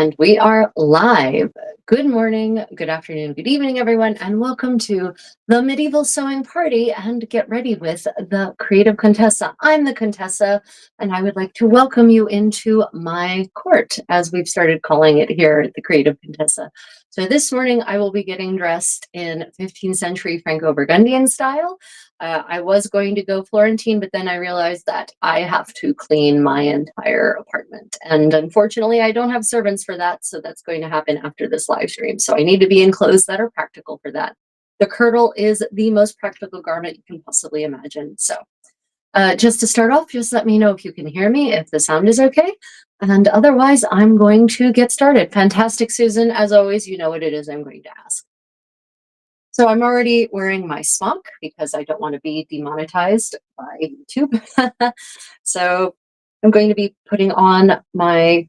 And we are live. Good morning, good afternoon, good evening, everyone, and welcome to the Medieval Sewing Party and get ready with the Creative Contessa. I'm the Contessa, and I would like to welcome you into my court, as we've started calling it here at the Creative Contessa. So this morning I will be getting dressed in 15th century Franco-Burgundian style. I was going to go Florentine, but then I realized that I have to clean my entire apartment. And unfortunately, I don't have servants for that, so that's going to happen after this live stream. So I need to be in clothes that are practical for that. The kirtle is the most practical garment you can possibly imagine. So just to start off, just let me know if you can hear me, if the sound is okay. And otherwise, I'm going to get started. Fantastic, Susan. As always, you know what it is I'm going to ask. So I'm already wearing my smock because I don't want to be demonetized by YouTube. So I'm going to be putting on my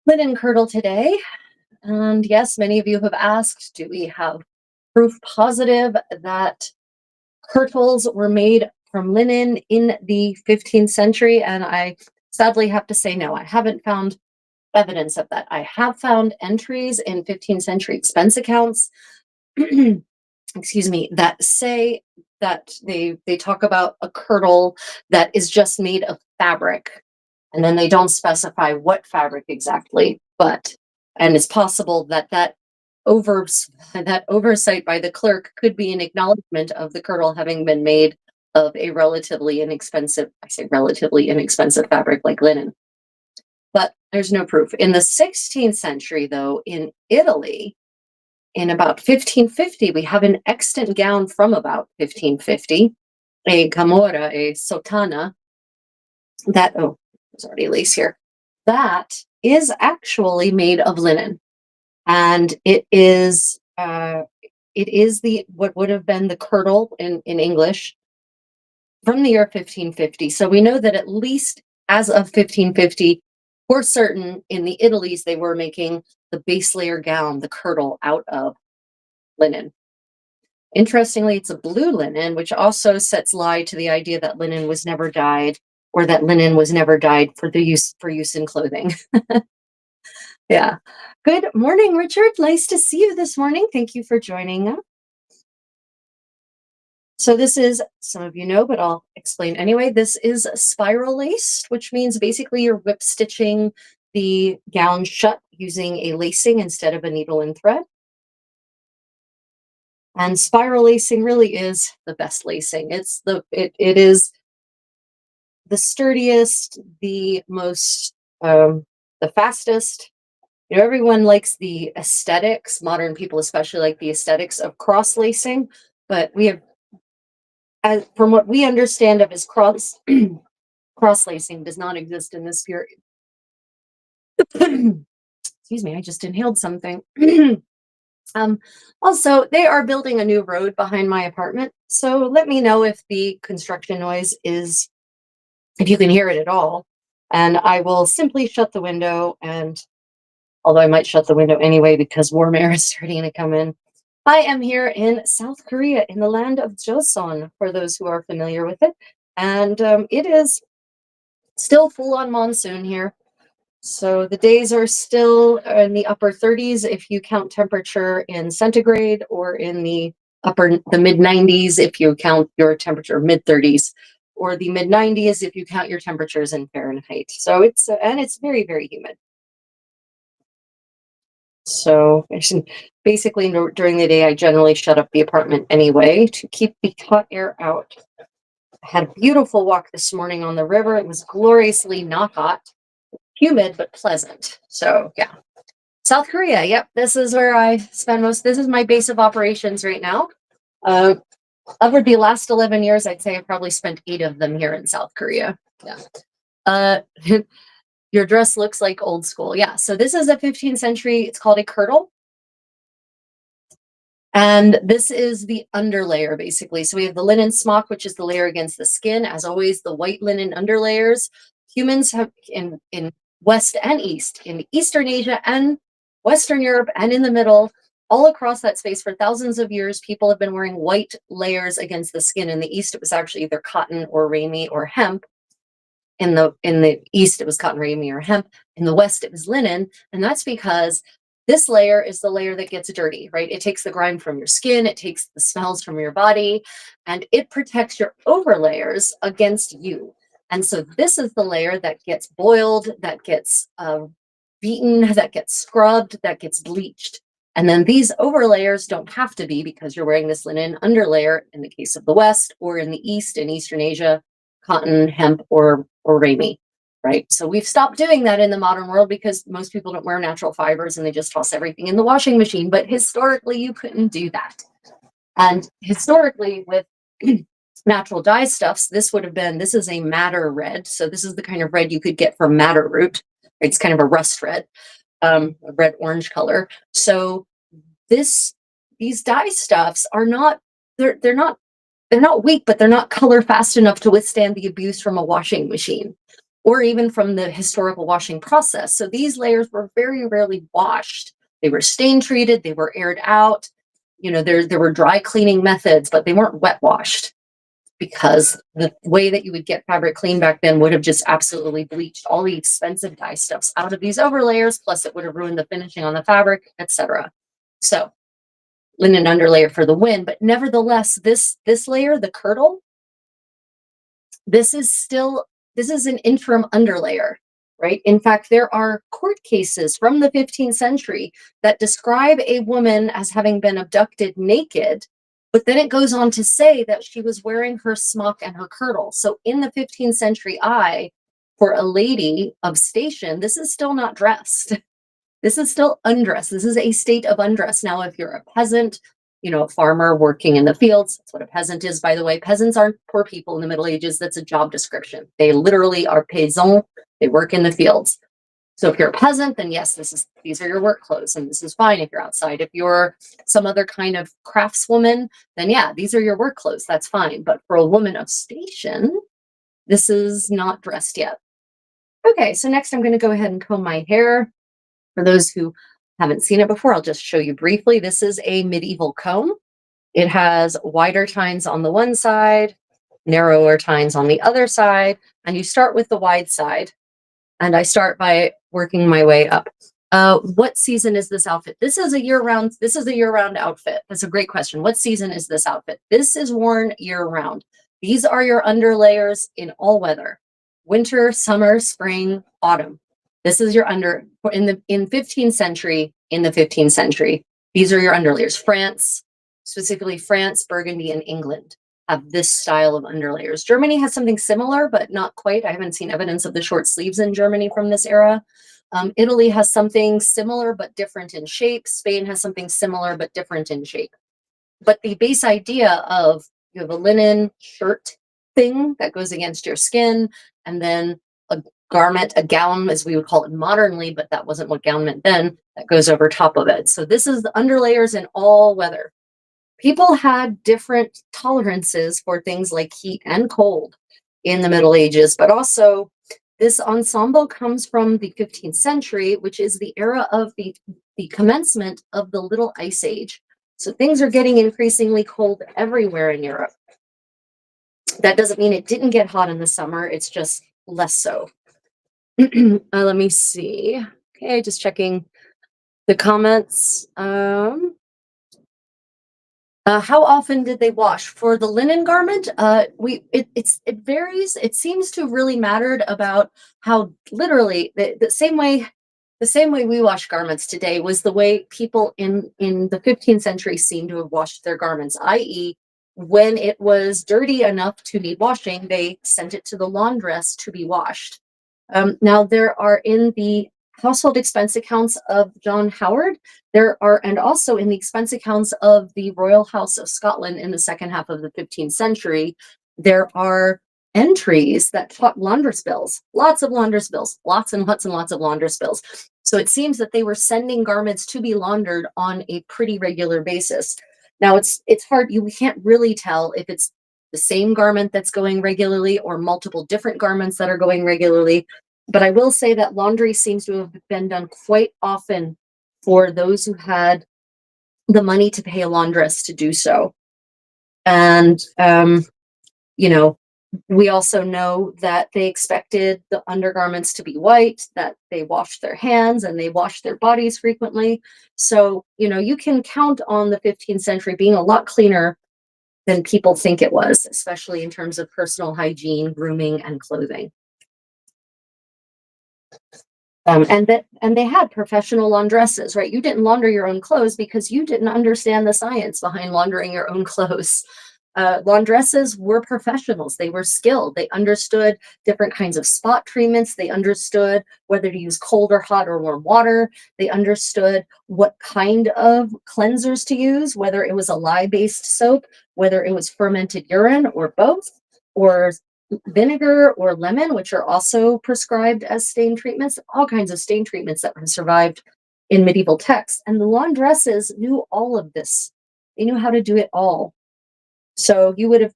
linen kirtle today. And yes, many of you have asked, do we have proof positive that kirtles were made from linen in the 15th century? And I sadly have to say no, I haven't found evidence of that. I have found entries in 15th century expense accounts excuse me, that say that they talk about a kirtle that is just made of fabric, and then they don't specify what fabric exactly. And it's possible that that oversight by the clerk could be an acknowledgement of the kirtle having been made of a relatively inexpensive, I say relatively inexpensive fabric like linen. But there's no proof. In the 16th century, though, in Italy, in about 1550, we have an extant gown from about 1550, a camora, a sotana, that, oh, there's already lace here, that is actually made of linen. And it is the, what would have been the kirtle in English from the year 1550. So we know that at least as of 1550, for certain, in the Italies, they were making the base layer gown, the kirtle, out of linen. Interestingly, it's a blue linen, which also sets light to the idea that linen was never dyed, or that linen was never dyed for use in clothing. Yeah. Good morning, Richard. Nice to see you this morning. Thank you for joining us. So this is, some of you know, but I'll explain anyway. This is spiral laced, which means basically you're whip stitching the gown shut using a lacing instead of a needle and thread. And spiral lacing really is the best lacing. It is the sturdiest, the most, the fastest. You know, everyone likes the aesthetics, modern people especially like the aesthetics of cross lacing, but we have, as from what we understand of as cross lacing does not exist in this period. Excuse me, I just inhaled something. Also, they are building a new road behind my apartment, so let me know if the construction noise is, if you can hear it at all, and I will simply shut the window, and although I might shut the window anyway because warm air is starting to come in. I am here in South Korea, in the land of Joseon, for those who are familiar with it, and it is still full-on monsoon here. So the days are still in the upper 30s if you count temperature in centigrade, or in the mid 90s if you count your temperature, mid 30s, or the mid 90s if you count your temperatures in Fahrenheit. So it's and it's very, very humid. So basically during the day I generally shut up the apartment anyway to keep the hot air out. I had a beautiful walk this morning on the river. It was gloriously not hot. Humid but pleasant. So yeah, South Korea. Yep, this is where I spend this is my base of operations right now. Over the last 11 years, I'd say I probably spent 8 of them here in South Korea. Yeah. Your dress looks like old school. Yeah, so this is a 15th century, it's called a kirtle. And this is the underlayer, basically. So we have the linen smock, which is the layer against the skin. As always, the white linen underlayers. Humans have, in West and East, in Eastern Asia and Western Europe and in the middle, all across that space for thousands of years, people have been wearing white layers against the skin. In the East, it was actually either cotton or ramie or hemp. In the east, it was cotton, ramie, or hemp. In the west, it was linen. And that's because this layer is the layer that gets dirty, right? It takes the grime from your skin, it takes the smells from your body, and it protects your overlayers against you. And so this is the layer that gets boiled, that gets beaten, that gets scrubbed, that gets bleached. And then these overlayers don't have to be, because you're wearing this linen underlayer in the case of the West, or in the East, in Eastern Asia, cotton, hemp, or ramie, right? So we've stopped doing that in the modern world because most people don't wear natural fibers and they just toss everything in the washing machine. But historically, you couldn't do that. And historically, with natural dye stuffs, this is a madder red. So this is the kind of red you could get from madder root. It's kind of a rust red, a red orange color. So these dye stuffs are not, they're not weak, but they're not color fast enough to withstand the abuse from a washing machine or even from the historical washing process. So these layers were very rarely washed. They were stain treated, they were aired out. There were dry cleaning methods, but they weren't wet washed, because the way that you would get fabric clean back then would have just absolutely bleached all the expensive dye stuffs out of these overlayers, plus it would have ruined the finishing on the fabric, etc. So linen underlayer for the win. But nevertheless, this layer, the kirtle, this is an interim underlayer, right? In fact, there are court cases from the 15th century that describe a woman as having been abducted naked, but then it goes on to say that she was wearing her smock and her kirtle. So in the 15th century eye, for a lady of station, this is still not dressed. This is still undressed. This is a state of undress. Now, if you're a peasant, a farmer working in the fields, that's what a peasant is, by the way. Peasants aren't poor people in the Middle Ages. That's a job description. They literally are paysans. They work in the fields. So if you're a peasant, then yes, these are your work clothes, and this is fine if you're outside. If you're some other kind of craftswoman, then yeah, these are your work clothes. That's fine. But for a woman of station, this is not dressed yet. Okay, so next I'm going to go ahead and comb my hair. For those who haven't seen it before, I'll just show you briefly. This is a medieval comb. It has wider tines on the one side, narrower tines on the other side, and you start with the wide side. And I start by working my way up. What season is this outfit? This is a year-round outfit. That's a great question. What season is this outfit? This is worn year-round. These are your underlayers in all weather: winter, summer, spring, autumn. This is your in the 15th century. In the 15th century, these are your underlayers. France, specifically France, Burgundy, and England have this style of underlayers. Germany has something similar, but not quite. I haven't seen evidence of the short sleeves in Germany from this era. Italy has something similar but different in shape. Spain has something similar but different in shape. But the base idea of, you have a linen shirt thing that goes against your skin, and then a garment, a gown, as we would call it modernly, but that wasn't what gown meant then, that goes over top of it. So this is the underlayers in all weather. People had different tolerances for things like heat and cold in the Middle Ages, but also this ensemble comes from the 15th century, which is the era of the commencement of the Little Ice Age. So things are getting increasingly cold everywhere in Europe. That doesn't mean it didn't get hot in the summer, it's just less so. Let me see. Okay, just checking the comments. How often did they wash? For the linen garment, it varies. It seems to really mattered about how literally the same way we wash garments today was the way people in the 15th century seem to have washed their garments, i.e., when it was dirty enough to need washing, they sent it to the laundress to be washed. Now, there are in the household expense accounts of John Howard, and also in the expense accounts of the Royal House of Scotland in the second half of the 15th century, there are entries that taught laundress bills, lots of laundress bills, lots and lots and lots of laundress bills. So it seems that they were sending garments to be laundered on a pretty regular basis. Now, it's hard, we can't really tell if it's the same garment that's going regularly or multiple different garments that are going regularly. But I will say that laundry seems to have been done quite often for those who had the money to pay a laundress to do so. And, We also know that they expected the undergarments to be white, that they washed their hands and they washed their bodies frequently. So, you can count on the 15th century being a lot cleaner than people think it was, especially in terms of personal hygiene, grooming, and clothing. And they had professional laundresses, right? You didn't launder your own clothes because you didn't understand the science behind laundering your own clothes. Laundresses were professionals. They were skilled. They understood different kinds of spot treatments. They understood whether to use cold or hot or warm water. They understood what kind of cleansers to use, whether it was a lye-based soap, whether it was fermented urine or both, or vinegar or lemon, which are also prescribed as stain treatments, all kinds of stain treatments that have survived in medieval texts. And the laundresses knew all of this. They knew how to do it all. So you would have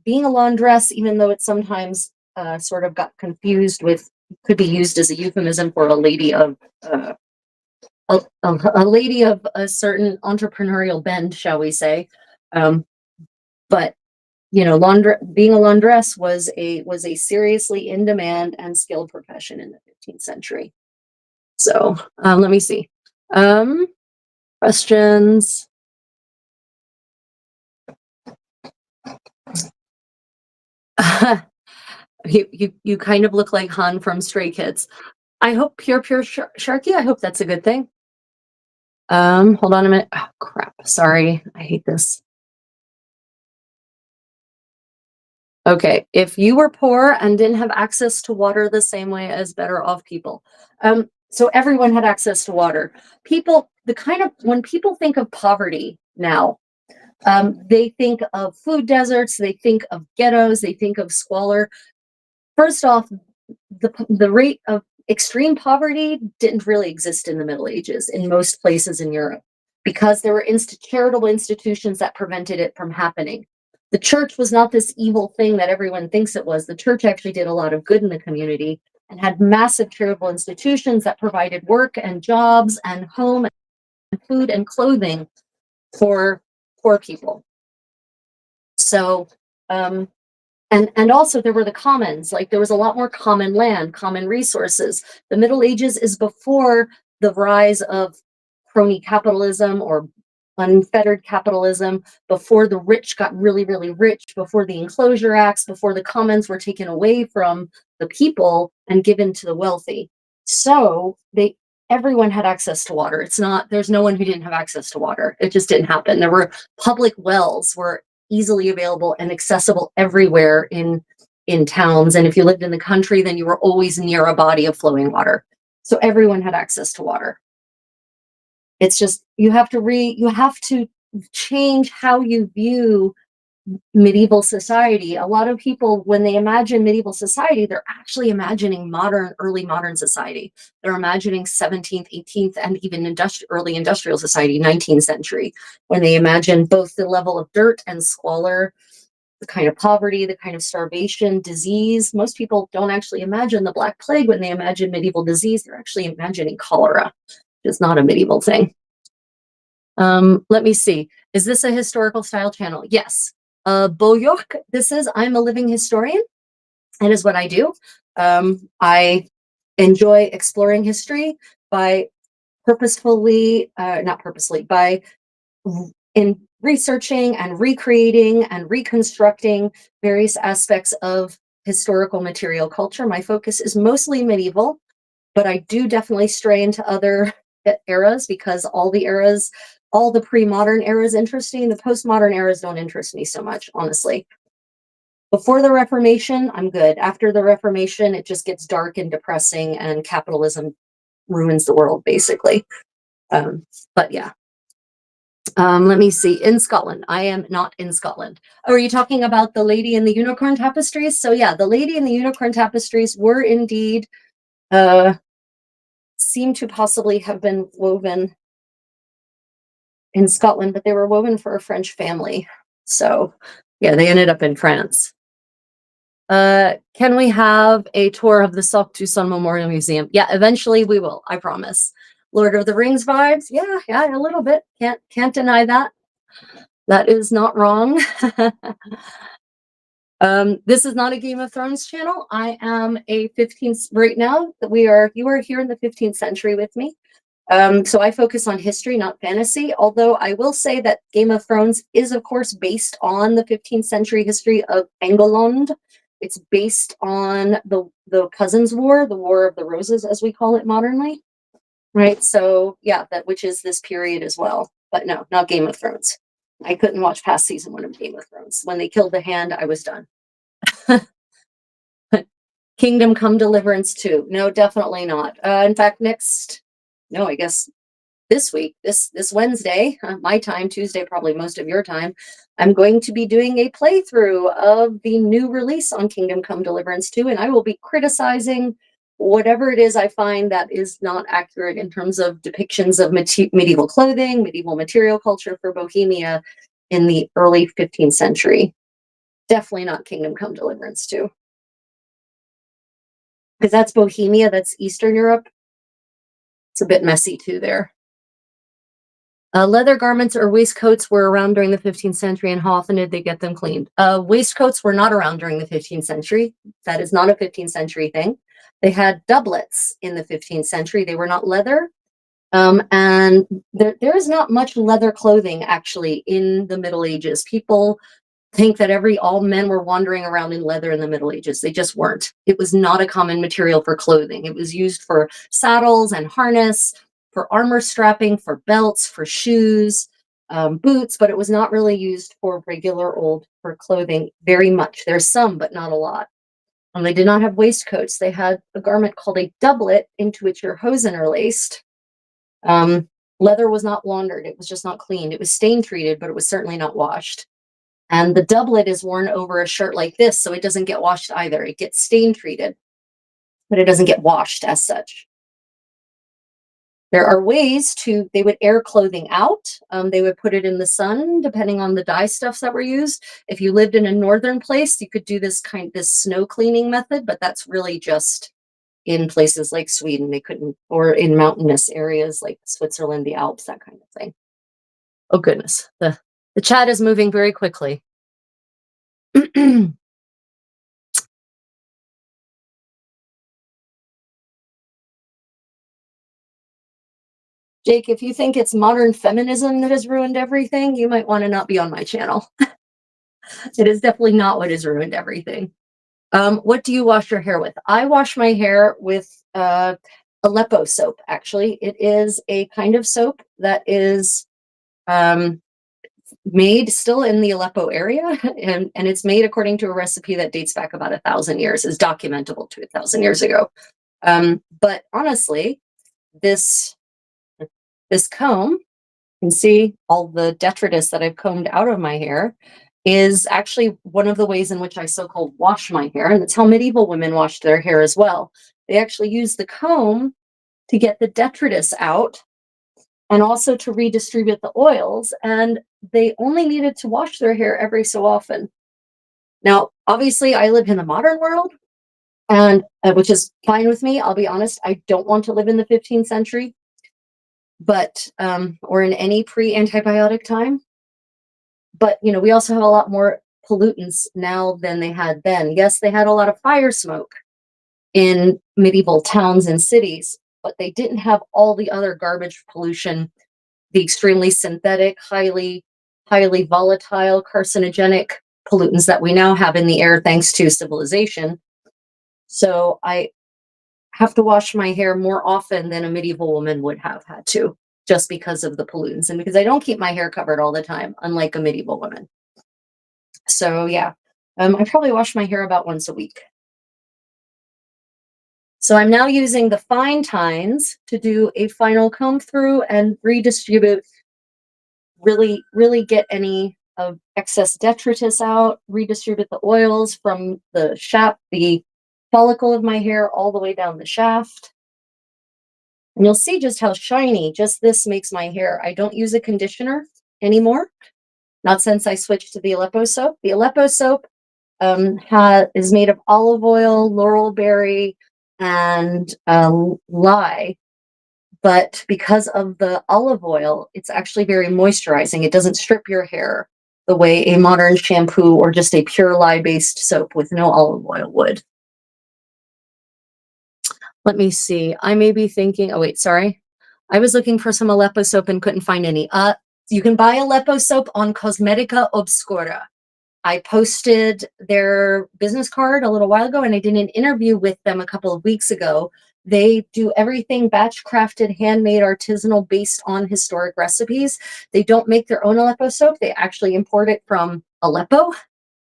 being a laundress, even though it sometimes sort of got confused with, could be used as a euphemism for a lady of a lady of a certain entrepreneurial bend, shall we say? But being a laundress was a seriously in demand and skilled profession in the 15th century. So let me see. Questions. You kind of look like Han from Stray Kids. I hope pure Sharky. I hope that's a good thing. Hold on a minute. Oh, crap. Sorry. I hate this. Okay. If you were poor and didn't have access to water the same way as better off people. So everyone had access to water. When people think of poverty now, they think of food deserts, they think of ghettos, they think of squalor. First off, the rate of extreme poverty didn't really exist in the Middle Ages in most places in Europe because there were charitable institutions that prevented it from happening. The church was not this evil thing that everyone thinks it was. The church actually did a lot of good in the community and had massive charitable institutions that provided work and jobs and home and food and clothing for poor people. So, and also there were the commons, like there was a lot more common land, common resources. The Middle Ages is before the rise of crony capitalism or unfettered capitalism, before the rich got really, really rich, before the enclosure acts, before the commons were taken away from the people and given to the wealthy. So everyone had access to water. There's no one who didn't have access to water. It just didn't happen. There were public wells were easily available and accessible everywhere in towns. And if you lived in the country, then you were always near a body of flowing water. So everyone had access to water. It's just you have to change how you view medieval society. A lot of people, when they imagine medieval society, they're actually imagining early modern society. They're imagining 17th, 18th, and even early industrial society, 19th century, when they imagine both the level of dirt and squalor, the kind of poverty, the kind of starvation, disease. Most people don't actually imagine the Black Plague when they imagine medieval disease. They're actually imagining cholera, which is not a medieval thing. Let me see. Is this a historical style channel? Yes. Boyok, I'm a living historian. That is what I do. I enjoy exploring history by not purposefully, by in researching and recreating and reconstructing various aspects of historical material culture. My focus is mostly medieval, but I do definitely stray into other eras because all the pre-modern eras interest me. The postmodern eras don't interest me so much, honestly. Before the Reformation, I'm good. After the Reformation, it just gets dark and depressing, and capitalism ruins the world, basically. But yeah. Let me see. In Scotland. I am not in Scotland. Oh, are you talking about the Lady in the Unicorn tapestries? So yeah, the Lady in the Unicorn tapestries were indeed seem to possibly have been woven in Scotland, but they were woven for a French family. So yeah, they ended up in France. Can we have a tour of the Sock du Son Memorial Museum? Yeah, eventually we will, I promise. Lord of the Rings vibes? Yeah, a little bit. Can't deny that. That is not wrong. This is not a Game of Thrones channel. I am a 15th right now. You are here in the 15th century with me. So I focus on history, not fantasy. Although I will say that Game of Thrones is, of course, based on the 15th century history of England. It's based on the Cousins' War, the War of the Roses, as we call it modernly. Right. So yeah, that which is this period as well. But no, not Game of Thrones. I couldn't watch past season 1 of Game of Thrones. When they killed the hand, I was done. Kingdom Come Deliverance 2. No, definitely not. In fact, no, I guess this week, this Wednesday, my time, Tuesday, probably most of your time, I'm going to be doing a playthrough of the new release on Kingdom Come Deliverance 2, and I will be criticizing whatever it is I find that is not accurate in terms of depictions of medieval clothing, medieval material culture for Bohemia in the early 15th century. Definitely not Kingdom Come Deliverance 2. Because that's Bohemia, that's Eastern Europe. It's a bit messy too there. Leather garments or waistcoats were around during the 15th century, and how often did they get them cleaned? Waistcoats were not around during the 15th century. That is not a 15th century thing. They had doublets in the 15th century. They were not leather. And there is not much leather clothing actually in the Middle Ages. People think that all men were wandering around in leather in the Middle Ages. They just weren't. It was not a common material for clothing. It was used for saddles and harness, for armor strapping, for belts, for shoes, boots, but it was not really used for for clothing very much. There's some, but not a lot. They did not have waistcoats. They had a garment called a doublet into which your hosen are laced. Leather was not laundered. It was just not cleaned. It was stain treated, but it was certainly not washed. And the doublet is worn over a shirt like this, so it doesn't get washed either. It gets stain treated, but it doesn't get washed as such. There are ways they would air clothing out. They would put it in the sun, depending on the dye stuffs that were used. If you lived in a northern place, you could do this snow cleaning method, but that's really just in places like Sweden. They couldn't, or in mountainous areas like Switzerland, the Alps, that kind of thing. Oh goodness, the chat is moving very quickly. Jake, if you think it's modern feminism that has ruined everything, you might want to not be on my channel. It is definitely not what has ruined everything. What do you wash your hair with? I wash my hair with Aleppo soap, actually. It is a kind of soap that is made still in the Aleppo area, and it's made according to a recipe that dates back about 1,000 years, is documentable to 1,000 years ago. But honestly, this comb, you can see all the detritus that I've combed out of my hair, is actually one of the ways in which I so-called wash my hair, and that's how medieval women washed their hair as well. They actually used the comb to get the detritus out and also to redistribute the oils, and they only needed to wash their hair every so often. Now, obviously, I live in the modern world, and which is fine with me. I'll be honest, I don't want to live in the 15th century, but or in any pre-antibiotic time. But we also have a lot more pollutants now than they had then. Yes, they had a lot of fire smoke in medieval towns and cities, but they didn't have all the other garbage pollution, the extremely synthetic, highly volatile, carcinogenic pollutants that we now have in the air thanks to civilization. So I have to wash my hair more often than a medieval woman would have had to, just because of the pollutants and because I don't keep my hair covered all the time, unlike a medieval woman. So yeah, I probably wash my hair about once a week. So I'm now using the fine tines to do a final comb through and redistribute, really get any of excess detritus out, redistribute the oils from the follicle of my hair all the way down the shaft. And you'll see just how shiny just this makes my hair. I don't use a conditioner anymore, not since I switched to the Aleppo soap. The Aleppo soap is made of olive oil, laurel berry, and lye. But because of the olive oil, it's actually very moisturizing. It doesn't strip your hair the way a modern shampoo or just a pure lye-based soap with no olive oil would. Let me see. I may be thinking, oh wait, sorry. I was looking for some Aleppo soap and couldn't find any. You can buy Aleppo soap on Cosmetica Obscura. I posted their business card a little while ago, and I did an interview with them a couple of weeks ago. They do everything batch crafted, handmade, artisanal, based on historic recipes. They don't make their own Aleppo soap. They actually import it from Aleppo.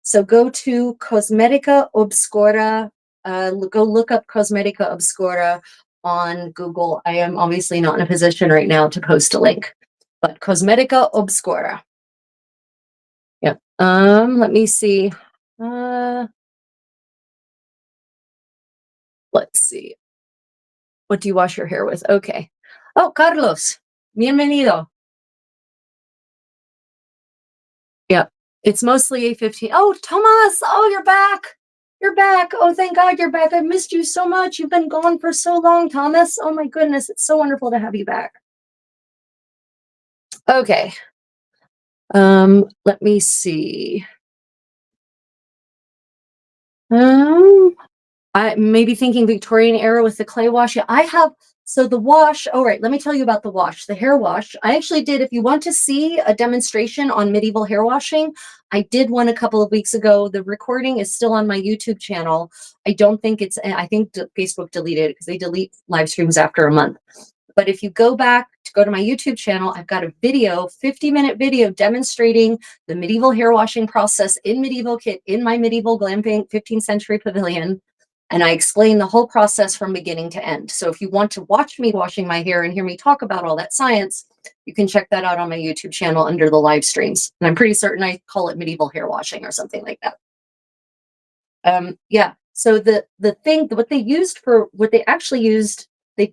So go to Cosmetica Obscura. Go look up Cosmetica Obscura on Google. I am obviously not in a position right now to post a link, but Cosmetica Obscura. Yeah. Let me see. Uh, let's see. What do you wash your hair with? Okay. Oh, Carlos. Bienvenido. Yeah. It's mostly A15. Oh, Tomas. Oh, you're back. You're back. Oh, thank God you're back. I've missed you so much. You've been gone for so long, Thomas. Oh my goodness. It's so wonderful to have you back. Okay. Let me see. I may be thinking Victorian era with the clay wash. Yeah, I have. So the wash, all right, let me tell you about the wash, the hair wash. I actually did, if you want to see a demonstration on medieval hair washing, I did one a couple of weeks ago. The recording is still on my YouTube channel. I don't think it's, I think Facebook deleted it because they delete live streams after a month. But if you go back to go to my YouTube channel, I've got a video, 50-minute video demonstrating the medieval hair washing process in medieval kit in my medieval glamping 15th century pavilion. And I explain the whole process from beginning to end. So if you want to watch me washing my hair and hear me talk about all that science, you can check that out on my YouTube channel under the live streams. And I'm pretty certain I call it medieval hair washing or something like that. Yeah. So the thing, what they used for, what they actually used, they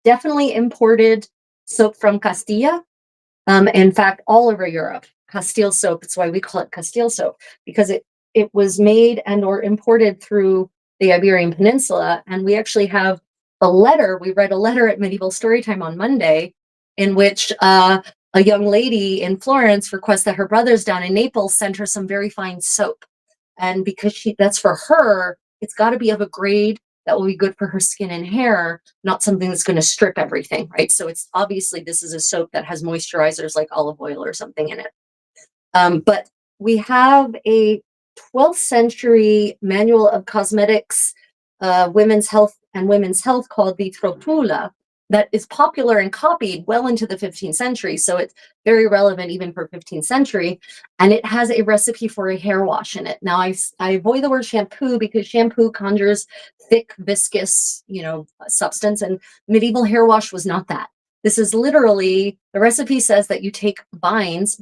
definitely imported soap from Castilla. In fact, all over Europe, Castile soap. It's why we call it Castile soap, because it was made and or imported through the Iberian Peninsula. And we actually have a letter. We read a letter at Medieval Storytime on Monday in which a young lady in Florence requests that her brothers down in Naples send her some very fine soap. And because that's for her, it's got to be of a grade that will be good for her skin and hair, not something that's going to strip everything, right? So it's obviously, this is a soap that has moisturizers like olive oil or something in it. But we have a 12th century manual of cosmetics, women's health and women's health called the Trotula, that is popular and copied well into the 15th century. So it's very relevant even for 15th century. And it has a recipe for a hair wash in it. Now I avoid the word shampoo because shampoo conjures thick, viscous, substance, and medieval hair wash was not that. This is literally, the recipe says that you take vines,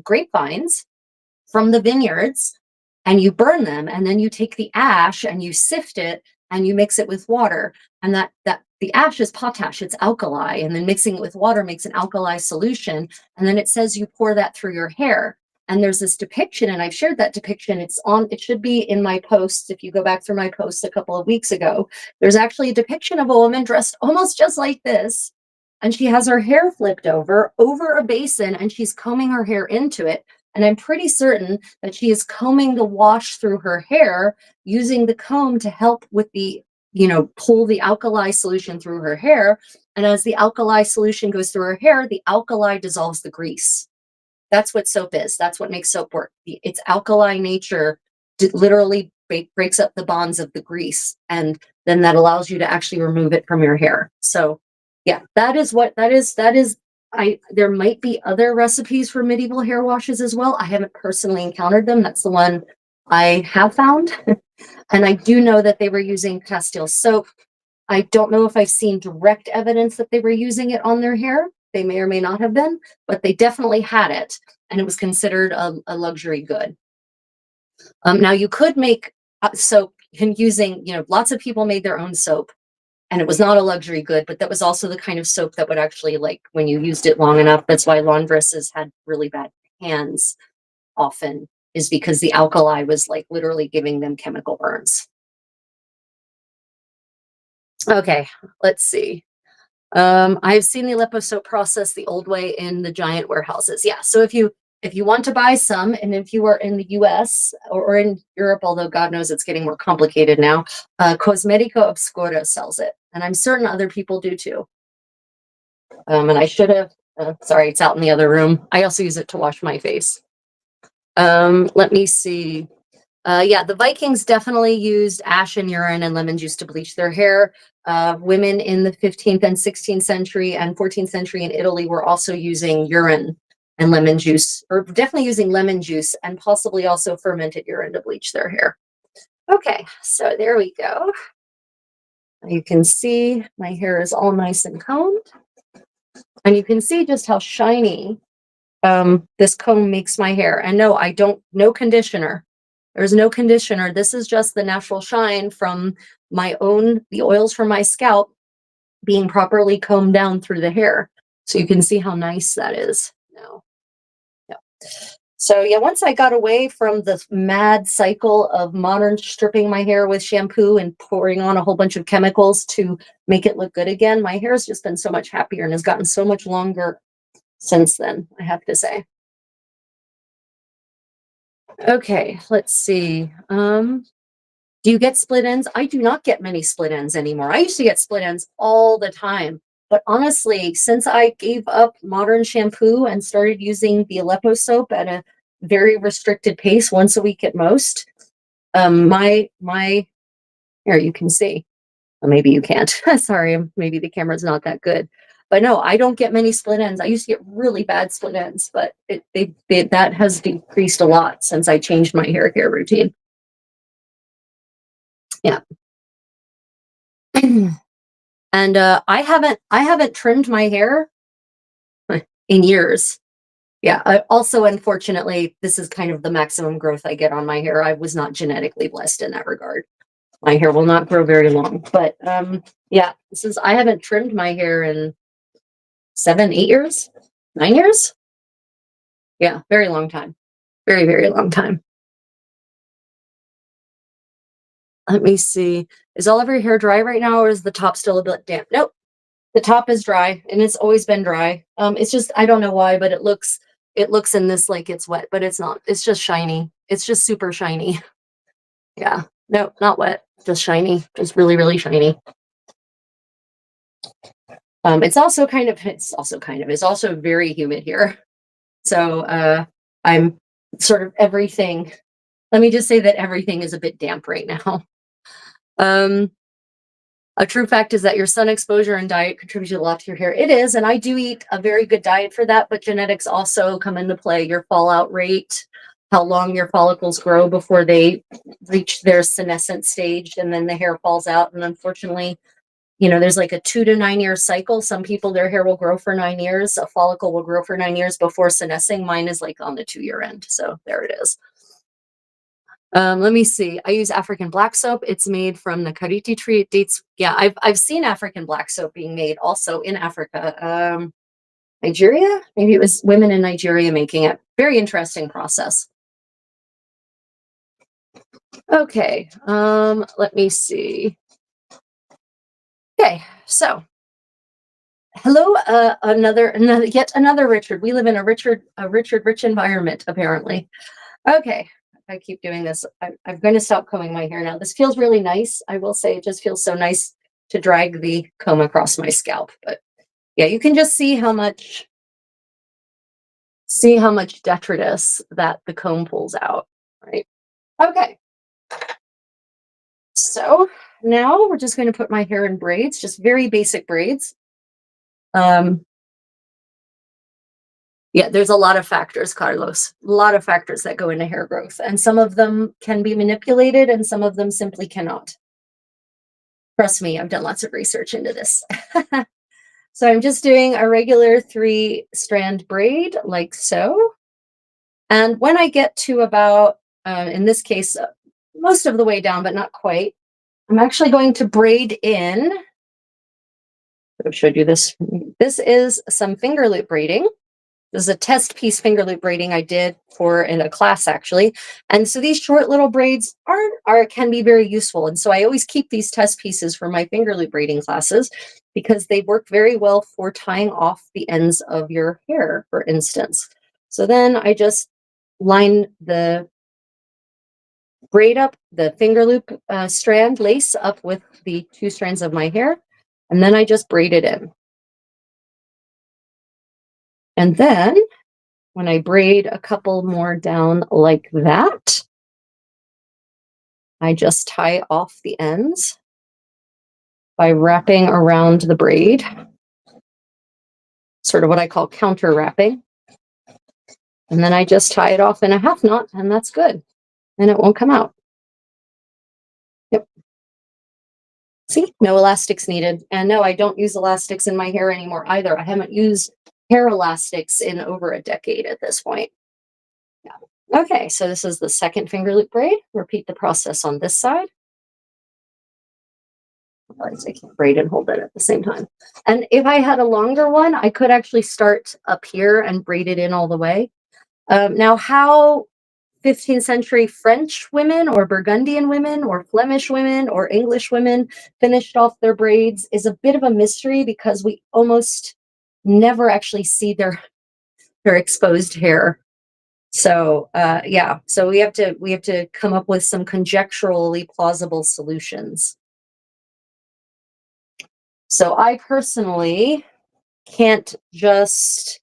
grapevines from the vineyards, and you burn them, and then you take the ash and you sift it and you mix it with water. And that the ash is potash, it's alkali, and then mixing it with water makes an alkali solution. And then it says you pour that through your hair. And there's this depiction, and I've shared that depiction. It should be in my posts. If you go back through my posts a couple of weeks ago, there's actually a depiction of a woman dressed almost just like this. And she has her hair flipped over a basin, and she's combing her hair into it. And I'm pretty certain that she is combing the wash through her hair, using the comb to help with the, pull the alkali solution through her hair. And as the alkali solution goes through her hair, the alkali dissolves the grease. That's what soap is. That's what makes soap work. Its alkali nature literally breaks up the bonds of the grease. And then that allows you to actually remove it from your hair. So yeah, that is. There might be other recipes for medieval hair washes as well. I haven't personally encountered them. That's the one I have found. And I do know that they were using Castile soap. I don't know if I've seen direct evidence that they were using it on their hair. They may or may not have been, but they definitely had it, and it was considered a luxury good. Now you could make soap using, lots of people made their own soap. And it was not a luxury good, but that was also the kind of soap that would actually, like, when you used it long enough, that's why laundresses had really bad hands often, is because the alkali was like literally giving them chemical burns. Okay, let's see. I've seen the Aleppo soap process the old way in the giant warehouses. Yeah, so if you if you want to buy some, and if you are in the US or in Europe, although God knows it's getting more complicated now, Cosmetica Obscura sells it. And I'm certain other people do too. And I should have, sorry, it's out in the other room. I also use it to wash my face. Let me see. Yeah, the Vikings definitely used ash and urine and lemon juice to bleach their hair. Women in the 15th and 16th century and 14th century in Italy were also using urine and lemon juice, or definitely using lemon juice and possibly also fermented urine to bleach their hair. Okay, so there we go. You can see my hair is all nice and combed. And you can see just how shiny this comb makes my hair. And no, I don't, no conditioner. There's no conditioner. This is just the natural shine from my own, the oils from my scalp being properly combed down through the hair. So you can see how nice that is now. Yeah. So yeah, once I got away from the mad cycle of modern stripping my hair with shampoo and pouring on a whole bunch of chemicals to make it look good again, my hair has just been so much happier and has gotten so much longer since then, I have to say. Okay, let's see. Do you get split ends? I do not get many split ends anymore. I used to get split ends all the time. But honestly, since I gave up modern shampoo and started using the Aleppo soap at a very restricted pace, once a week at most, my here you can see. Well, maybe you can't. Sorry, maybe the camera's not that good. But no, I don't get many split ends. I used to get really bad split ends, but that has decreased a lot since I changed my hair care routine. Yeah. And I haven't trimmed my hair in years. Yeah. Also, unfortunately, this is kind of the maximum growth I get on my hair. I was not genetically blessed in that regard. My hair will not grow very long. But yeah, since I haven't trimmed my hair in 7, 8 years, 9 years. Yeah, very long time. Very, very long time. Let me see. Is all of your hair dry right now, or is the top still a bit damp? Nope. The top is dry, and it's always been dry. It's just, I don't know why, but it looks in this like it's wet, but it's not. It's just shiny. It's just super shiny. Yeah. No, not wet. Just shiny. Just really, really shiny. It's also very humid here. So I'm sort of everything. Let me just say that everything is a bit damp right now. Um, a true fact is that your sun exposure and diet contribute a lot to your hair. It is, and I do eat a very good diet for that, but genetics also come into play. Your fallout rate, how long your follicles grow before they reach their senescent stage, and then the hair falls out. And unfortunately, there's like a 2 to 9 year cycle. Some people, their hair will grow for 9 years. A follicle will grow for 9 years before senescing. Mine is like on the 2-year end. So there it is. Let me see. I use African black soap. It's made from the kariti tree. It dates. Yeah, I've seen African black soap being made also in Africa. Nigeria? Maybe it was women in Nigeria making it. Very interesting process. Okay. Let me see. Okay, so hello, yet another Richard. We live in a Richard rich environment, apparently. Okay, if I keep doing this, I'm going to stop combing my hair now. This feels really nice. I will say it just feels so nice to drag the comb across my scalp. But yeah, you can just see how much detritus that the comb pulls out, right? Okay. So now we're just going to put my hair in braids, just very basic braids. Yeah, there's a lot of factors, Carlos. A lot of factors that go into hair growth, and some of them can be manipulated and some of them simply cannot. Trust me, I've done lots of research into this. So I'm just doing a regular 3-strand braid like so. And when I get to about, in this case, most of the way down, but not quite, I'm actually going to braid in. I showed you this. This is some finger loop braiding. This is a test piece finger loop braiding I did in a class actually. And so these short little braids can be very useful. And so I always keep these test pieces for my finger loop braiding classes because they work very well for tying off the ends of your hair, for instance. So then I just line the braid up, the finger loop strand lace up with the 2 strands of my hair, and then I just braid it in. And then when I braid a couple more down like that, I just tie off the ends by wrapping around the braid, sort of what I call counter wrapping. And then I just tie it off in a half knot, and that's good. And it won't come out. Yep. See, no elastics needed. And no, I don't use elastics in my hair anymore either. I haven't used hair elastics in over a decade at this point. Yeah. Okay, so this is the second finger loop braid. Repeat the process on this side. I can't braid and hold it at the same time. And if I had a longer one, I could actually start up here and braid it in all the way. Now, how 15th century French women or Burgundian women or Flemish women or English women finished off their braids is a bit of a mystery because we almost never actually see their exposed hair. So yeah, so we have to come up with some conjecturally plausible solutions. So I personally can't just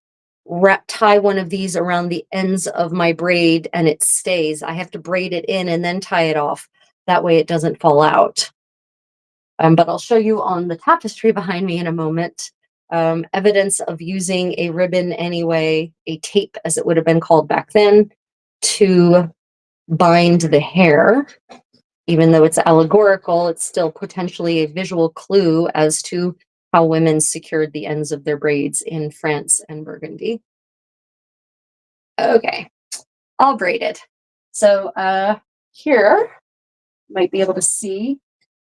tie one of these around the ends of my braid and it stays. I have to braid it in and then tie it off. That way it doesn't fall out. But I'll show you on the tapestry behind me in a moment, evidence of using a ribbon anyway, a tape as it would have been called back then, to bind the hair. Even though it's allegorical, it's still potentially a visual clue as to how women secured the ends of their braids in France and Burgundy. Okay, all braided. So here, you might be able to see,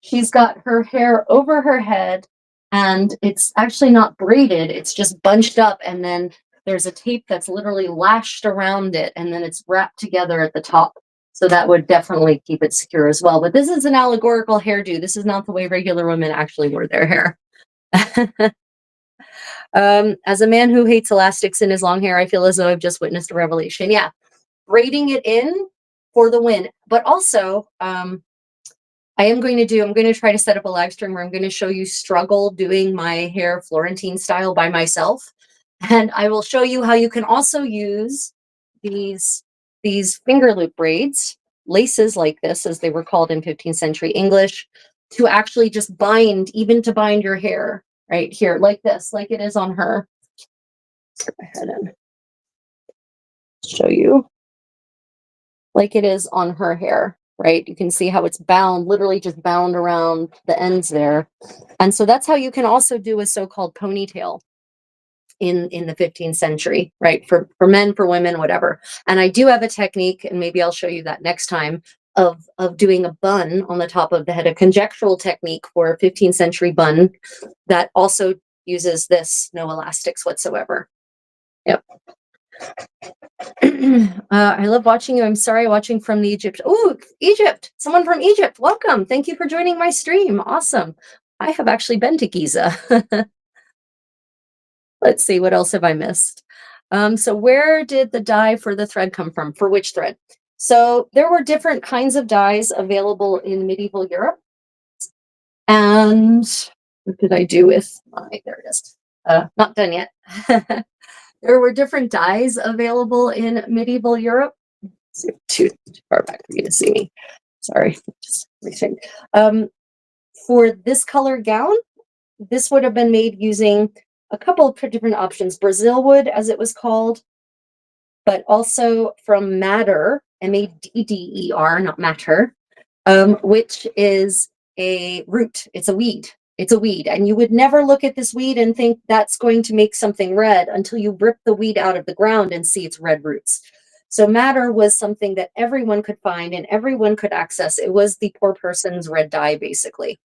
she's got her hair over her head, and it's actually not braided, it's just bunched up, and then there's a tape that's literally lashed around it, and then it's wrapped together at the top. So that would definitely keep it secure as well. But this is an allegorical hairdo. This is not the way regular women actually wear their hair. As a man who hates elastics in his long hair, I feel as though I've just witnessed a revelation. Yeah, braiding it in for the win. But also, I'm going to try to set up a live stream where I'm going to show you struggle doing my hair Florentine style by myself. And I will show you how you can also use these finger loop braids, laces like this, as they were called in 15th century English, to actually just bind, even to bind your hair right here, like this, like it is on her. Let's go ahead and show you. Like it is on her hair, right? You can see how it's bound, literally just bound around the ends there. And so that's how you can also do a so-called ponytail in the 15th century, right? For men, for women, whatever. And I do have a technique, and maybe I'll show you that next time, of doing a bun on the top of the head, a conjectural technique for a 15th century bun that also uses this, no elastics whatsoever. Yep. I love watching you. I'm sorry, watching from the Egypt. Oh, Egypt! Someone from Egypt. Welcome. Thank you for joining my stream. Awesome. I have actually been to Giza. Let's see, what else have I missed? So where did the dye for the thread come from? For which thread? So there were different kinds of dyes available in medieval Europe. And what did I do with there it is. Not done yet. There were different dyes available in medieval Europe. Too far back for you to see me. Sorry, just rethink. For this color gown, this would have been made using a couple of different options. Brazil wood, as it was called, but also from madder, M-A-D-D-E-R, not matter, which is a root. It's a weed. It's a weed. And you would never look at this weed and think that's going to make something red until you rip the weed out of the ground and see its red roots. So madder was something that everyone could find and everyone could access. It was the poor person's red dye, basically.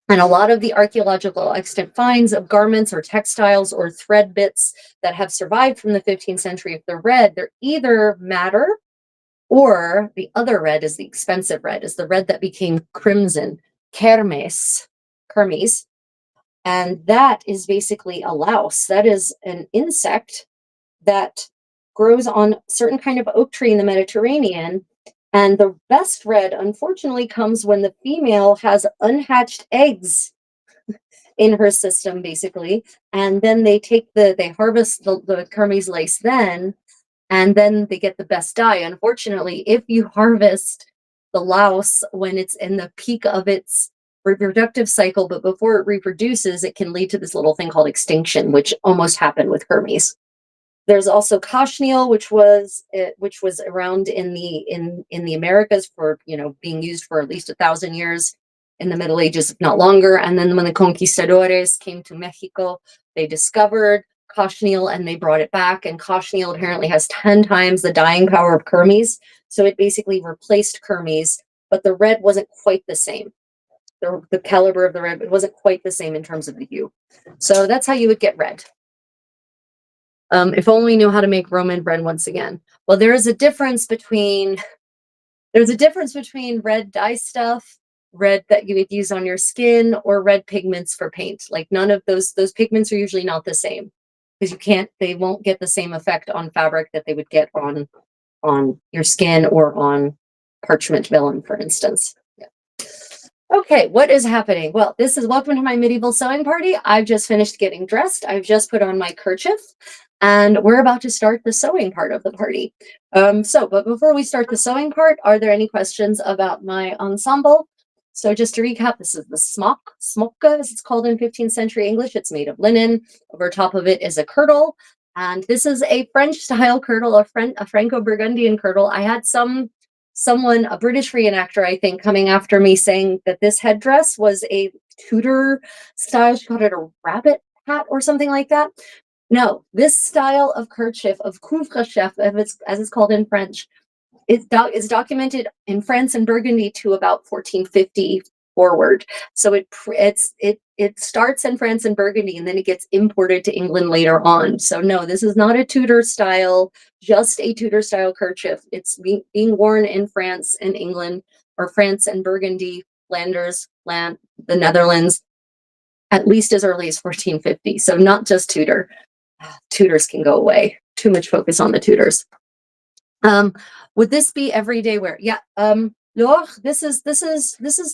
And a lot of the archaeological extant finds of garments or textiles or thread bits that have survived from the 15th century, if they're red, they're either madder, or the other red is the expensive red, is the red that became crimson, kermes. And that is basically a louse. That is an insect that grows on certain kind of oak tree in the Mediterranean. And the best red, unfortunately, comes when the female has unhatched eggs in her system, basically. And then they harvest the Kermes lace then, and then they get the best dye. Unfortunately, if you harvest the louse when it's in the peak of its reproductive cycle, but before it reproduces, it can lead to this little thing called extinction, which almost happened with Kermes. There's also cochineal, which was around in the Americas for, being used for at least 1,000 years in the Middle Ages, if not longer. And then when the conquistadores came to Mexico, they discovered cochineal and they brought it back. And cochineal apparently has 10 times the dyeing power of Kermes, so it basically replaced Kermes, but the red wasn't quite the same. The caliber of the red, it wasn't quite the same in terms of the hue. So that's how you would get red. If only we knew how to make Roman red once again. Well, there's a difference between red dye stuff, red that you would use on your skin, or red pigments for paint. Like none of those pigments are usually not the same, because they won't get the same effect on fabric that they would get on your skin or on parchment vellum, for instance. Yeah. Okay, what is happening? Well, this is welcome to my medieval sewing party. I've just finished getting dressed. I've just put on my kerchief, and we're about to start the sewing part of the party. But before we start the sewing part, are there any questions about my ensemble? So just to recap, this is the Smock, as it's called in 15th century English. It's made of linen. Over top of it is a kirtle. And this is a French style kirtle, a Franco-Burgundian kirtle. I had someone, a British reenactor, I think, coming after me saying that this headdress was a Tudor style. She called it a rabbit hat or something like that. No, this style of kerchief, of couvre-chef, as it's called in French, is documented in France and Burgundy to about 1450 forward. So it starts in France and Burgundy, and then it gets imported to England later on. So no, this is not a Tudor style, just a Tudor style kerchief. It's being worn in France and England, or France and Burgundy, Flanders, the Netherlands, at least as early as 1450. So not just Tudor. Tudors can go away. Too much focus on the Tudors. Would this be everyday wear? Yeah. Laure, this is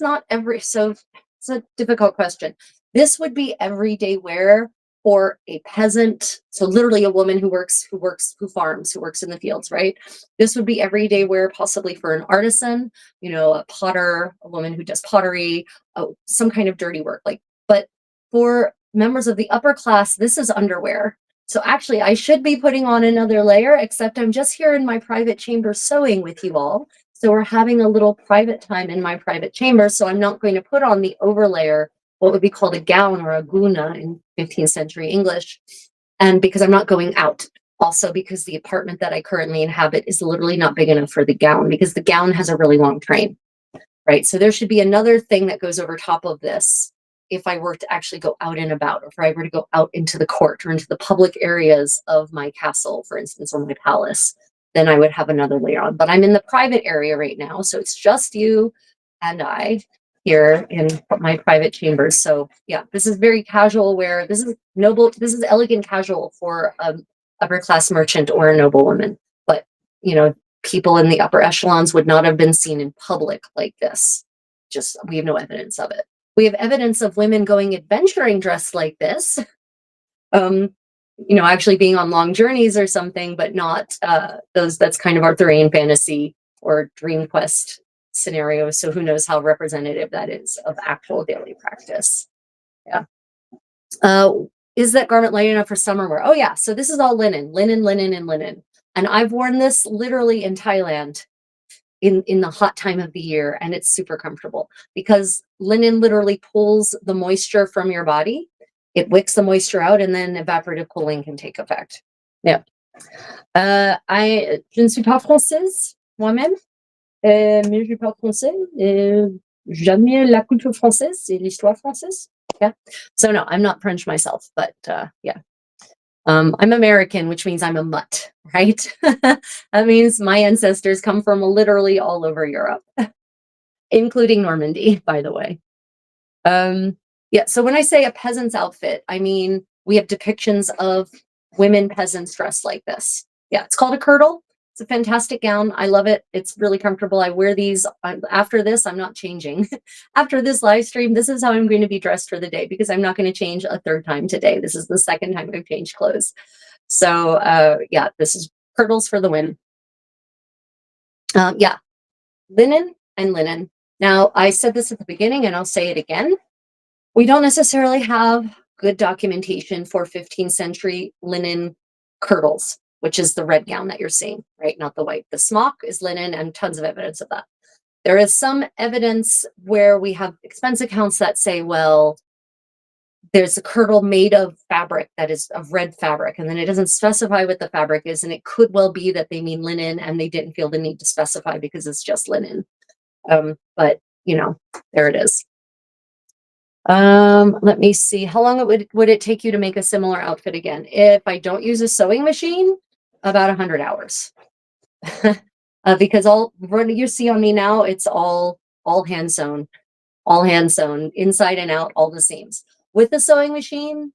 not so it's a difficult question. This would be everyday wear for a peasant. So literally a woman who farms, who works in the fields, right? This would be everyday wear, possibly for an artisan, a potter, a woman who does pottery, some kind of dirty work. But for members of the upper class, this is underwear. So actually, I should be putting on another layer, except I'm just here in my private chamber sewing with you all. So we're having a little private time in my private chamber. So I'm not going to put on the overlayer, what would be called a gown or a guna in 15th century English. And because I'm not going out. Also because the apartment that I currently inhabit is literally not big enough for the gown, because the gown has a really long train, right? So there should be another thing that goes over top of this. If I were to actually go out and about, or if I were to go out into the court or into the public areas of my castle, for instance, or my palace, then I would have another layer on. But I'm in the private area right now, so it's just you and I here in my private chambers. So yeah, this is very casual wear. This is elegant casual for upper class merchant or a noblewoman. But people in the upper echelons would not have been seen in public like this. We have no evidence of it. We have evidence of women going adventuring dressed like this, actually being on long journeys or something, but not that's kind of Arthurian fantasy or dream quest scenarios. So who knows how representative that is of actual daily practice. Yeah. Is that garment light enough for summer wear? Oh yeah. So this is all linen. And I've worn this literally in Thailand in the hot time of the year, and it's super comfortable because linen literally pulls the moisture from your body. It wicks the moisture out, and then evaporative cooling can take effect. Yeah. Je ne suis pas française moi-même, mais je parle français. J'admire la culture française et l'histoire française. Yeah. So no, I'm not French myself, but yeah. I'm American, which means I'm a mutt, right? That means my ancestors come from literally all over Europe, including Normandy, by the way. Yeah, so when I say a peasant's outfit, I mean we have depictions of women peasants dressed like this. Yeah, it's called a kirtle. It's a fantastic gown. I love it. It's really comfortable. I wear these. After this, I'm not changing. After this live stream, this is how I'm going to be dressed for the day because I'm not going to change a third time today. This is the second time I've changed clothes. So yeah, this is kirtles for the win. Yeah, linen and linen. Now, I said this at the beginning and I'll say it again. We don't necessarily have good documentation for 15th century linen kirtles, which is the red gown that you're seeing, right? Not the white. The smock is linen and tons of evidence of that. There is some evidence where we have expense accounts that say, well, there's a kirtle made of fabric that is of red fabric, and then it doesn't specify what the fabric is, and it could well be that they mean linen and they didn't feel the need to specify because it's just linen. But you know, there it is. Let me see. How long would it take you to make a similar outfit again? If I don't use a sewing machine, about 100 hours. Because what you see on me now, it's all hand sewn, inside and out, all the seams. With the sewing machine,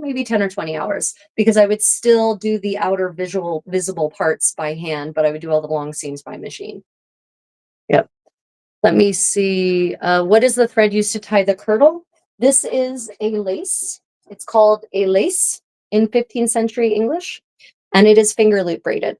maybe 10 or 20 hours, because I would still do the outer visible parts by hand, but I would do all the long seams by machine. Yep. Let me see. What is the thread used to tie the kirtle? This is a lace. It's called a lace in 15th century English, and it is finger loop braided.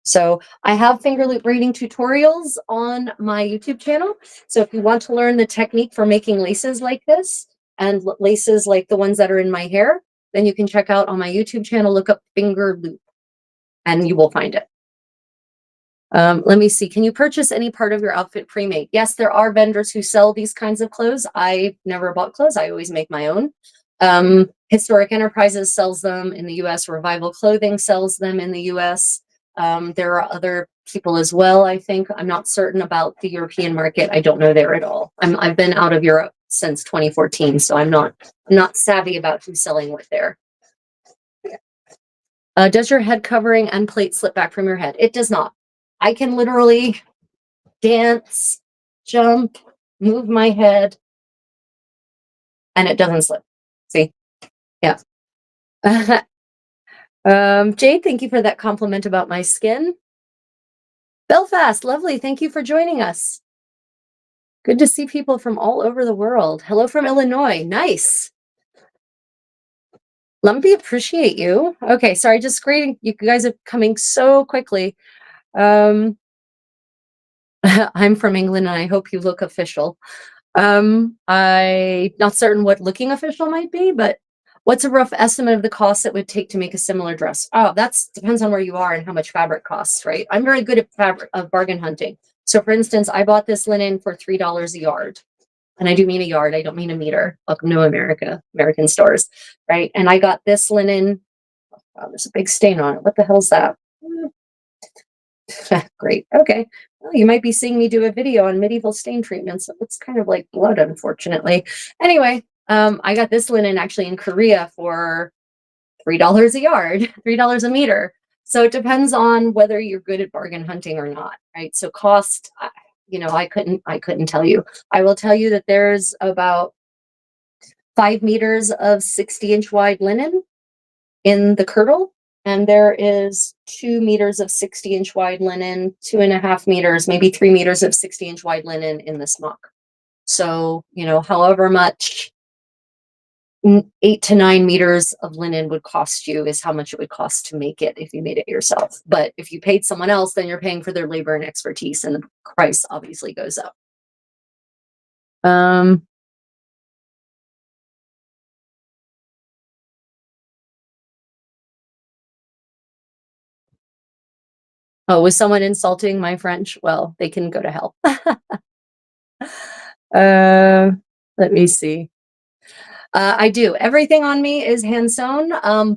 So I have finger loop braiding tutorials on my YouTube channel. So if you want to learn the technique for making laces like this and laces like the ones that are in my hair, then you can check out on my YouTube channel, look up finger loop, and you will find it. Let me see. Can you purchase any part of your outfit pre-made? Yes, there are vendors who sell these kinds of clothes. I never bought clothes. I always make my own. Historic Enterprises sells them in the US. Revival Clothing sells them in the US. There are other people as well, I think. I'm not certain about the European market. I don't know there at all. I've been out of Europe since 2014, so I'm not savvy about who's selling what there. Does your head covering and plate slip back from your head? It does not. I can literally dance, jump, move my head, and it doesn't slip. See? Yeah. Jade, thank you for that compliment about my skin. Belfast, lovely. Thank you for joining us. Good to see people from all over the world. Hello from Illinois. Nice. Lumpy, appreciate you. Okay, sorry, just screening. You guys are coming so quickly. I'm from England and I hope you look official. I'm not certain what looking official might be, but what's a rough estimate of the cost it would take to make a similar dress? Oh, depends on where you are and how much fabric costs, right? I'm very good at bargain hunting. So for instance, I bought this linen for $3 a yard. And I do mean a yard, I don't mean a meter. Welcome to American stores, right? And I got this linen. Oh, there's a big stain on it. What the hell's that? Great. Okay. Well, you might be seeing me do a video on medieval stain treatments. It's kind of like blood, unfortunately. Anyway, I got this linen actually in Korea for $3 a yard, $3 a meter. So it depends on whether you're good at bargain hunting or not, right? So cost, I couldn't tell you. I will tell you that there's about 5 meters of 60-inch wide linen in the kirtle. And there is 2 meters of 60-inch wide linen, 2.5 meters, maybe 3 meters of 60-inch wide linen in the smock. So, however much 8 to 9 meters of linen would cost you is how much it would cost to make it if you made it yourself. But if you paid someone else, then you're paying for their labor and expertise, and the price obviously goes up. Oh, was someone insulting my French? Well, they can go to hell. Let me see. I do. Everything on me is hand sewn,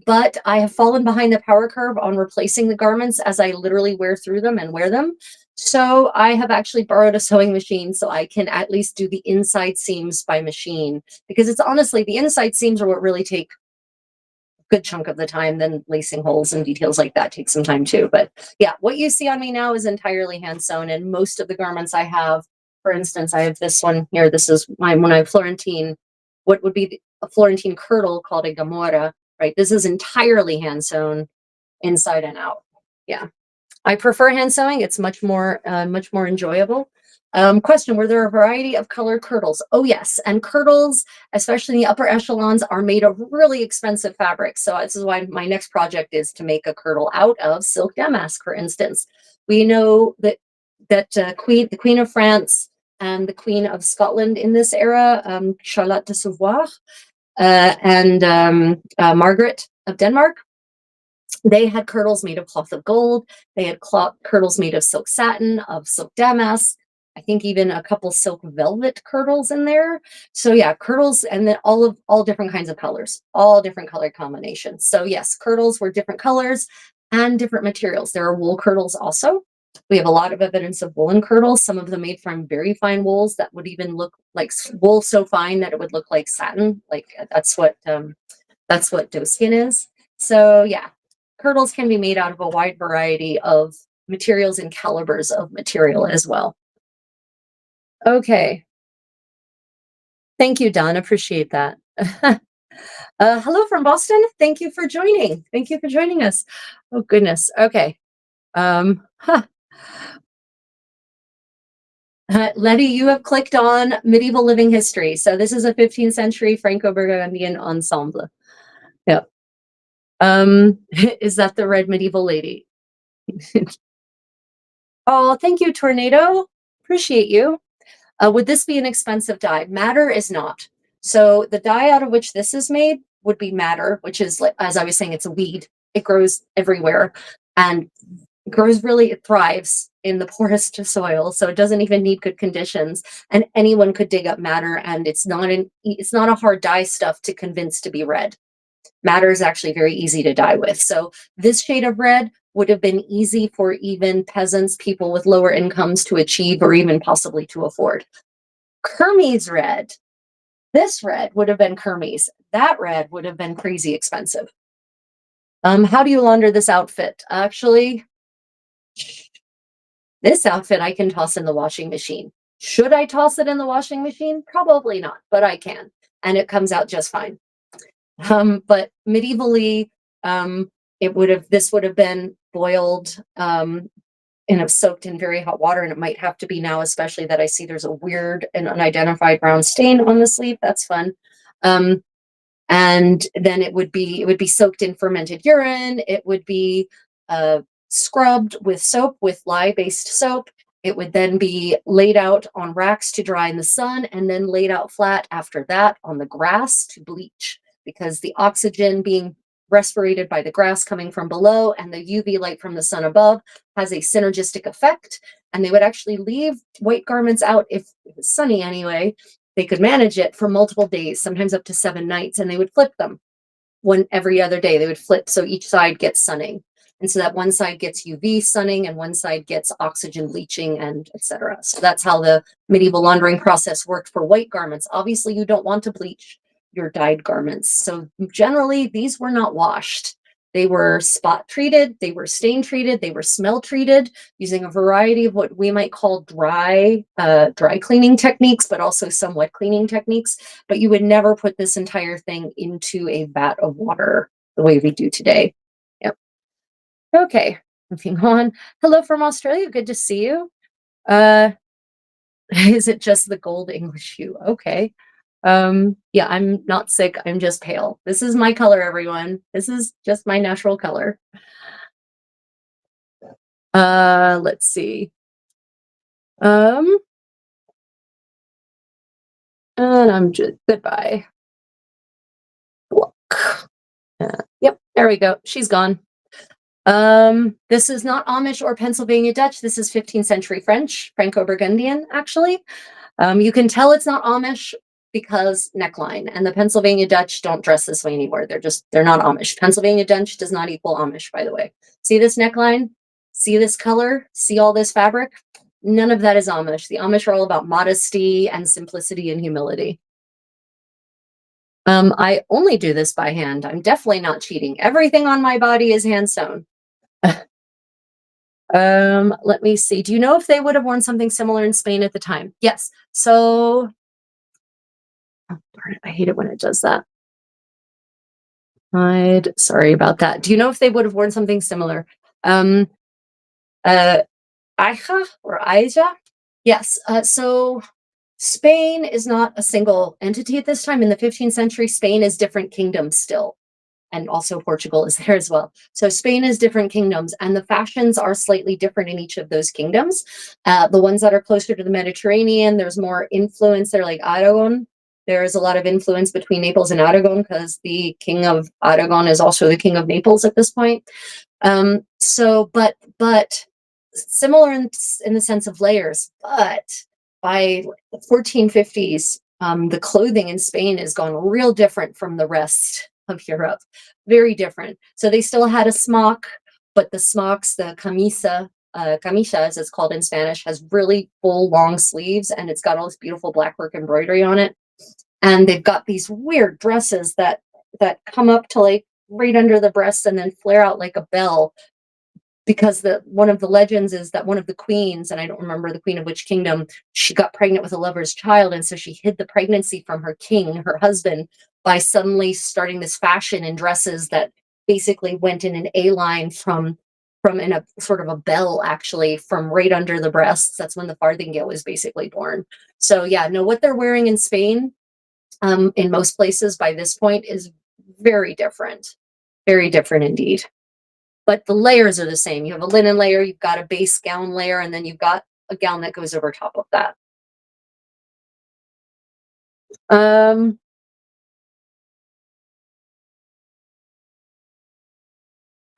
but I have fallen behind the power curve on replacing the garments as I literally wear through them and wear them. So I have actually borrowed a sewing machine so I can at least do the inside seams by machine, because it's honestly, the inside seams are what really take a good chunk of the time. Then lacing holes and details like that take some time too. But yeah, what you see on me now is entirely hand sewn, and most of the garments I have, for instance, I have this one here. This is my Florentine, what would be a Florentine kirtle called a gamora, right? This is entirely hand sewn. inside and out. Yeah. I prefer hand sewing. It's much more enjoyable. Question: were there a variety of color kirtles? Oh yes, and kirtles, especially in the upper echelons, are made of really expensive fabrics. So this is why my next project is to make a kirtle out of silk damask. For instance, we know the Queen of France and the Queen of Scotland in this era, Charlotte de Savoie, and Margaret of Denmark, they had kirtles made of cloth of gold. They had kirtles made of silk satin, of silk damask. I think even a couple silk velvet kirtles in there. So yeah, kirtles, and then all different kinds of colors, all different color combinations. So yes, kirtles were different colors and different materials. There are wool kirtles also. We have a lot of evidence of woolen kirtles, some of them made from very fine wools that would even look like wool so fine that it would look like satin. Like that's what doeskin is. So yeah, kirtles can be made out of a wide variety of materials and calibers of material as well. Okay. Thank you, Don. Appreciate that. Hello from Boston. Thank you for joining. Thank you for joining us. Oh, goodness. Okay. Huh. Letty, you have clicked on medieval living history. So this is a 15th century Franco-Burgundian ensemble. Yeah. Is that the red medieval lady? Oh, thank you, Tornado. Appreciate you. Would this be an expensive dye? Madder is not. So the dye out of which this is made would be madder, which is, like, as I was saying, it's a weed. It grows everywhere and it thrives in the poorest of soil. So it doesn't even need good conditions. And anyone could dig up madder, and it's not a hard dye stuff to convince to be red. Madder is actually very easy to dye with. So this shade of red would have been easy for even peasants, people with lower incomes to achieve or even possibly to afford. Kermes red, this red would have been Kermes. That red would have been crazy expensive. How do you launder this outfit? Actually, this outfit I can toss in the washing machine. Should I toss it in the washing machine? Probably not, but I can. And it comes out just fine. But medievally, this would have been boiled, soaked in very hot water, and it might have to be now, especially that I see there's a weird and unidentified brown stain on the sleeve. That's fun. And then it would be soaked in fermented urine. It would be scrubbed with soap, with lye-based soap. It would then be laid out on racks to dry in the sun, and then laid out flat after that on the grass to bleach, because the oxygen being respirated by the grass coming from below and the UV light from the sun above has a synergistic effect. And they would actually leave white garments out if it was sunny anyway. They could manage it for multiple days, sometimes up to 7 nights, and they would flip them. Every other day they would flip, so each side gets sunning. And so that one side gets UV sunning and one side gets oxygen bleaching, and etc. So that's how the medieval laundering process worked for white garments. Obviously, you don't want to bleach your dyed garments. So generally, these were not washed. They were spot treated, they were stain treated, they were smell treated using a variety of what we might call dry cleaning techniques, but also some wet cleaning techniques. But you would never put this entire thing into a vat of water the way we do today. Yep. Okay, moving on. Hello from Australia. Good to see you. Is it just the gold English hue? Okay. Yeah, I'm not sick. I'm just pale. This is my color, everyone. This is just my natural color. Let's see. And I'm just goodbye. Look. Yep, there we go. She's gone. This is not Amish or Pennsylvania Dutch. This is 15th century French, Franco-Burgundian, actually. You can tell it's not Amish because neckline, and the Pennsylvania Dutch don't dress this way anymore. They're not Amish. Pennsylvania Dutch does not equal Amish, by the way. See this neckline? See this color? See all this fabric? None of that is Amish. The Amish are all about modesty and simplicity and humility. I only do this by hand. I'm definitely not cheating. Everything on my body is hand sewn. Let me see. Do you know if they would have worn something similar in Spain at the time? Yes. So, oh, darn it, I hate it when it does that. Sorry about that. Do you know if they would have worn something similar? Um, uh, Aija or Aija? Yes. So Spain is not a single entity at this time. In the 15th century, Spain is different kingdoms still. And also Portugal is there as well. So Spain is different kingdoms, and the fashions are slightly different in each of those kingdoms. The ones that are closer to the Mediterranean, there's more influence. They're like Aragon. There's a lot of influence between Naples and Aragon because the king of Aragon is also the king of Naples at this point. But similar in the sense of layers. But by the 1450s, the clothing in Spain has gone real different from the rest of Europe. Very different. So they still had a smock, but the smocks, the camisa as it's called in Spanish, has really full long sleeves, and it's got all this beautiful black work embroidery on it. And they've got these weird dresses that come up to like right under the breasts and then flare out like a bell, because one of the legends is that one of the queens, and I don't remember the queen of which kingdom, she got pregnant with a lover's child, and so she hid the pregnancy from her king, her husband, by suddenly starting this fashion in dresses that basically went in an A line from in a sort of a bell, actually, from right under the breasts. That's when the farthingale was basically born. So yeah, no, what they're wearing in Spain, in most places by this point, is very different indeed. But the layers are the same. You have a linen layer, you've got a base gown layer, and then you've got a gown that goes over top of that. Um,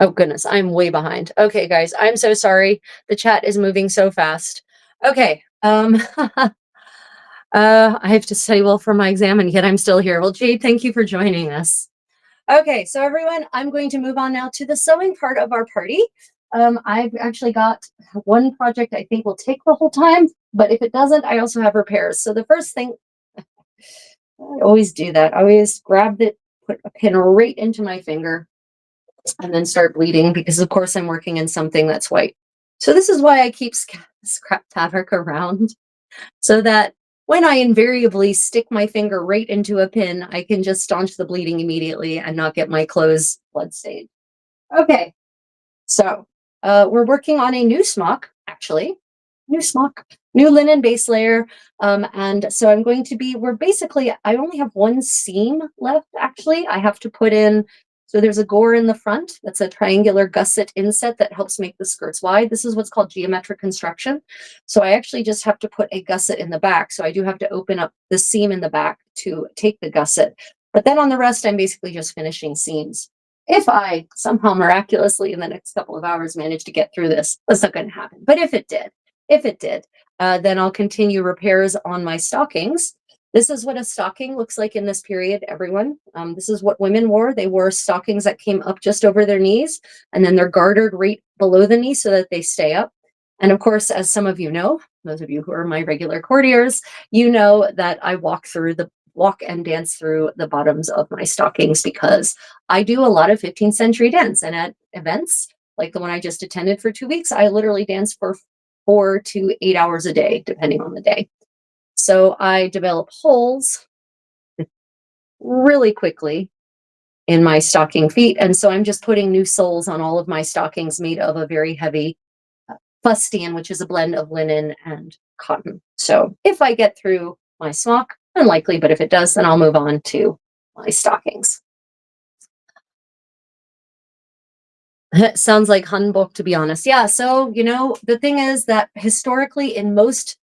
oh goodness, I'm way behind. Okay, guys, I'm so sorry. The chat is moving so fast. Okay. I have to study well for my exam, and yet I'm still here. Well, Jade, thank you for joining us. Okay, so everyone, I'm going to move on now to the sewing part of our party. I've actually got one project I think will take the whole time, but if it doesn't, I also have repairs. So the first thing, I always do that. I always grab it, put a pin right into my finger, and then start bleeding because, of course, I'm working in something that's white. So this is why I keep scrap fabric around, so that when I invariably stick my finger right into a pin, I can just staunch the bleeding immediately and not get my clothes bloodstained. Okay, so we're working on a new smock, actually. New smock, new linen base layer. And so I only have one seam left, actually. I have to put in, so there's a gore in the front. That's a triangular gusset inset that helps make the skirts wide. This is what's called geometric construction. So I actually just have to put a gusset in the back. So I do have to open up the seam in the back to take the gusset. But then on the rest, I'm basically just finishing seams. If I somehow miraculously in the next couple of hours manage to get through this, that's not going to happen. But if it did, then I'll continue repairs on my stockings. This is what a stocking looks like in this period, everyone. This is what women wore. They wore stockings that came up just over their knees, and then they're gartered right below the knee so that they stay up. And of course, as some of you know, those of you who are my regular courtiers, you know that I walk and dance through the bottoms of my stockings because I do a lot of 15th century dance. And at events like the one I just attended for 2 weeks, I literally dance for 4 to 8 hours a day, depending on the day. So I develop holes really quickly in my stocking feet. And so I'm just putting new soles on all of my stockings made of a very heavy fustian, which is a blend of linen and cotton. So if I get through my smock, unlikely, but if it does, then I'll move on to my stockings. Sounds like hanbok, to be honest. Yeah, so, the thing is that historically in most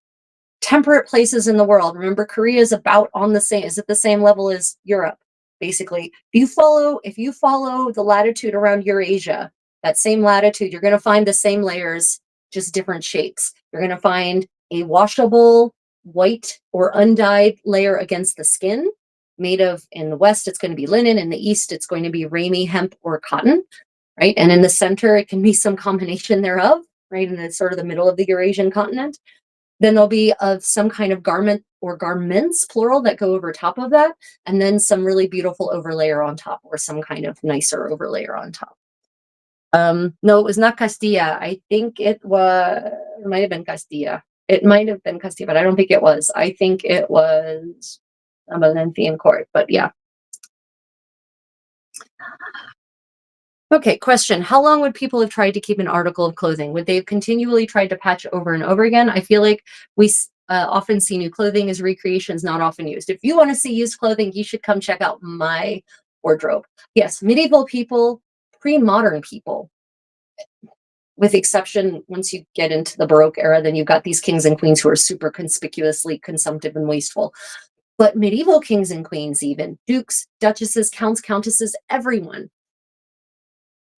temperate places in the world, remember Korea is about is at the same level as Europe, basically. If you follow the latitude around Eurasia, that same latitude, you're going to find the same layers, just different shapes. You're going to find a washable white or undyed layer against the skin made of, in the West, it's going to be linen. In the East, it's going to be ramie, hemp, or cotton, right? And in the center, it can be some combination thereof, right? In the sort of the middle of the Eurasian continent. Then there'll be of some kind of garment or garments, plural, that go over top of that, and then some really beautiful overlayer on top, or some kind of nicer overlayer on top. No, it was not Castilla. I think it might have been Castilla. It might have been Castilla, but I don't think it was. I think it was a Valencian court, but yeah. Okay, question. How long would people have tried to keep an article of clothing? Would they have continually tried to patch over and over again? I feel like often see new clothing as recreations not often used. If you want to see used clothing, you should come check out my wardrobe. Yes, medieval people, pre-modern people, with exception once you get into the Baroque era, then you've got these kings and queens who are super conspicuously consumptive and wasteful. But medieval kings and queens, even dukes, duchesses, counts, countesses, everyone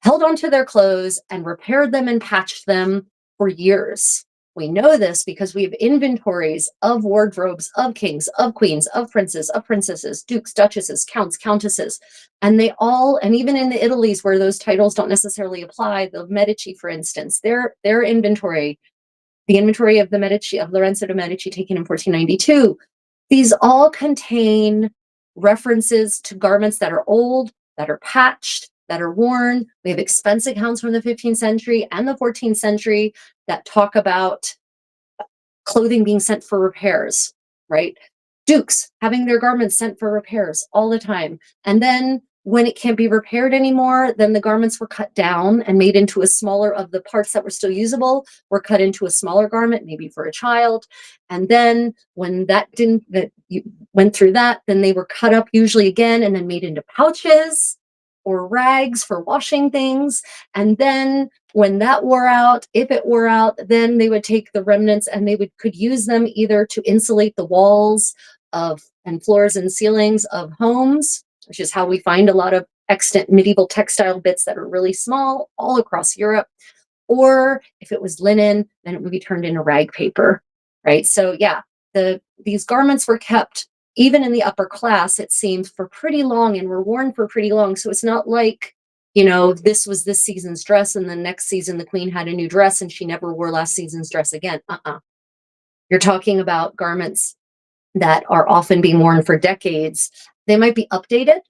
held onto their clothes and repaired them and patched them for years. We know this because we have inventories of wardrobes of kings, of queens, of princes, of princesses, dukes, duchesses, counts, countesses, and they all, and even in the Italies where those titles don't necessarily apply, the Medici, for instance, their inventory, the inventory of the Medici, of Lorenzo de' Medici taken in 1492, these all contain references to garments that are old, that are patched, that are worn. We have expense accounts from the 15th century and the 14th century that talk about clothing being sent for repairs, right? Dukes having their garments sent for repairs all the time. And then when it can't be repaired anymore, then the garments were cut down and made into a smaller, of the parts that were still usable were cut into a smaller garment, maybe for a child. And then when that you went through that, then they were cut up usually again and then made into pouches or rags for washing things. And then when that wore out, if it wore out, then they would take the remnants and could use them either to insulate the walls of and floors and ceilings of homes, which is how we find a lot of extant medieval textile bits that are really small all across Europe. Or if it was linen, then it would be turned into rag paper, right? So yeah, these garments were kept even in the upper class, it seems, for pretty long and were worn for pretty long. So it's not like, this was this season's dress and the next season the queen had a new dress and she never wore last season's dress again. You're talking about garments that are often being worn for decades. They might be updated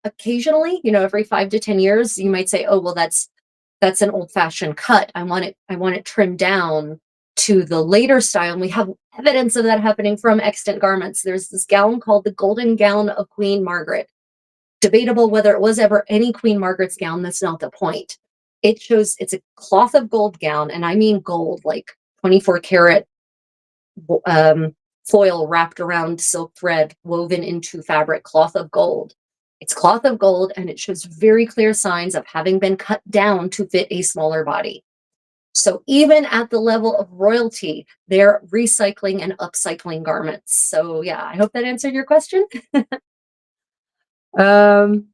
occasionally, every 5 to 10 years. You might say, oh, well, that's an old-fashioned cut. I want it trimmed down to the later style. And we have evidence of that happening from extant garments. There's this gown called the Golden Gown of Queen Margaret. Debatable whether it was ever any Queen Margaret's gown. That's not the point. It's a cloth of gold gown, and I mean gold, like 24 karat um, foil wrapped around silk thread woven into fabric, cloth of gold. It's cloth of gold, and it shows very clear signs of having been cut down to fit a smaller body. So even at the level of royalty, they're recycling and upcycling garments. So yeah, I hope that answered your question. um,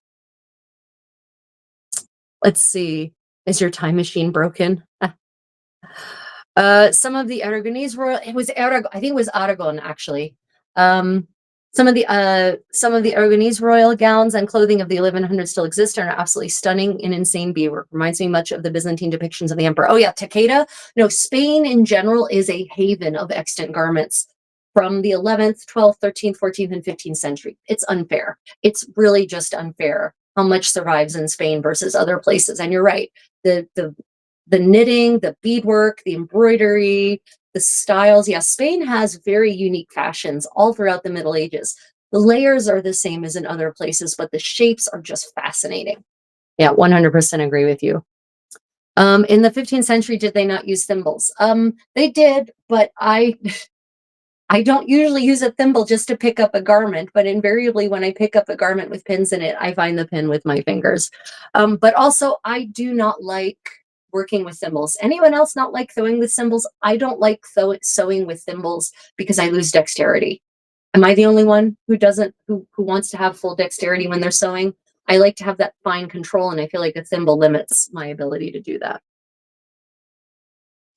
let's see. Is your time machine broken? Some of the Aragonese royal, I think it was Aragon actually. Um, some of the Aragonese royal gowns and clothing of the 1100s still exist and are absolutely stunning and insane beadwork. Reminds me much of the Byzantine depictions of the emperor. Oh yeah, Takeda. No, Spain in general is a haven of extant garments from the 11th, 12th, 13th, 14th, and 15th century. It's unfair. It's really just unfair how much survives in Spain versus other places. And you're right. The knitting, the beadwork, the embroidery, the styles. Yeah, Spain has very unique fashions all throughout the Middle Ages. The layers are the same as in other places, but the shapes are just fascinating. Yeah, 100% agree with you. In the 15th century, did they not use thimbles? They did, but I don't usually use a thimble just to pick up a garment, but invariably when I pick up a garment with pins in it, I find the pin with my fingers. But also, I do not like working with thimbles. Anyone else not like sewing with thimbles? I don't like sewing with thimbles because I lose dexterity. Am I the only one who wants to have full dexterity when they're sewing? I like to have that fine control, and I feel like a thimble limits my ability to do that.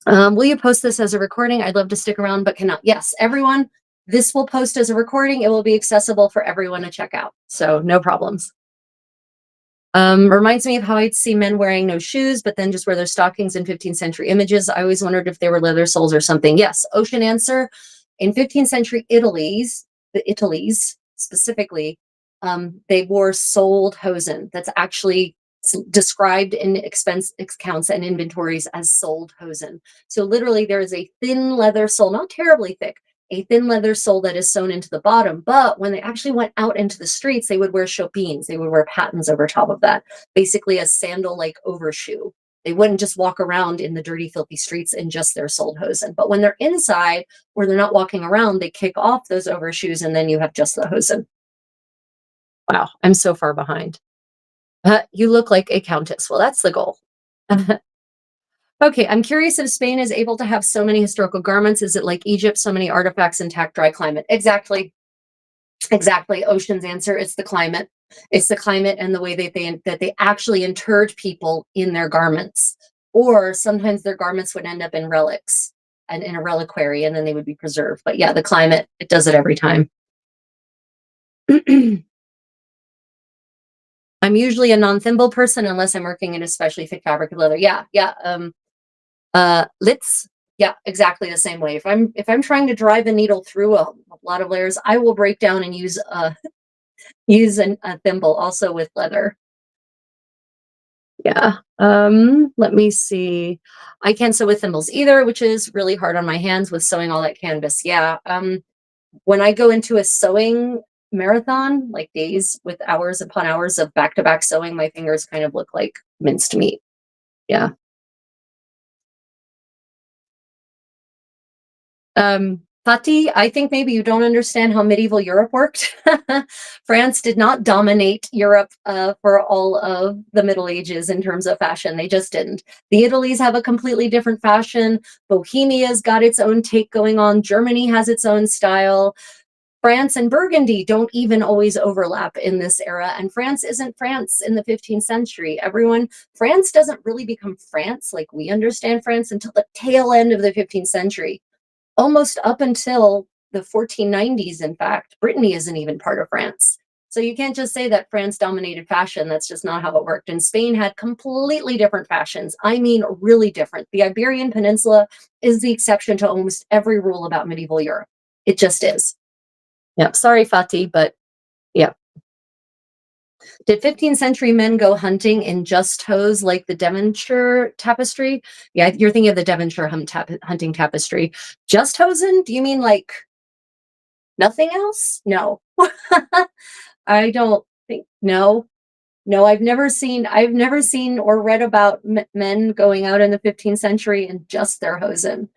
Will you post this as a recording? I'd love to stick around, but cannot. Yes, everyone, this will post as a recording. It will be accessible for everyone to check out. So no problems. Reminds me of how I'd see men wearing no shoes, but then just wear their stockings in 15th century images. I always wondered if they were leather soles or something. Yes, ocean answer. In 15th century the Italies specifically, they wore soled hosen. That's actually described in expense accounts and inventories as soled hosen. So literally there is a thin leather sole, not terribly thick, a thin leather sole that is sewn into the bottom. But when they actually went out into the streets, they would wear chopines. They would wear pattens over top of that, basically a sandal-like overshoe. They wouldn't just walk around in the dirty, filthy streets in just their soled hosen. But when they're inside, where they're not walking around, they kick off those overshoes, and then you have just the hosen. Wow, I'm so far behind. You look like a countess. Well, that's the goal. Okay, I'm curious if Spain is able to have so many historical garments. Is it like Egypt, so many artifacts, intact dry climate? Exactly. Exactly. Ocean's answer. It's the climate. It's the climate and the way that they actually interred people in their garments. Or sometimes their garments would end up in relics and in a reliquary, and then they would be preserved. But yeah, the climate, it does it every time. I'm usually a non-thimble person unless I'm working in especially thick fabric or leather. Yeah, yeah. Let's Yeah, exactly the same way. If I'm trying to drive a needle through a lot of layers, I will break down and use a thimble also with leather. Yeah. Let me see. I can't sew with thimbles either, which is really hard on my hands with sewing all that canvas. Yeah. When I go into a sewing marathon, like days with hours upon hours of back-to-back sewing, my fingers kind of look like minced meat. Yeah. Fatih, I think maybe you don't understand how medieval Europe worked. France did not dominate Europe for all of the Middle Ages in terms of fashion. They just didn't. The Italies have a completely different fashion. Bohemia's got its own take going on. Germany has its own style. France and Burgundy don't even always overlap in this era. And France isn't France in the 15th century. France doesn't really become France like we understand France until the tail end of the 15th century. Almost up until the 1490s, in fact, Brittany isn't even part of France. So you can't just say that France dominated fashion. That's just not how it worked. And Spain had completely different fashions. I mean, really different. The Iberian Peninsula is the exception to almost every rule about medieval Europe. It just is. Yep. Sorry, Fatih, but yeah. Did 15th century men go hunting in just hose like the Devonshire tapestry? Yeah, you're thinking of the Devonshire hunting tapestry. Just hosen? Do you mean like nothing else? No. I don't think no. No, I've never seen or read about men going out in the 15th century in just their hosen.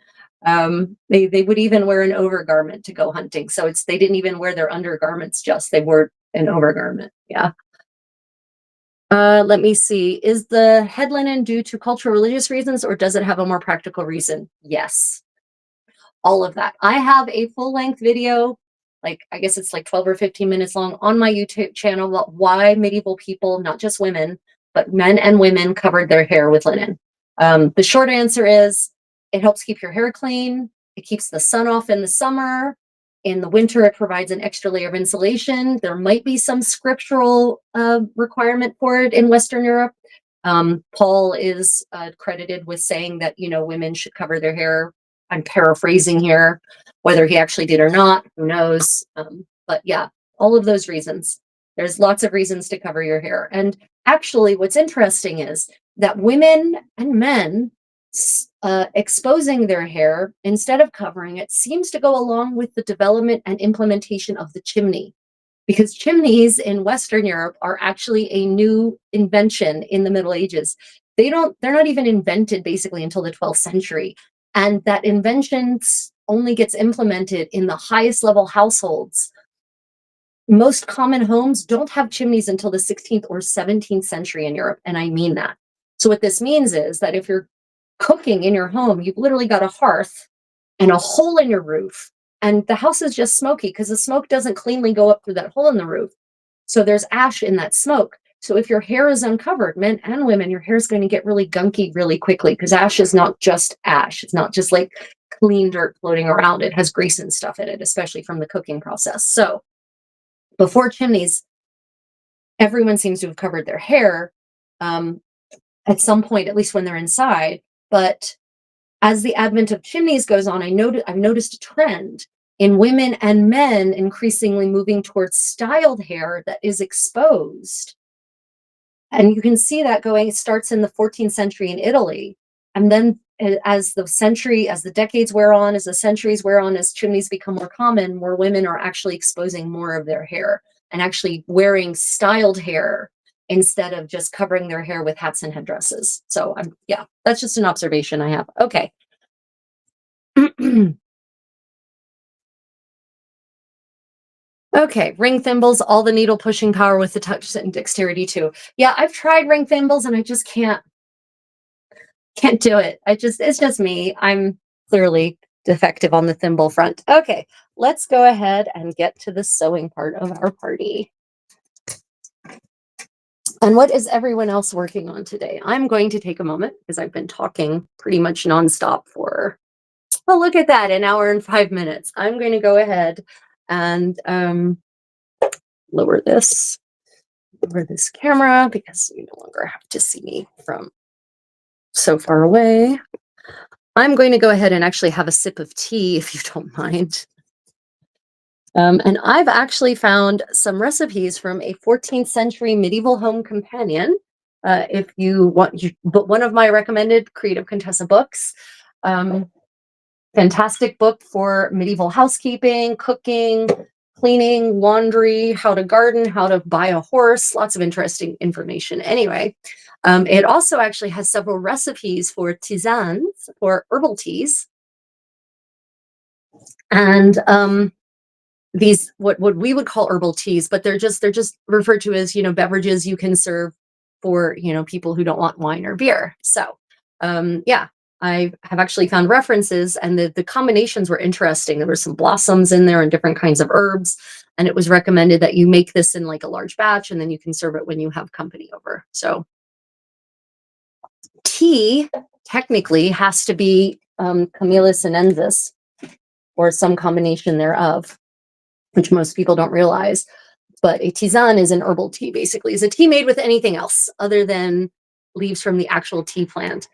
They would even wear an overgarment to go hunting. So they didn't even wear their undergarments, just they wore an overgarment. Yeah. Let me see. Is the head linen due to cultural religious reasons, or does it have a more practical reason? Yes, all of that. I have a full length video, like I guess it's like 12 or 15 minutes long on my YouTube channel about why medieval people, not just women, but men and women covered their hair with linen. The short answer is it helps keep your hair clean. It keeps the sun off in the summer. In the winter, it provides an extra layer of insulation. There might be some scriptural requirement for it in Western Europe. Paul is credited with saying that, women should cover their hair. I'm paraphrasing here. Whether he actually did or not, who knows? But yeah, all of those reasons. There's lots of reasons to cover your hair. And actually, what's interesting is that women and men exposing their hair instead of covering it seems to go along with the development and implementation of the chimney, because chimneys in Western Europe are actually a new invention in the Middle Ages. They're not even invented basically until the 12th century. And that invention only gets implemented in the highest level households. Most common homes don't have chimneys until the 16th or 17th century in Europe. And I mean that. So what this means is that if you're cooking in your home, you've literally got a hearth and a hole in your roof, and the house is just smoky because the smoke doesn't cleanly go up through that hole in the roof. So there's ash in that smoke. So if your hair is uncovered, men and women, your hair is going to get really gunky really quickly, because ash is not just ash. It's not just like clean dirt floating around. It has grease and stuff in it, especially from the cooking process. So before chimneys, everyone seems to have covered their hair at some point, at least when they're inside. But as the advent of chimneys goes on, I've noticed a trend in women and men increasingly moving towards styled hair that is exposed. And you can see that going, it starts in the 14th century in Italy. And then as the decades wear on, as the centuries wear on, as chimneys become more common, more women are actually exposing more of their hair and actually wearing styled hair instead of just covering their hair with hats and headdresses. So yeah, that's just an observation I have. Okay. Okay, ring thimbles, all the needle pushing power with the touch and dexterity too. Yeah, I've tried ring thimbles and I just can't do it. It's just me. I'm clearly defective on the thimble front. Okay, let's go ahead and get to the sewing part of our party. And what is everyone else working on today? I'm going to take a moment because I've been talking pretty much nonstop for, oh, look at that, an hour and 5 minutes. I'm going to go ahead and lower this camera because you no longer have to see me from so far away. I'm going to go ahead and actually have a sip of tea, if you don't mind. And I've actually found some recipes from a 14th century medieval home companion. If you want, but one of my recommended Creative Contessa books. Fantastic book for medieval housekeeping, cooking, cleaning, laundry, how to garden, how to buy a horse, lots of interesting information. Anyway, it also actually has several recipes for tisanes, for herbal teas. And these what we would call herbal teas, but they're just referred to as, beverages you can serve for, people who don't want wine or beer. So yeah, I have actually found references, and the combinations were interesting. There were some blossoms in there and different kinds of herbs, and it was recommended that you make this in like a large batch, and then you can serve it when you have company over. So tea technically has to be Camellia sinensis or some combination thereof, which most people don't realize. But a tisane is an herbal tea, basically. It's a tea made with anything else other than leaves from the actual tea plant.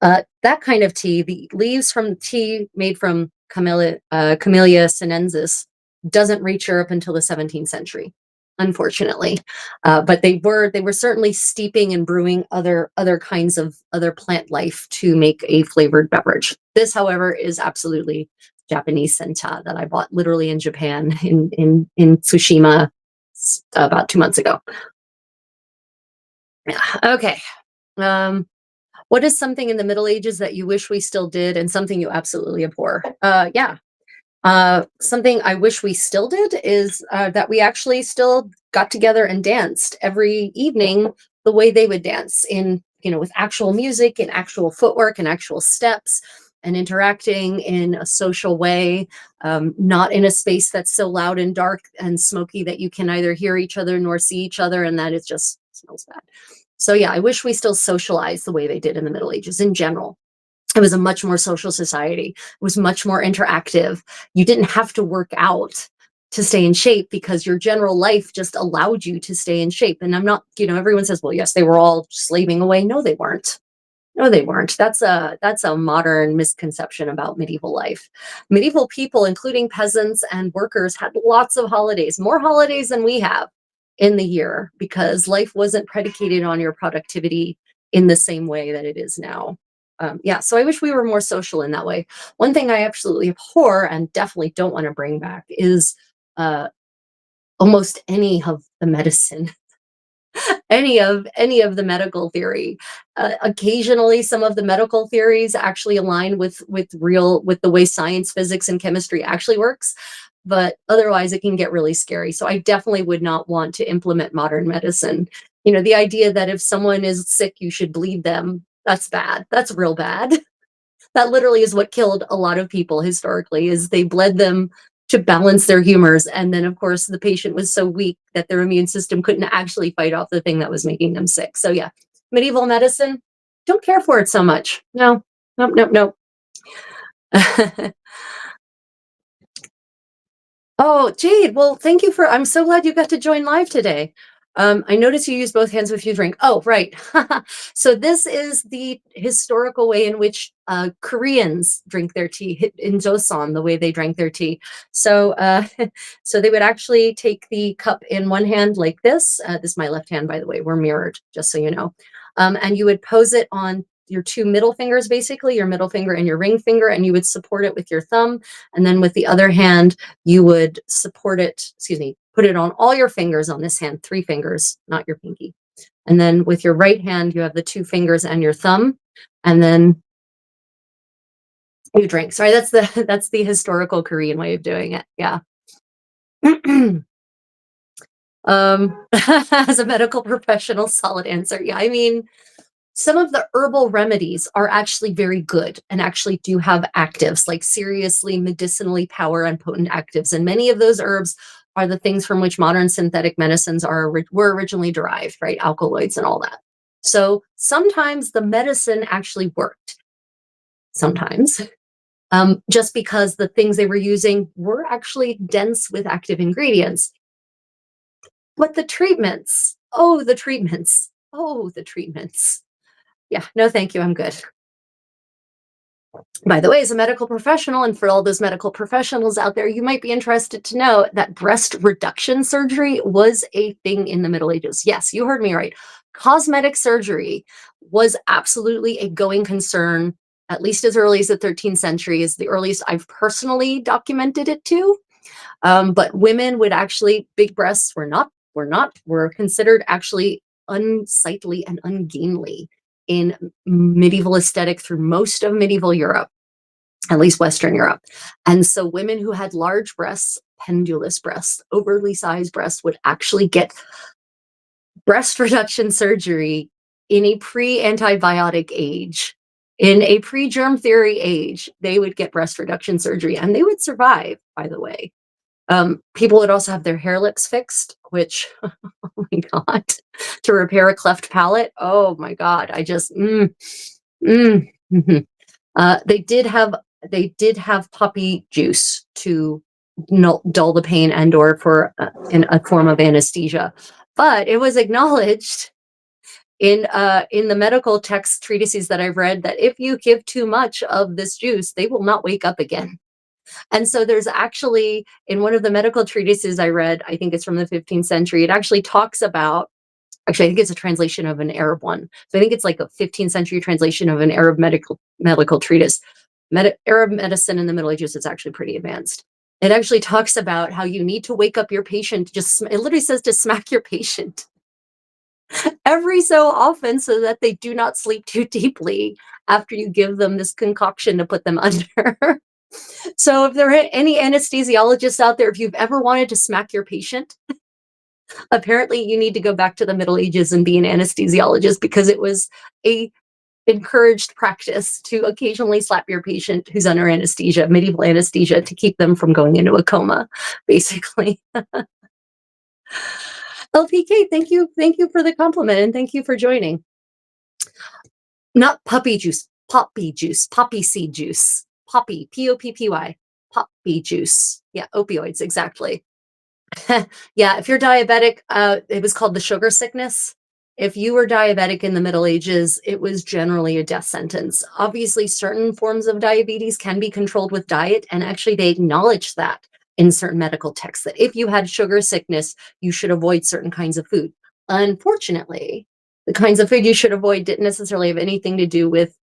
That kind of tea, the leaves from tea made from Camellia sinensis, doesn't reach Europe until the 17th century, unfortunately. But they were certainly steeping and brewing other kinds of other plant life to make a flavored beverage. This, however, is absolutely Japanese senta that I bought literally in Japan in Tsushima about 2 months ago. Yeah. Okay. What is something in the Middle Ages that you wish we still did, and something you absolutely abhor? Yeah. Something I wish we still did is that we actually still got together and danced every evening the way they would dance, with actual music and actual footwork and actual steps, and interacting in a social way, not in a space that's so loud and dark and smoky that you can neither hear each other nor see each other, and that it just smells bad. So yeah, I wish we still socialized the way they did in the Middle Ages in general. It was a much more social society. It was much more interactive. You didn't have to work out to stay in shape because your general life just allowed you to stay in shape. And I'm not, everyone says, well, yes, they were all slaving away. No, they weren't. No, they weren't. That's a modern misconception about medieval life. Medieval people, including peasants and workers, had lots of holidays, more holidays than we have in the year, because life wasn't predicated on your productivity in the same way that it is now. Yeah, so I wish we were more social in that way. One thing I absolutely abhor and definitely don't want to bring back is uh, almost any of the medicine, any of the medical theory. Occasionally, some of the medical theories actually align with the way science, physics, and chemistry actually works, but otherwise, it can get really scary. So I definitely would not want to implement modern medicine. The idea that if someone is sick, you should bleed them. That's bad. That's real bad. That literally is what killed a lot of people historically, is they bled them to balance their humors, and then of course the patient was so weak that their immune system couldn't actually fight off the thing that was making them sick. So yeah, medieval medicine, don't care for it so much. No, nope, nope, nope. Oh, Jade, well, thank you I'm so glad you got to join live today. I noticed you use both hands with your drink. Oh, right. So this is the historical way in which Koreans drink their tea in Joseon, the way they drank their tea. So, so they would actually take the cup in one hand like this. This is my left hand, by the way. We're mirrored, just so you know. And you would pose it on your two middle fingers, basically your middle finger and your ring finger, and you would support it with your thumb. And then with the other hand, you would support it, excuse me, put it on all your fingers on this hand, three fingers, not your pinky. And then with your right hand, you have the two fingers and your thumb, and then you drink. Sorry, that's the that's the historical Korean way of doing it. Yeah. As a medical professional, solid answer. Yeah, I mean, some of the herbal remedies are actually very good and actually do have actives, like seriously medicinally power and potent actives. And many of those herbs are the things from which modern synthetic medicines were originally derived, right? Alkaloids and all that. So sometimes the medicine actually worked. Sometimes, just because the things they were using were actually dense with active ingredients. But the treatments, oh, the treatments, oh, the treatments. Yeah, no, thank you. I'm good. By the way, as a medical professional, and for all those medical professionals out there, you might be interested to know that breast reduction surgery was a thing in the Middle Ages. Yes, you heard me right. Cosmetic surgery was absolutely a going concern, at least as early as the 13th century, is the earliest I've personally documented it to. But women would actually, big breasts were considered actually unsightly and ungainly in medieval aesthetic through most of medieval Europe, at least Western Europe. And so women who had large breasts, pendulous breasts, overly sized breasts, would actually get breast reduction surgery in a pre-antibiotic age. In a pre-germ theory age, they would get breast reduction surgery and they would survive, by the way. People would also have their hair lips fixed, which, oh my God, to repair a cleft palate. Oh my God, I just, mhm. They did have poppy juice to dull the pain and or for in a form of anesthesia, but it was acknowledged in the medical text treatises that I've read that if you give too much of this juice, they will not wake up again. And so there's actually, in one of the medical treatises I read, I think it's from the 15th century, it actually talks about, actually, I think it's a translation of an Arab one. So I think it's like a 15th century translation of an Arab medical treatise. Arab medicine in the Middle Ages is actually pretty advanced. It actually talks about how you need to wake up your patient, it literally says to smack your patient every so often so that they do not sleep too deeply after you give them this concoction to put them under. So if there are any anesthesiologists out there, if you've ever wanted to smack your patient, apparently you need to go back to the Middle Ages and be an anesthesiologist, because it was a encouraged practice to occasionally slap your patient who's under anesthesia, medieval anesthesia, to keep them from going into a coma, basically. LPK, thank you for the compliment and thank you for joining. Not puppy juice, poppy seed juice, poppy, Poppy, poppy juice. Yeah, opioids, exactly. Yeah, if you're diabetic, it was called the sugar sickness. If you were diabetic in the Middle Ages, it was generally a death sentence. Obviously, certain forms of diabetes can be controlled with diet, and actually they acknowledge that in certain medical texts, that if you had sugar sickness, you should avoid certain kinds of food. Unfortunately, the kinds of food you should avoid didn't necessarily have anything to do with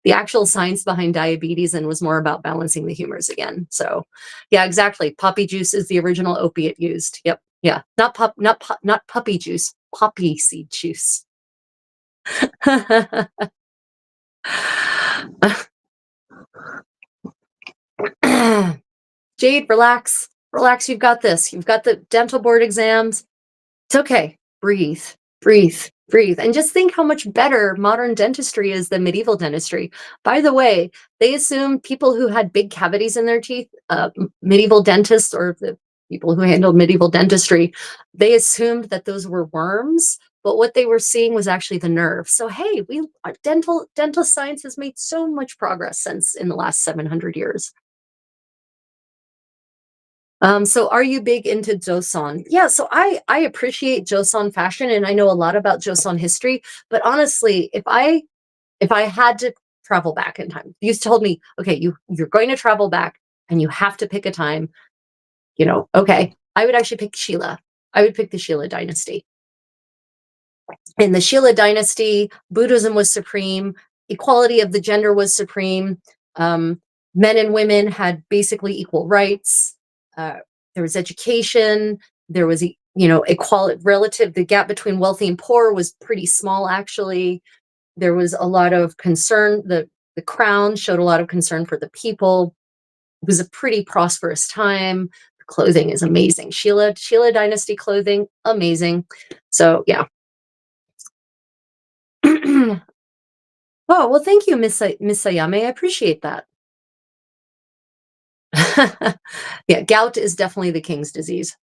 the actual science behind diabetes and was more about balancing the humors again. So yeah, exactly. Poppy juice is the original opiate used. Yep. Yeah. Not puppy juice, poppy seed juice. Jade, relax. Relax. You've got this. You've got the dental board exams. It's okay. Breathe, breathe, breathe. And just think how much better modern dentistry is than medieval dentistry. By the way, they assumed people who had big cavities in their teeth, medieval dentists or the people who handled medieval dentistry, they assumed that those were worms. But what they were seeing was actually the nerve. So hey, dental science has made so much progress since in the last 700 years. So are you big into Joseon? Yeah, so I appreciate Joseon fashion and I know a lot about Joseon history, but honestly, if I had to travel back in time, you told me, okay, you're going to travel back and you have to pick a time, okay, I would actually pick Sheila. I would pick the Sheila dynasty. In the Sheila dynasty, Buddhism was supreme, equality of the gender was supreme. Um, Men and women had basically equal rights. Uh, there was education. There was, equality relative. The gap between wealthy and poor was pretty small, actually. There was a lot of concern. The crown showed a lot of concern for the people. It was a pretty prosperous time. The clothing is amazing. Sheila dynasty clothing, amazing. So yeah. Oh, well, thank you, Miss Sayame. I appreciate that. Yeah, gout is definitely the king's disease.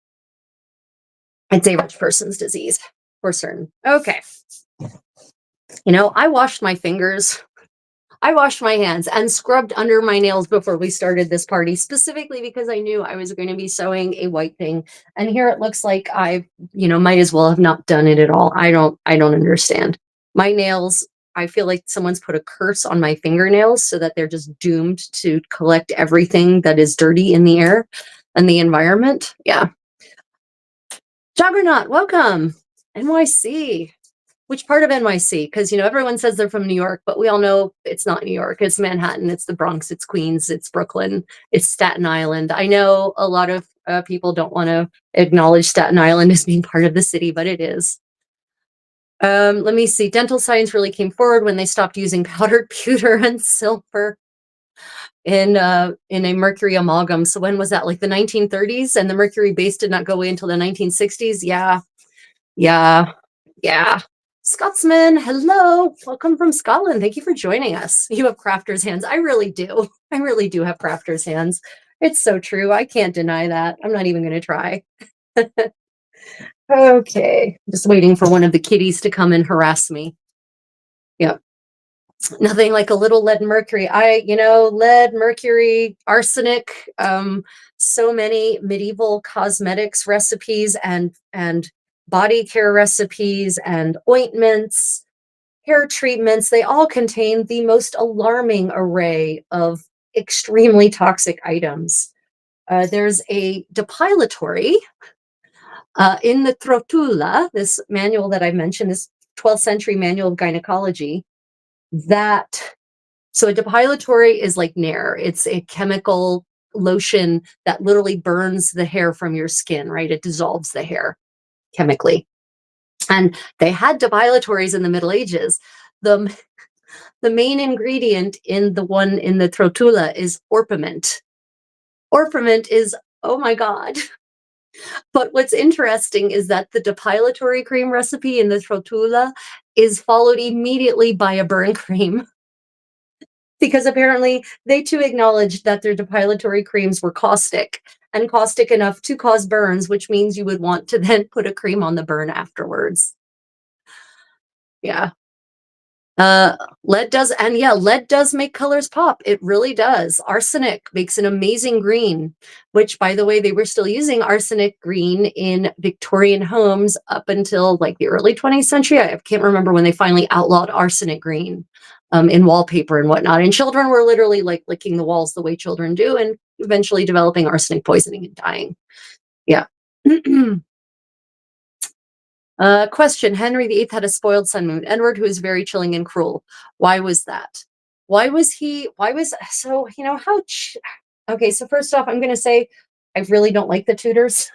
It's a rich person's disease for certain. Okay. I washed my fingers. I washed my hands and scrubbed under my nails before we started this party, specifically because I knew I was going to be sewing a white thing. And here it looks like I, might as well have not done it at all. I don't understand. My nails, I feel like someone's put a curse on my fingernails so that they're just doomed to collect everything that is dirty in the air and the environment. Yeah. Juggernaut, welcome. NYC. Which part of NYC? Because, everyone says they're from New York, but we all know it's not New York. It's Manhattan, it's the Bronx, it's Queens, it's Brooklyn, it's Staten Island. I know a lot of people don't want to acknowledge Staten Island as being part of the city, but it is. Let me see. Dental science really came forward when they stopped using powdered pewter and silver in a mercury amalgam. So when was that? Like the 1930s, and the mercury base did not go away until the 1960s. Yeah, yeah, yeah. Scotsman, hello. Welcome from Scotland. Thank you for joining us. You have crafter's hands. I really do. I really do have crafter's hands. It's so true. I can't deny that. I'm not even going to try. Okay. Just waiting for one of the kitties to come and harass me. Yeah. Nothing like a little lead and mercury. Lead, mercury, arsenic, so many medieval cosmetics recipes and body care recipes and ointments, hair treatments. They all contain the most alarming array of extremely toxic items. There's a depilatory in the Trotula, this manual that I mentioned, this 12th century manual of gynecology, so a depilatory is like Nair. It's a chemical lotion that literally burns the hair from your skin, right? It dissolves the hair chemically. And they had depilatories in the Middle Ages. The main ingredient in the one in the Trotula is orpiment. Orpiment is, oh my God. But what's interesting is that the depilatory cream recipe in the Trotula is followed immediately by a burn cream. Because apparently they too acknowledged that their depilatory creams were caustic and caustic enough to cause burns, which means you would want to then put a cream on the burn afterwards. Yeah. Lead does make colors pop. It really does. Arsenic makes an amazing green, which, by the way, they were still using arsenic green in Victorian homes up until like the early 20th century. I can't remember when they finally outlawed arsenic green in wallpaper and whatnot. And children were literally like licking the walls the way children do and eventually developing arsenic poisoning and dying. Yeah. Question: Henry VIII had a spoiled son named Edward, who is very chilling and cruel. Why was that? Why was he? Why was so? Okay, so first off, I'm going to say I really don't like the Tudors.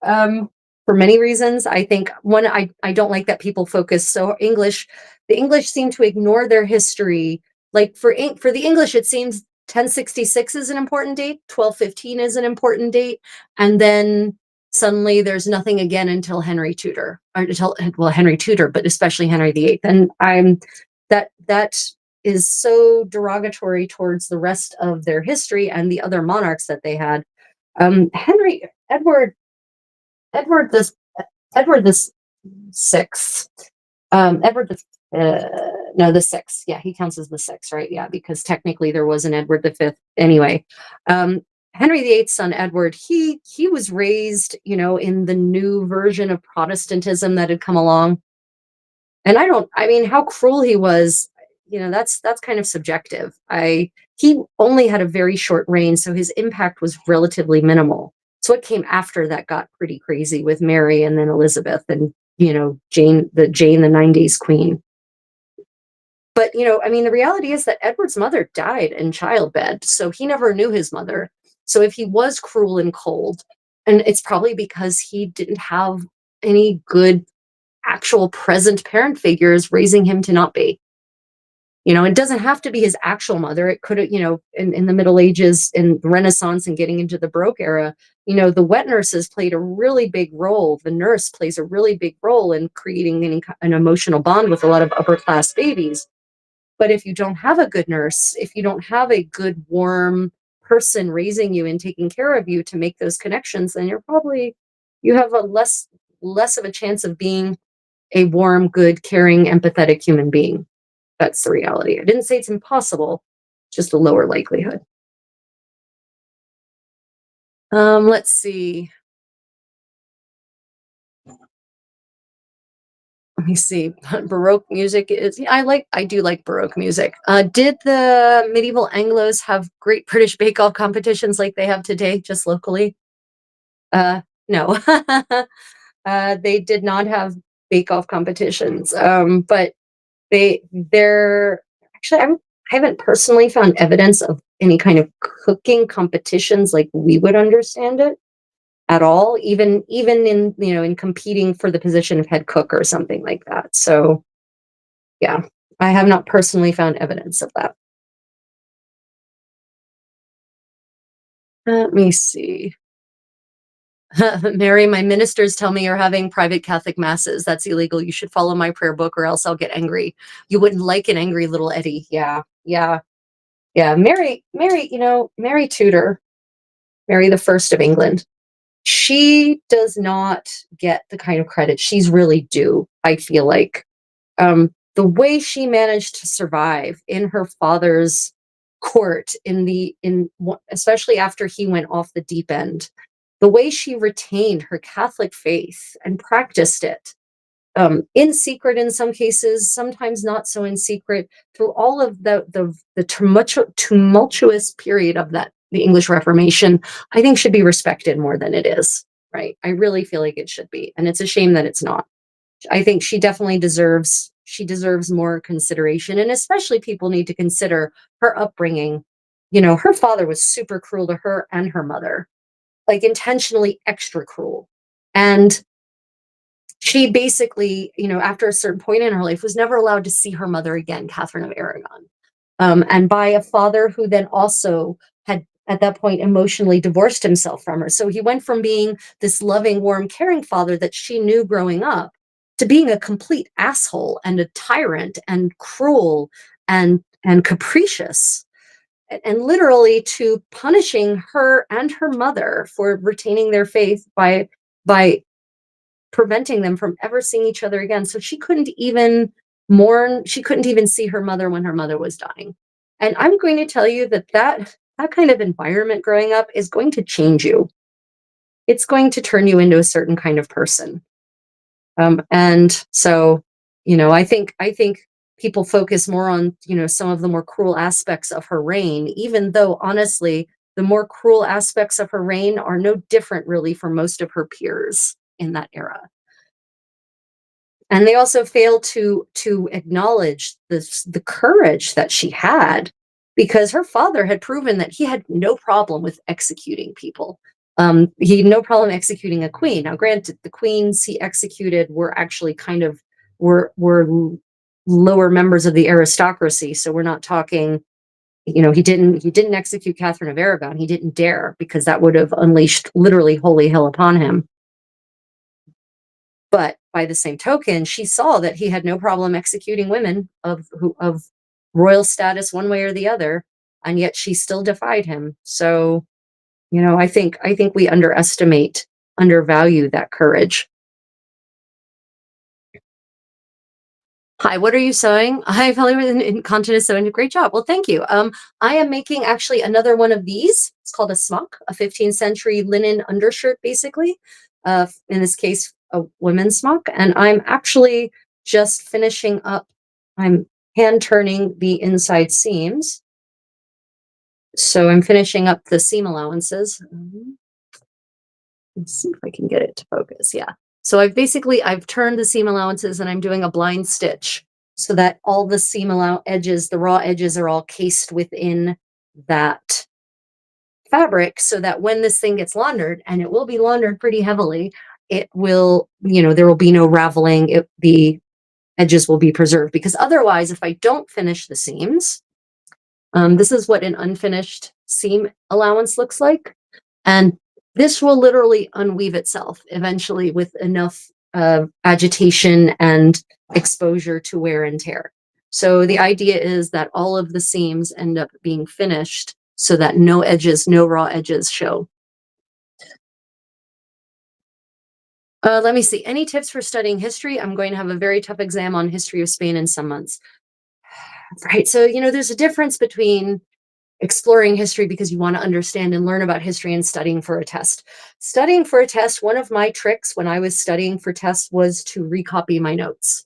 For many reasons. I think one, I don't like that people focus so the English seem to ignore their history. Like for the English, it seems 1066 is an important date, 1215 is an important date, and then suddenly there's nothing again until Henry Tudor, or until, well, Henry Tudor, but especially Henry VIII. And that is so derogatory towards the rest of their history and the other monarchs that they had. Edward this Edward the sixth. Edward the sixth. Yeah, he counts as the sixth, right? Yeah, because technically there was an Edward the fifth. Anyway, Henry VIII's son Edward, he was raised, in the new version of Protestantism that had come along. And I mean, how cruel he was, that's kind of subjective. He only had a very short reign, so his impact was relatively minimal. So what came after that got pretty crazy with Mary and then Elizabeth, and Jane the 90s queen. But, I mean, the reality is that Edward's mother died in childbed, so he never knew his mother. So if he was cruel and cold, and it's probably because he didn't have any good actual present parent figures raising him to not be. It doesn't have to be his actual mother. It could have, in the Middle Ages, in the Renaissance, and getting into the Baroque era, the wet nurses played a really big role. The nurse plays a really big role in creating an emotional bond with a lot of upper class babies. But if you don't have a good nurse, if you don't have a good, warm person raising you and taking care of you to make those connections, then you have a less of a chance of being a warm, good, caring, empathetic human being. That's the reality. I didn't say it's impossible, just a lower likelihood. Let's see. Let me see. Baroque music is, yeah, I do like Baroque music. Did the medieval Anglos have Great British Bake Off competitions like they have today, just locally? No. They did not have Bake Off competitions. But they're actually, I haven't personally found evidence of any kind of cooking competitions like we would understand it at all, even in competing for the position of head cook or something like that. So yeah, I have not personally found evidence of that. Let me see. Mary, my ministers tell me you're having private Catholic masses. That's illegal. You should follow my prayer book or else I'll get angry. You wouldn't like an angry little Eddie. Yeah, yeah, yeah. Mary Tudor, Mary the First of England. She does not get the kind of credit she's really due, I feel like. The way she managed to survive in her father's court, especially after he went off the deep end, the way she retained her Catholic faith and practiced it, in secret in some cases, sometimes not so in secret, through all of the tumultuous period of the English Reformation, I think should be respected more than it is. Right? I really feel like it should be, and it's a shame that it's not. I think she deserves more consideration, and especially people need to consider her upbringing. Her father was super cruel to her and her mother, like intentionally extra cruel. And she basically, after a certain point in her life, was never allowed to see her mother again, Catherine of Aragon. And by a father who then also had, at that point, emotionally divorced himself from her. So he went from being this loving, warm, caring father that she knew growing up to being a complete asshole and a tyrant and cruel and capricious, and literally to punishing her and her mother for retaining their faith by preventing them from ever seeing each other again. So she couldn't even mourn. She couldn't even see her mother when her mother was dying. And I'm going to tell you that kind of environment growing up is going to change you. It's going to turn you into a certain kind of person. And so, I think people focus more on, some of the more cruel aspects of her reign, even though honestly, the more cruel aspects of her reign are no different really for most of her peers in that era. And they also fail to acknowledge the courage that she had, because her father had proven that he had no problem with executing people. He had no problem executing a queen. Now, granted, the queens he executed were actually kind of were lower members of the aristocracy. So we're not talking, he didn't execute Catherine of Aragon. He didn't dare, because that would have unleashed literally holy hell upon him. But by the same token, she saw that he had no problem executing women of royal status one way or the other, and yet she still defied him. So, I think we undervalue that courage. Hi, what are you sewing? Hi, Polly with Incontinence Sewing. Great job. Well, thank you. I am making actually another one of these. It's called a smock, a 15th century linen undershirt, basically. In this case, a women's smock. And I'm actually just finishing up. I'm hand turning the inside seams. So I'm finishing up the seam allowances. Let's see if I can get it to focus. Yeah. So I've turned the seam allowances and I'm doing a blind stitch so that all the edges, the raw edges are all cased within that fabric so that when this thing gets laundered, and it will be laundered pretty heavily, it will, there will be no raveling. The edges will be preserved because otherwise, if I don't finish the seams, this is what an unfinished seam allowance looks like. And this will literally unweave itself eventually with enough agitation and exposure to wear and tear. So the idea is that all of the seams end up being finished so that no edges, no raw edges show. Let me see. Any tips for studying history? I'm going to have a very tough exam on history of Spain in some months. Right. So, there's a difference between exploring history because you want to understand and learn about history and studying for a test. Studying for a test, one of my tricks when I was studying for tests was to recopy my notes.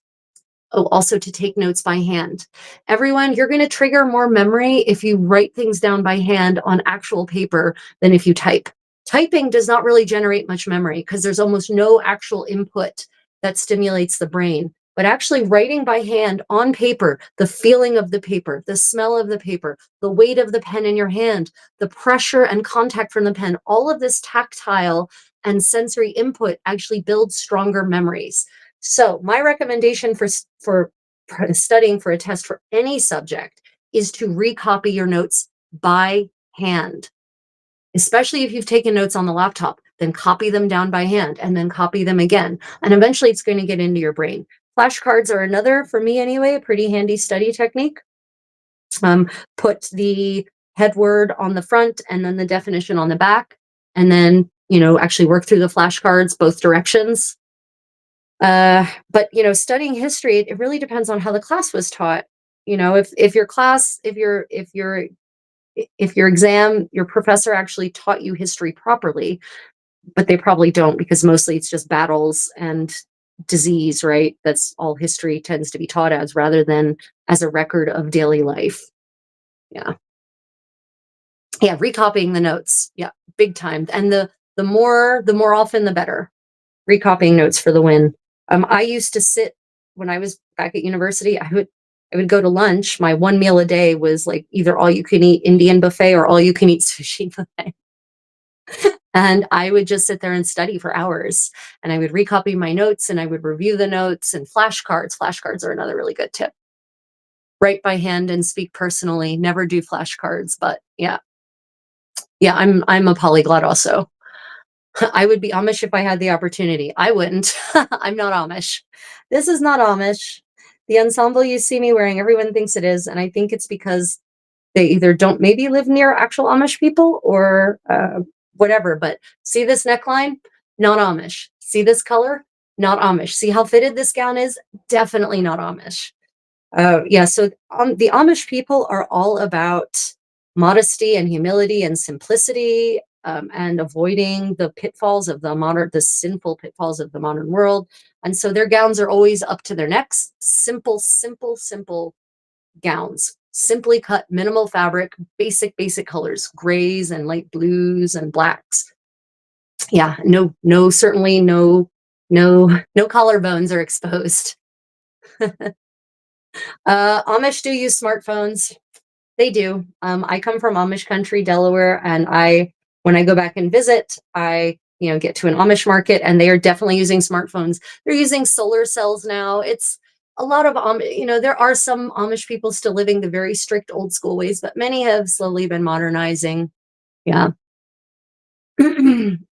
Oh, also to take notes by hand. Everyone, you're going to trigger more memory if you write things down by hand on actual paper than if you type. Typing does not really generate much memory because there's almost no actual input that stimulates the brain. But actually writing by hand on paper, the feeling of the paper, the smell of the paper, the weight of the pen in your hand, the pressure and contact from the pen, all of this tactile and sensory input actually builds stronger memories. So my recommendation for studying for a test for any subject is to recopy your notes by hand, especially if you've taken notes on the laptop. Then copy them down by hand and then copy them again. And eventually it's going to get into your brain. Flashcards are another, for me anyway, a pretty handy study technique. Put the head word on the front and then the definition on the back, and then, actually work through the flashcards both directions. But studying history, it really depends on how the class was taught. If your class, if your exam, your professor actually taught you history properly, but they probably don't because mostly it's just battles and disease, right? That's all history tends to be taught as, rather than as a record of daily life. Yeah. Yeah, recopying the notes. Yeah, big time. And the more often the better. Recopying notes for the win. I used to sit when I was back at university. I would go to lunch. My one meal a day was like either all you can eat Indian buffet or all you can eat sushi buffet. And I would just sit there and study for hours. And I would recopy my notes and I would review the notes and flashcards. Flashcards are another really good tip. Write by hand and speak personally. Never do flashcards, but yeah. Yeah, I'm a polyglot also. I would be Amish if I had the opportunity. I wouldn't. I'm not Amish. This is not Amish. The ensemble you see me wearing, everyone thinks it is. And I think it's because they either don't maybe live near actual Amish people or whatever. But see this neckline? Not Amish. See this color? Not Amish. See how fitted this gown is? Definitely not Amish. Yeah, so the Amish people are all about modesty and humility and simplicity, and avoiding the sinful pitfalls of the modern world. And so their gowns are always up to their necks, simple, simple, simple gowns, simply cut, minimal fabric, basic colors, grays and light blues and blacks. Yeah, certainly no collarbones are exposed. Amish do use smartphones. They do. I come from Amish country, Delaware, and when I go back and visit, I get to an Amish market, and they are definitely using smartphones. They're using solar cells now. It's a lot of there are some Amish people still living the very strict old school ways, but many have slowly been modernizing. Yeah.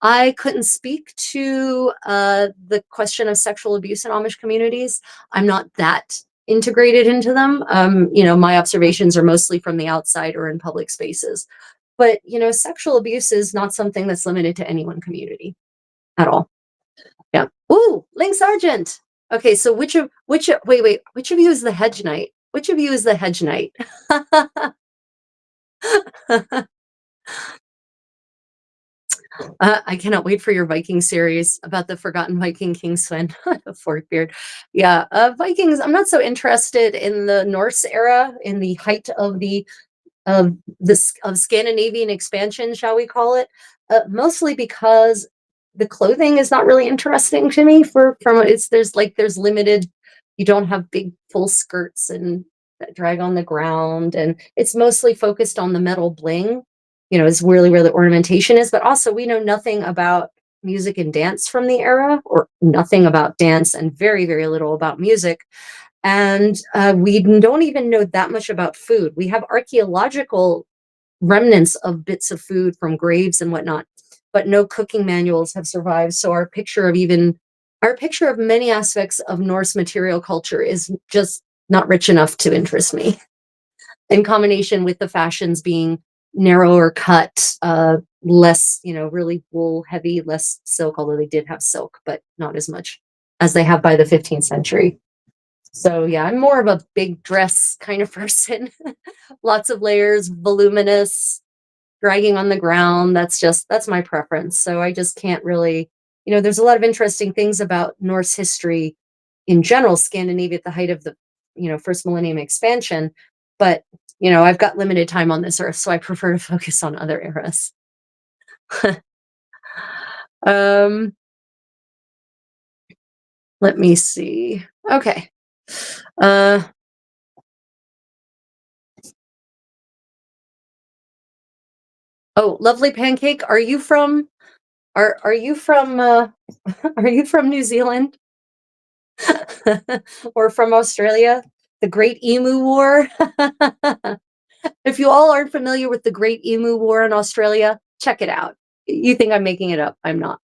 I couldn't speak to the question of sexual abuse in Amish communities. I'm not that integrated into them. My observations are mostly from the outside or in public spaces. But sexual abuse is not something that's limited to any one community at all. Yeah. Ooh, Ling Sargent. Okay, so which of you is the hedge knight? Which of you is the hedge knight? I cannot wait for your Viking series about the forgotten Viking kingsman, Forkbeard. Yeah, Vikings. I'm not so interested in the Norse era, in the height of of Scandinavian expansion, shall we call it? Mostly because the clothing is not really interesting to me for from it's there's limited, you don't have big full skirts and that drag on the ground, and it's mostly focused on the metal bling, is really where the ornamentation is. But also we know nothing about music and dance from the era, or nothing about dance and very, very little about music. And we don't even know that much about food. We have archaeological remnants of bits of food from graves and whatnot, but no cooking manuals have survived. So our picture of many aspects of Norse material culture is just not rich enough to interest me. In combination with the fashions being narrower cut, less, really wool heavy, less silk, although they did have silk, but not as much as they have by the 15th century. So yeah, I'm more of a big dress kind of person. Lots of layers, voluminous, dragging on the ground. That's my preference. So I just can't really, there's a lot of interesting things about Norse history in general, Scandinavia at the height of the, first millennium expansion. But, I've got limited time on this earth, so I prefer to focus on other eras. um, Let me see. Okay. Uh, oh, lovely pancake. Are you from are you from New Zealand? Or from Australia? The Great Emu War? If you all aren't familiar with the Great Emu War in Australia, check it out. You think I'm making it up? I'm not.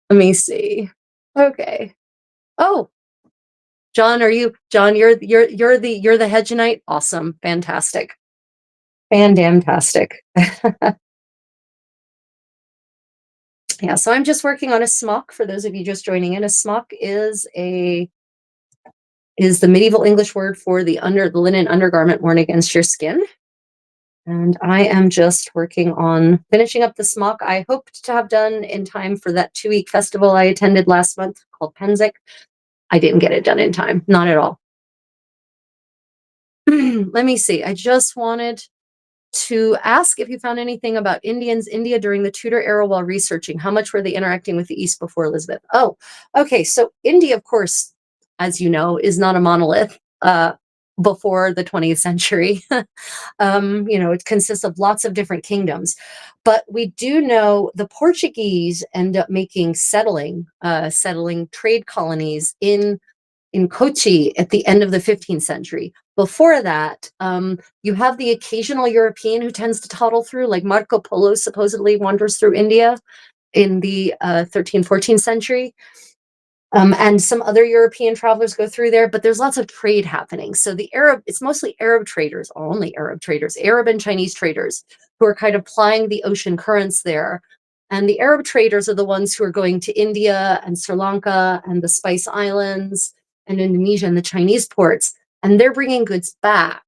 Let me see. Okay. Oh, John, you're the Hedgeonite? Awesome. Fantastic. Fantastic. Yeah, so I'm just working on a smock for those of you just joining in. A smock is the medieval English word for the linen undergarment worn against your skin. And I am just working on finishing up the smock. I hoped to have done in time for that 2-week festival I attended last month called Pennsic. I didn't get it done in time, not at all. Let me see. I just wanted to ask if you found anything about India during the Tudor era while researching. How much were they interacting with the East before Elizabeth? Oh, okay. So India, of course, as you know, is not a monolith before the 20th century. It consists of lots of different kingdoms. But we do know the Portuguese end up settling trade colonies in Kochi at the end of the 15th century. Before that, you have the occasional European who tends to toddle through, like Marco Polo supposedly wanders through India in the 13th, 14th century. And some other European travelers go through there, but there's lots of trade happening. So it's mostly Arab traders, only Arab traders, Arab and Chinese traders who are kind of plying the ocean currents there. And the Arab traders are the ones who are going to India and Sri Lanka and the Spice Islands and Indonesia and the Chinese ports, and they're bringing goods back.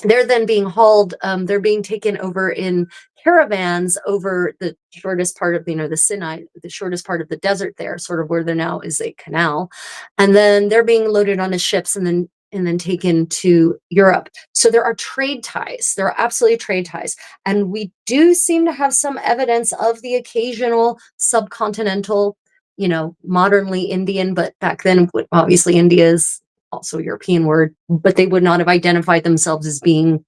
They're then being hauled, they're being taken over in caravans over the shortest part of, the Sinai, the shortest part of the desert there, sort of where there now is a canal. And then they're being loaded onto ships and then taken to Europe. So there are trade ties. There are absolutely trade ties. And we do seem to have some evidence of the occasional subcontinental, modernly Indian, but back then, obviously, India is also a European word, but they would not have identified themselves as being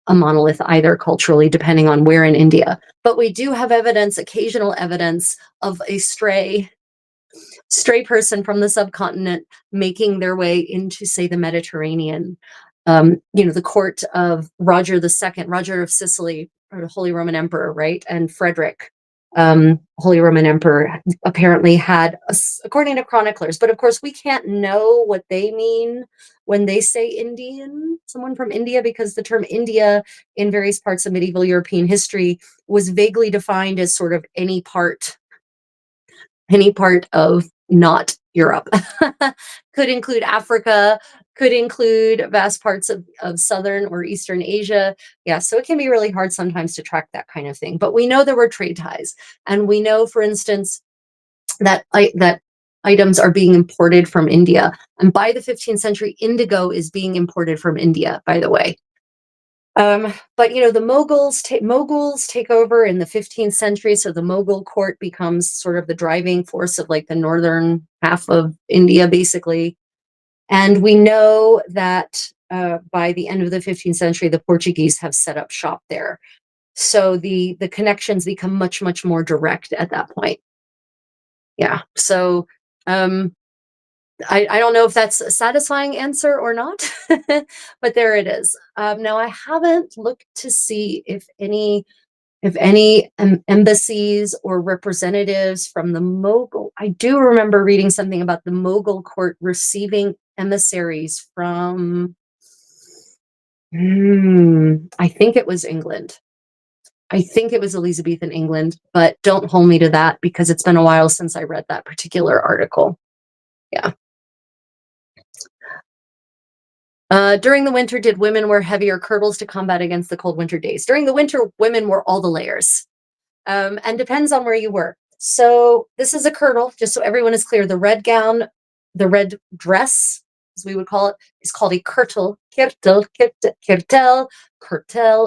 a monolith either culturally, depending on where in India. But we do have occasional evidence of a stray person from the subcontinent making their way into, say, the Mediterranean. The court of Roger II, Roger of Sicily, or the Holy Roman Emperor, right? And Frederick, Holy Roman Emperor, apparently had, according to chroniclers, but of course we can't know what they mean when they say Indian, someone from India, because the term India in various parts of medieval European history was vaguely defined as sort of any part of not Europe. Could include Africa, could include vast parts of southern or eastern Asia. Yeah, so it can be really hard sometimes to track that kind of thing. But we know there were trade ties. And we know, for instance, that items are being imported from India. And by the 15th century, indigo is being imported from India, by the way. But the Mughals take over in the 15th century, so the Mughal court becomes sort of the driving force of like the northern half of India, basically. And we know that by the end of the 15th century, the Portuguese have set up shop there. So the connections become much, much more direct at that point. Yeah. So um, I don't know if that's a satisfying answer or not, but there it is. Now I haven't looked to see if any embassies or representatives from the Mughal. I do remember reading something about the Mughal court receiving emissaries from. I think it was England. I think it was Elizabethan England, but don't hold me to that because it's been a while since I read that particular article. Yeah. During the winter, did women wear heavier kirtles to combat against the cold winter days? During the winter, women wore all the layers, and depends on where you were. So this is a kirtle, just so everyone is clear. The red gown, the red dress, as we would call it, is called a kirtle. Kirtel.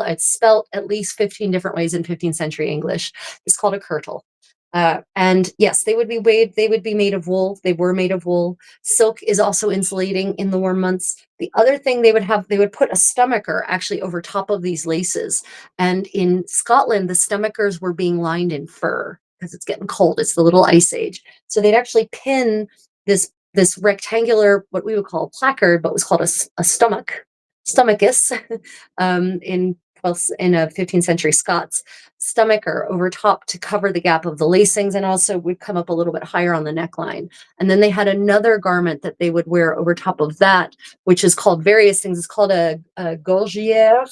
It's spelt at least 15 different ways in 15th century English. It's called a kirtle. And yes, they would be made of wool. They were made of wool. Silk is also insulating in the warm months. The other thing they would put a stomacher actually over top of these laces. And in Scotland, the stomachers were being lined in fur because it's getting cold. It's the little ice age. So they'd actually pin this rectangular, what we would call a placard, but was called a stomachus, in 15th century Scots, stomacher over top to cover the gap of the lacings, and also would come up a little bit higher on the neckline. And then they had another garment that they would wear over top of that, which is called various things. It's called a gorgiere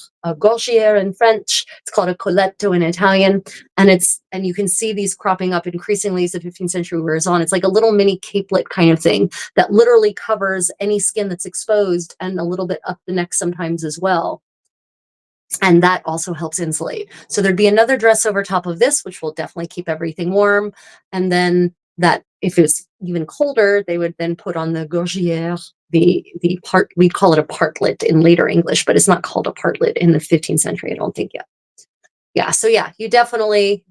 in French. It's called a colletto in Italian. And you can see these cropping up increasingly as the 15th century wears on. It's like a little mini capelet kind of thing that literally covers any skin that's exposed and a little bit up the neck sometimes as well. And that also helps insulate. So there'd be another dress over top of this, which will definitely keep everything warm. And then that, if it's even colder, they would then put on the gorgiere, the part, we call it a partlet in later English, but it's not called a partlet in the 15th century, I don't think yet. Yeah, so yeah, you definitely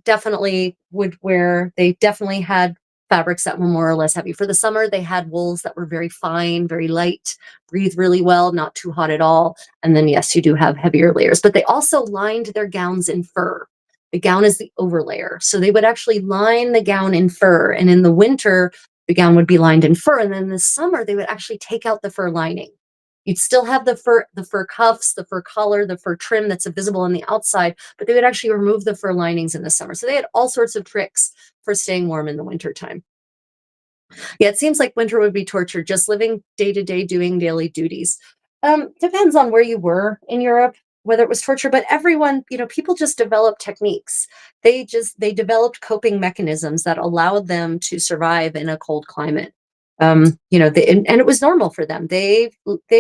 would wear, they definitely had fabrics that were more or less heavy. For the summer, they had wools that were very fine, very light, breathe really well, not too hot at all. And then yes, you do have heavier layers, but they also lined their gowns in fur. The gown is the overlayer. So they would actually line the gown in fur. And in the winter, the gown would be lined in fur. And then in the summer, they would actually take out the fur lining. You'd still have the fur cuffs, the fur collar, the fur trim that's visible on the outside, but they would actually remove the fur linings in the summer. So they had all sorts of tricks for staying warm in the wintertime. Yeah, it seems like winter would be torture, just living day to day, doing daily duties. Depends on where you were in Europe, whether it was torture, but everyone, people just developed techniques. They developed coping mechanisms that allowed them to survive in a cold climate. And it was normal for them. They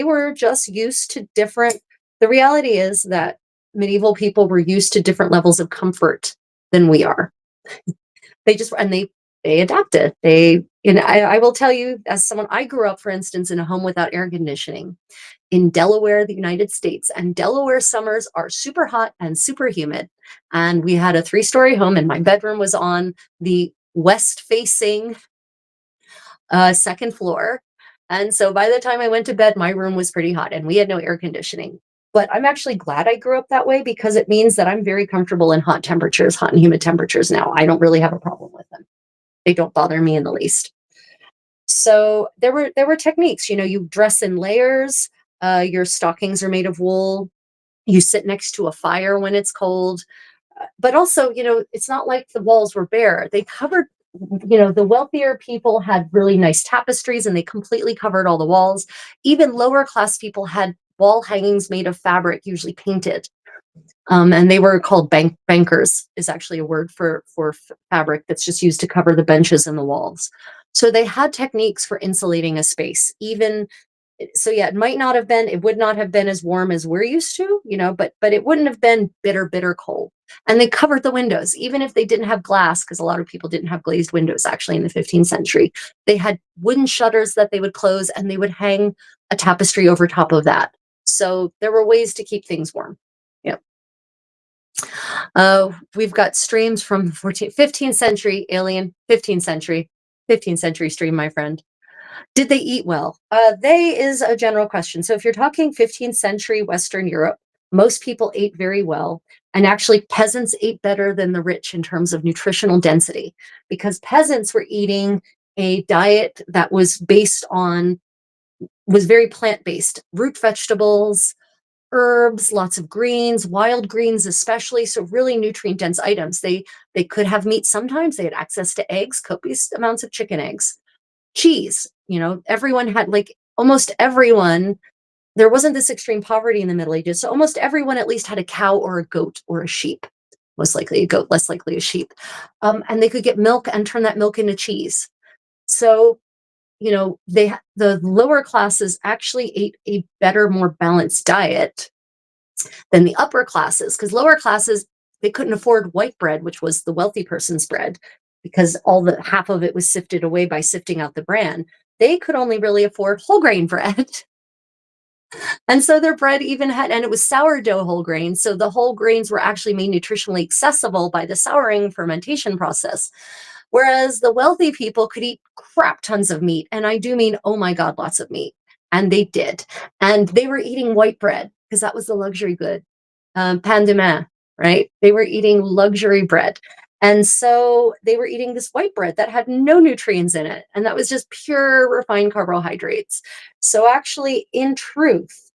were just used to different. The reality is that medieval people were used to different levels of comfort than we are. They adapted. I will tell you, as someone, I grew up, for instance, in a home without air conditioning in Delaware, the United States, and Delaware summers are super hot and super humid. And we had a 3-story home, and my bedroom was on the west facing second floor. And so by the time I went to bed, my room was pretty hot and we had no air conditioning. But I'm actually glad I grew up that way because it means that I'm very comfortable in hot temperatures, hot and humid temperatures now. I don't really have a problem with them. They don't bother me in the least. So there were techniques. You dress in layers. Your stockings are made of wool. You sit next to a fire when it's cold. But also, it's not like the walls were bare. They covered, the wealthier people had really nice tapestries and they completely covered all the walls. Even lower class people had wall hangings made of fabric, usually painted. And they were called bankers, is actually a word for fabric that's just used to cover the benches and the walls. So they had techniques for insulating a space. So yeah, it would not have been as warm as we're used to, but it wouldn't have been bitter cold. And they covered the windows, even if they didn't have glass, because a lot of people didn't have glazed windows actually in the 15th century. They had wooden shutters that they would close and they would hang a tapestry over top of that. So there were ways to keep things warm. We've got streams from 15th century alien, 15th century stream, my friend. Did they eat well? They is a general question. So if you're talking 15th century Western Europe, most people ate very well. And actually, peasants ate better than the rich in terms of nutritional density because peasants were eating a diet that was very plant based, root vegetables, herbs, lots of greens, wild greens especially, so really nutrient dense items. They could have meat sometimes, they had access to eggs, copious amounts of chicken eggs, cheese, everyone had like almost everyone. There wasn't this extreme poverty in the Middle Ages, so almost everyone at least had a cow or a goat or a sheep. Most likely a goat, less likely a sheep. And they could get milk and turn that milk into cheese. So the lower classes actually ate a better, more balanced diet than the upper classes, because lower classes, they couldn't afford white bread, which was the wealthy person's bread, because all the half of it was sifted away by sifting out the bran. They could only really afford whole grain bread. And so their bread even had, and it was sourdough whole grains. So the whole grains were actually made nutritionally accessible by the souring fermentation process. Whereas the wealthy people could eat crap tons of meat. And I do mean, oh my God, lots of meat. And they did. And they were eating white bread because that was the luxury good. Pain de main, right? They were eating luxury bread. And so they were eating this white bread that had no nutrients in it. And that was just pure refined carbohydrates. So actually, in truth,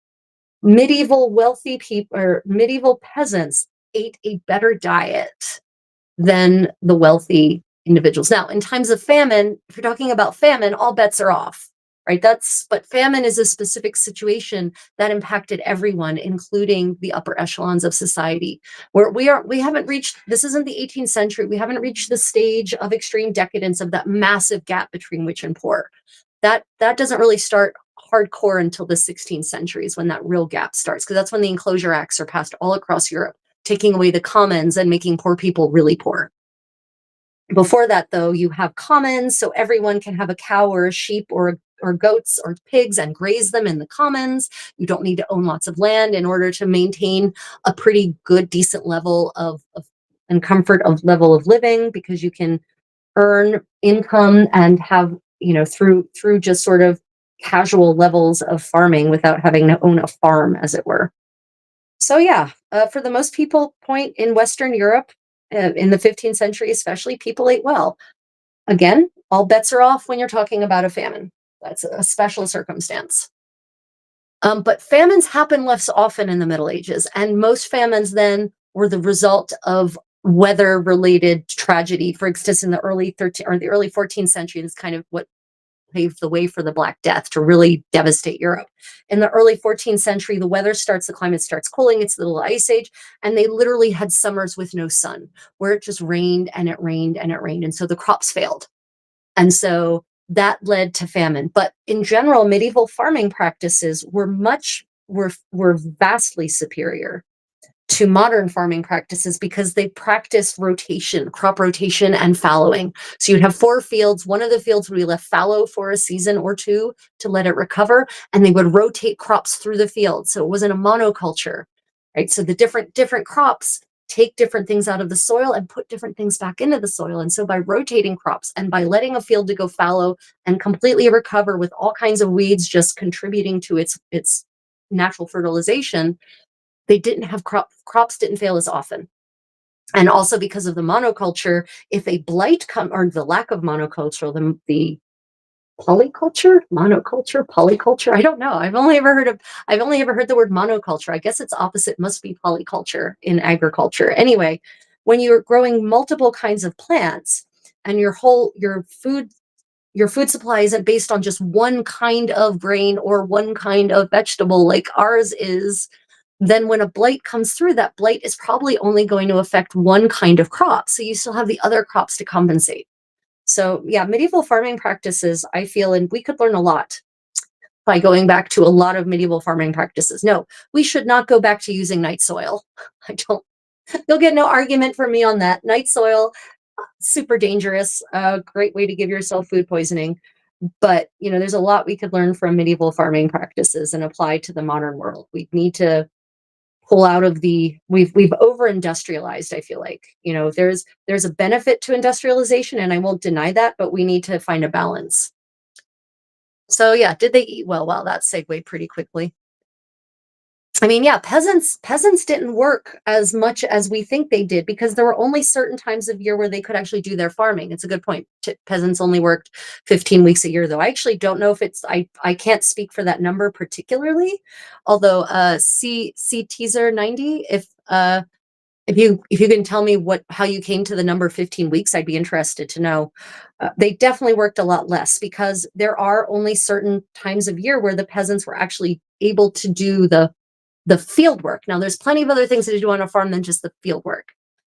medieval wealthy people or medieval peasants ate a better diet than the wealthy individuals. Now, in times of famine, if you're talking about famine, all bets are off, right? But famine is a specific situation that impacted everyone, including the upper echelons of society. Where we haven't reached, this isn't the 18th century, we haven't reached the stage of extreme decadence of that massive gap between rich and poor. That doesn't really start hardcore until the 16th centuries when that real gap starts, because that's when the enclosure acts are passed all across Europe, taking away the commons and making poor people really poor. Before that, though, you have commons, so everyone can have a cow or a sheep or goats or pigs and graze them in the commons. You don't need to own lots of land in order to maintain a pretty good, decent level of and comfort of level of living, because you can earn income and have, through just sort of casual levels of farming without having to own a farm, as it were. So yeah, for the most people point in Western Europe, in the 15th century especially, people ate well. Again, all bets are off when you're talking about a famine. That's a special circumstance. But famines happen less often in the Middle Ages, and most famines then were the result of weather-related tragedy. For instance, in the early 13th or the early 14th century, is kind of what paved the way for the Black Death to really devastate Europe. In the early 14th century, the climate starts cooling, it's the little ice age, and they literally had summers with no sun, where it just rained and it rained and it rained. And so the crops failed. And so that led to famine. But in general, medieval farming practices were vastly superior to modern farming practices because they practiced rotation, crop rotation, and fallowing. So you'd have 4 fields. One of the fields would be left fallow for a season or two to let it recover, and they would rotate crops through the field. So it wasn't a monoculture, right? So the different crops take different things out of the soil and put different things back into the soil. And so by rotating crops and by letting a field to go fallow and completely recover with all kinds of weeds just contributing to its natural fertilization, they didn't have crops didn't fail as often. And also because of the monoculture, if a blight come or the lack of monoculture, the polyculture, I don't know. I've only ever heard the word monoculture. I guess its opposite must be polyculture in agriculture. Anyway, when you're growing multiple kinds of plants and your food supply isn't based on just one kind of grain or one kind of vegetable like ours is, then when a blight comes through, that blight is probably only going to affect one kind of crop. So you still have the other crops to compensate. So yeah, medieval farming practices, I feel, and we could learn a lot by going back to a lot of medieval farming practices. No, we should not go back to using night soil. I don't, you'll get no argument from me on that. Night soil, super dangerous, great way to give yourself food poisoning. But, there's a lot we could learn from medieval farming practices and apply to the modern world. We need to pull out of we've over industrialized. I feel like, there's a benefit to industrialization, and I won't deny that, but we need to find a balance. So yeah, did they eat well? Wow, that segued pretty quickly. I mean, yeah, peasants didn't work as much as we think they did, because there were only certain times of year where they could actually do their farming. It's a good point. Peasants only worked 15 weeks a year, though. I actually don't know if I can't speak for that number particularly. Although see teaser 90, if you can tell me how you came to the number 15 weeks, I'd be interested to know. They definitely worked a lot less, because there are only certain times of year where the peasants were actually able to do the field work. Now, there's plenty of other things to do on a farm than just the field work.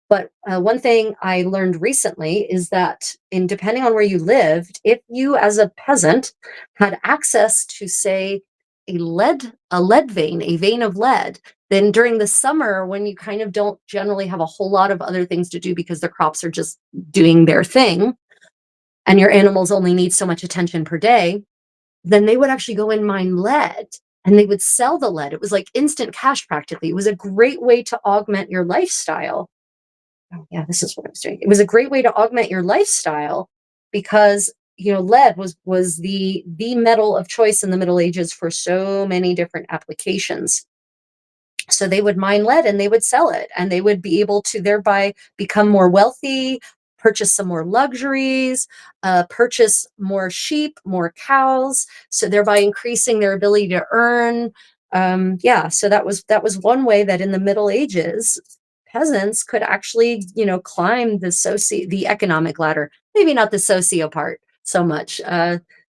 But one thing I learned recently is that, in depending on where you lived, if you as a peasant had access to, say, a lead vein, a vein of lead, then during the summer, when you kind of don't generally have a whole lot of other things to do because the crops are just doing their thing, and your animals only need so much attention per day, then they would actually go and mine lead, and they would sell the lead. It was like instant cash practically. It was a great way to augment your lifestyle. Oh, yeah, this is what I was doing. It was a great way to augment your lifestyle, because lead was the metal of choice in the Middle Ages for so many different applications. So they would mine lead and they would sell it, and they would be able to thereby become more wealthy, purchase some more luxuries, purchase more sheep, more cows, so thereby increasing their ability to earn. Yeah, so that was one way that in the Middle Ages, peasants could actually, climb the economic ladder. Maybe not the socio part so much.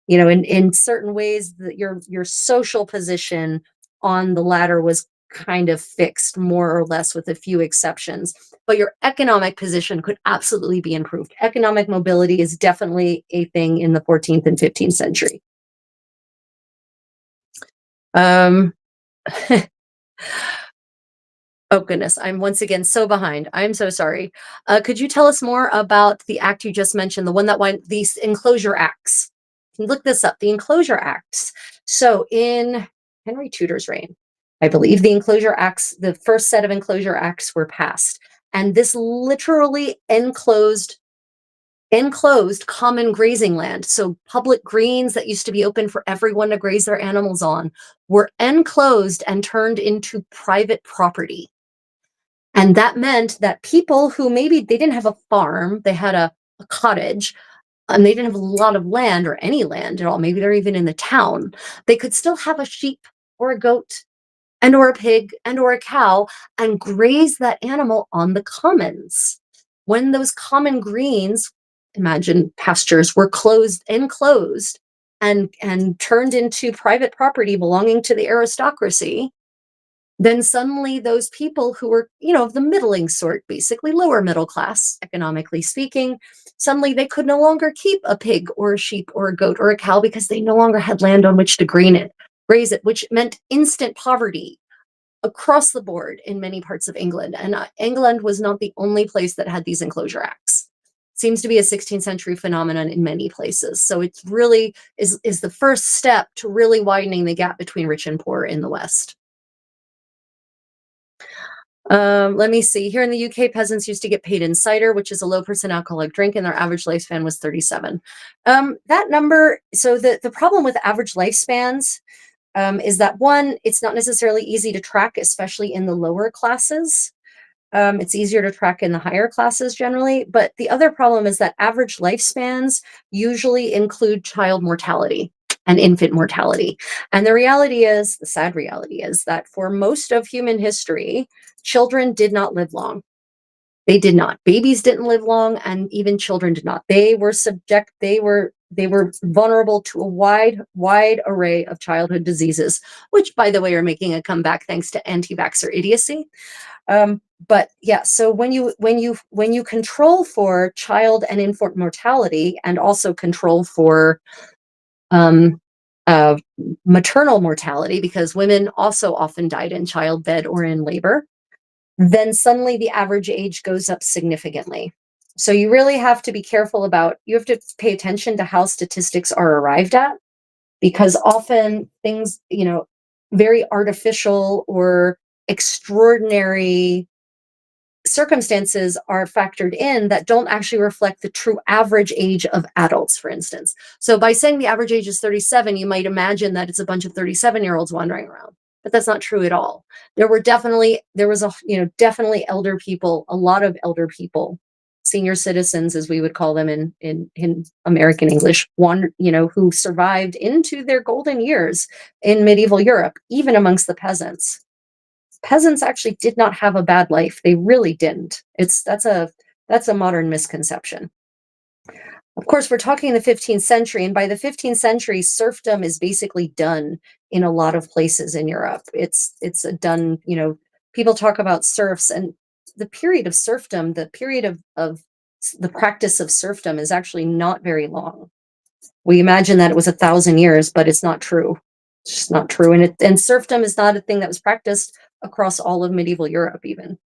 In certain ways, your social position on the ladder was kind of fixed, more or less, with a few exceptions. But your economic position could absolutely be improved. Economic mobility is definitely a thing in the 14th and 15th century. Um, oh goodness, I'm once again so behind. I'm so sorry. Could you tell us more about the act you just mentioned, the one that went, these enclosure acts? You can look this up, the enclosure acts. So in Henry Tudor's reign, I believe the enclosure acts, the first set of enclosure acts were passed. And this literally enclosed common grazing land. So public greens that used to be open for everyone to graze their animals on were enclosed and turned into private property. And that meant that people who maybe they didn't have a farm, they had a cottage, and they didn't have a lot of land or any land at all, maybe they're even in the town, they could still have a sheep or a goat and or a pig and or a cow and graze that animal on the commons. When those common greens, imagine pastures, were enclosed and turned into private property belonging to the aristocracy, then suddenly those people who were, of the middling sort, basically lower middle class, economically speaking, suddenly they could no longer keep a pig or a sheep or a goat or a cow, because they no longer had land on which to graze it, which meant instant poverty across the board in many parts of England. And England was not the only place that had these enclosure acts. Seems to be a 16th century phenomenon in many places. So it's really is the first step to really widening the gap between rich and poor in the West. Let me see. Here in the UK, peasants used to get paid in cider, which is a low-percent alcoholic drink, and their average lifespan was 37. That number, so the problem with average lifespans is that, one, it's not necessarily easy to track, especially in the lower classes. It's easier to track in the higher classes generally. But the other problem is that average lifespans usually include child mortality and infant mortality. And the sad reality is that for most of human history, children did not live long. They did not. Babies didn't live long, and even children did not. They were vulnerable to a wide array of childhood diseases, which, by the way, are making a comeback thanks to anti-vaxxer idiocy. But yeah, so when you control for child and infant mortality, and also control for um, uh, maternal mortality, because women also often died in childbed or in labor, then suddenly the average age goes up significantly. So you really have to be careful you have to pay attention to how statistics are arrived at, because often things, very artificial or extraordinary circumstances are factored in that don't actually reflect the true average age of adults, for instance. So by saying the average age is 37, you might imagine that it's a bunch of 37-year-olds wandering around, but that's not true at all. There was definitely elder people, a lot of elder people, senior citizens, as we would call them in American English, who survived into their golden years in medieval Europe, even amongst the peasants. Peasants actually did not have a bad life. They really didn't. That's a modern misconception. Of course, we're talking the 15th century, and by the 15th century, serfdom is basically done in a lot of places in Europe. It's a done, people talk about serfs, and the period of serfdom, the period of the practice of serfdom is actually not very long. We imagine that it was 1,000 years, but it's not true. It's just not true. And serfdom is not a thing that was practiced across all of medieval Europe, even.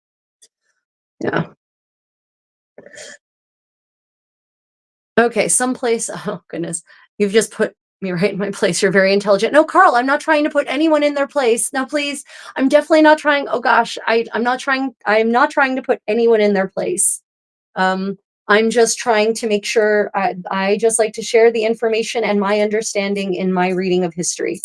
Yeah. Okay, someplace. Oh goodness, you've just put me right in my place. You're very intelligent. No, Carl, I'm not trying to put anyone in their place. No, please. I'm definitely not trying. Oh gosh, I'm not trying. I'm not trying to put anyone in their place. Um, I'm just trying to make sure. I just like to share the information and my understanding in my reading of history.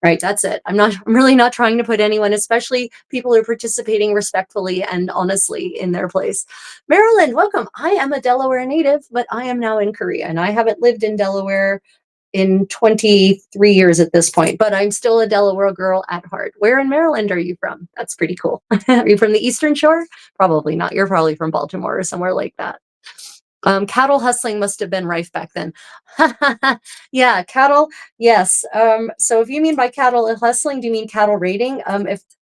Right, that's it. I'm really not trying to put anyone, especially people who are participating respectfully and honestly, in their place. Maryland, welcome. I am a Delaware native, but I am now in Korea, and I haven't lived in Delaware in 23 years at this point, but I'm still a Delaware girl at heart. Where in Maryland are you from? That's pretty cool. Are you from the Eastern Shore? Probably not. You're probably from Baltimore or somewhere like that. Cattle hustling must have been rife back then. Yeah, cattle. Yes. So if you mean by cattle hustling, do you mean cattle raiding?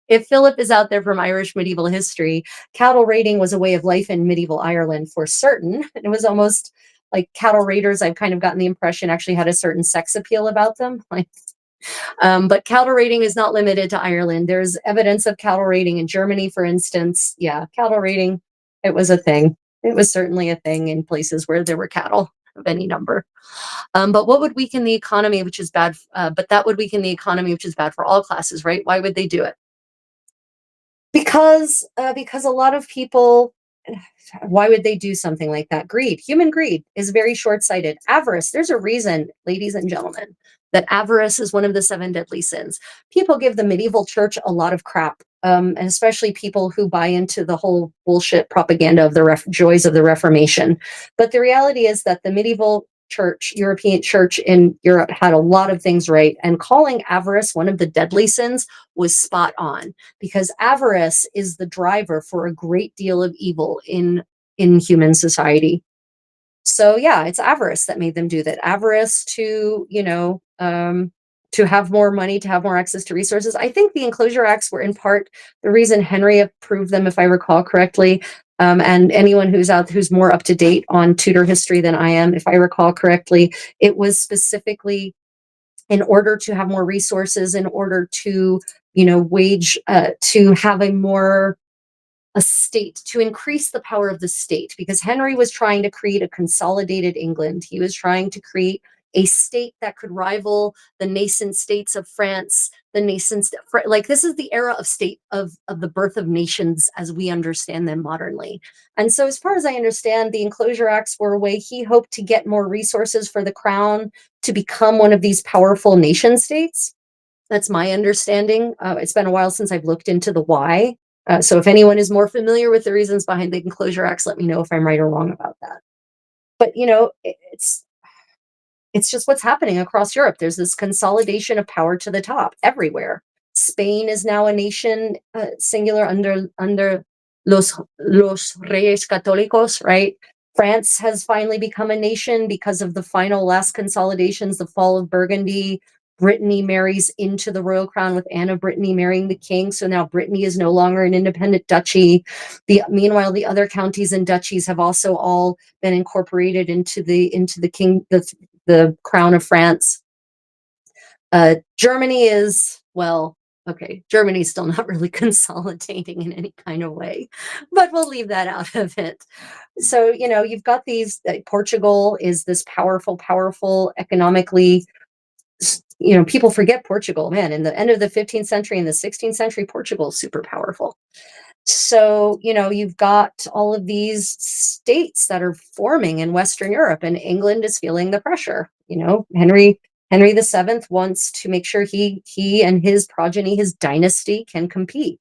If Philip is out there from Irish medieval history, cattle raiding was a way of life in medieval Ireland for certain. It was almost like cattle raiders. I've kind of gotten the impression actually had a certain sex appeal about them. But cattle raiding is not limited to Ireland. There's evidence of cattle raiding in Germany, for instance. Yeah, cattle raiding, it was a thing. It was certainly a thing in places where there were cattle of any number. But what would weaken the economy, which is bad? But that would weaken the economy, which is bad for all classes, right? Why would they do it? Because a lot of people, why would they do something like that? Greed, human greed is very short-sighted. Avarice, there's a reason, ladies and gentlemen, that avarice is one of the seven deadly sins. People give the medieval church a lot of crap, and especially people who buy into the whole bullshit propaganda of the joys of the Reformation. But the reality is that the medieval church, European church in Europe, had a lot of things right, and calling avarice one of the deadly sins was spot on, because avarice is the driver for a great deal of evil in human society. So yeah, it's avarice that made them do that. Avarice to have more money, to have more access to resources. I think the Enclosure Acts were in part the reason Henry approved them, if I recall correctly. And anyone who's more up to date on Tudor history than I am, if I recall correctly, it was specifically in order to have more resources, in order to to have a state, to increase the power of the state, because Henry was trying to create a consolidated England. He was trying to create a state that could rival the nascent states of France, the nascent, like this is the era of state of the birth of nations as we understand them modernly. And so, as far as I understand, the Enclosure Acts were a way he hoped to get more resources for the crown to become one of these powerful nation states. That's my understanding. It's been a while since I've looked into the why. So if anyone is more familiar with the reasons behind the Enclosure Acts, let me know if I'm right or wrong about that. But it's just what's happening across Europe. There's this consolidation of power to the top everywhere. Spain is now a nation, singular, under los Reyes Católicos, right? France has finally become a nation because of the final last consolidations, the fall of Burgundy. Brittany marries into the royal crown with Anne of Brittany marrying the king. So now Brittany is no longer an independent duchy. Meanwhile, the other counties and duchies have also all been incorporated into the crown of France. Germany is, well, okay, Germany's still not really consolidating in any kind of way, but we'll leave that out of it. So, you've got these, Portugal is this powerful, economically people forget Portugal, man, in the end of the 15th century and the 16th century, Portugal is super powerful. So, you've got all of these states that are forming in Western Europe, and England is feeling the pressure. Henry the Seventh wants to make sure he and his progeny, his dynasty, can compete.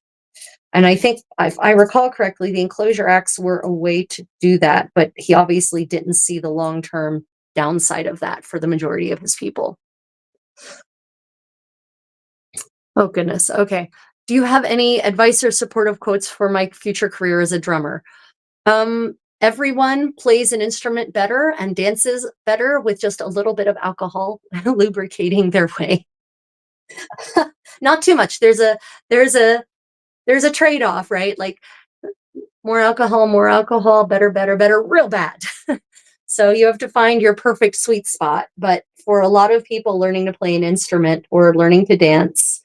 And I think, if I recall correctly, the Enclosure Acts were a way to do that, but he obviously didn't see the long term downside of that for the majority of his people. Oh, goodness. Okay. Do you have any advice or supportive quotes for my future career as a drummer? Everyone plays an instrument better and dances better with just a little bit of alcohol lubricating their way. Not too much. There's a there's a trade-off, right? Like more alcohol, better, better, better, real bad. So you have to find your perfect sweet spot. But for a lot of people learning to play an instrument or learning to dance,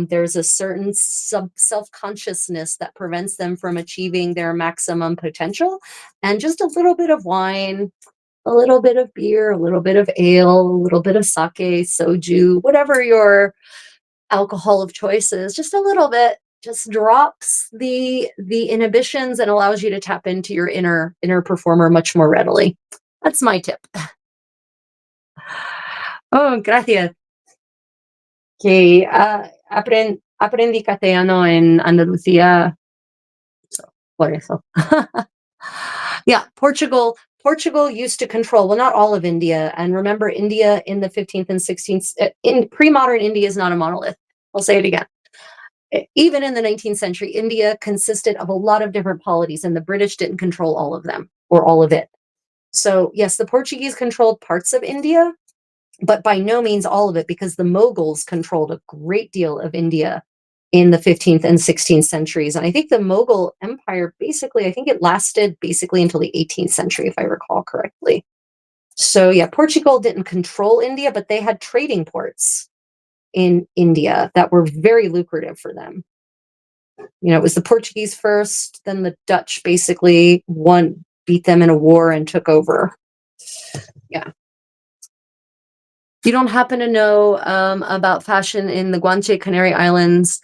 there's a certain self consciousness that prevents them from achieving their maximum potential. And just a little bit of wine, a little bit of beer, a little bit of ale, a little bit of sake, soju, whatever your alcohol of choice is, just a little bit just drops the inhibitions and allows you to tap into your inner performer much more readily. That's my tip. Oh, gracias. Que aprendí castellano en Andalucía, por eso. Yeah, Portugal used to control, well, not all of India. And remember, India in the 15th and 16th, in pre-modern India is not a monolith. I'll say it again. Even in the 19th century, India consisted of a lot of different polities, and the British didn't control all of them or all of it. So, yes, the Portuguese controlled parts of India, but by no means all of it, because the Mughals controlled a great deal of India in the 15th and 16th centuries. And I think the Mughal Empire basically, I think it lasted basically until the 18th century, if I recall correctly. So, yeah, Portugal didn't control India, but they had trading ports in India that were very lucrative for them. It was the Portuguese first, then the Dutch basically beat them in a war and took over. Yeah. You don't happen to know about fashion in the Guanche Canary Islands?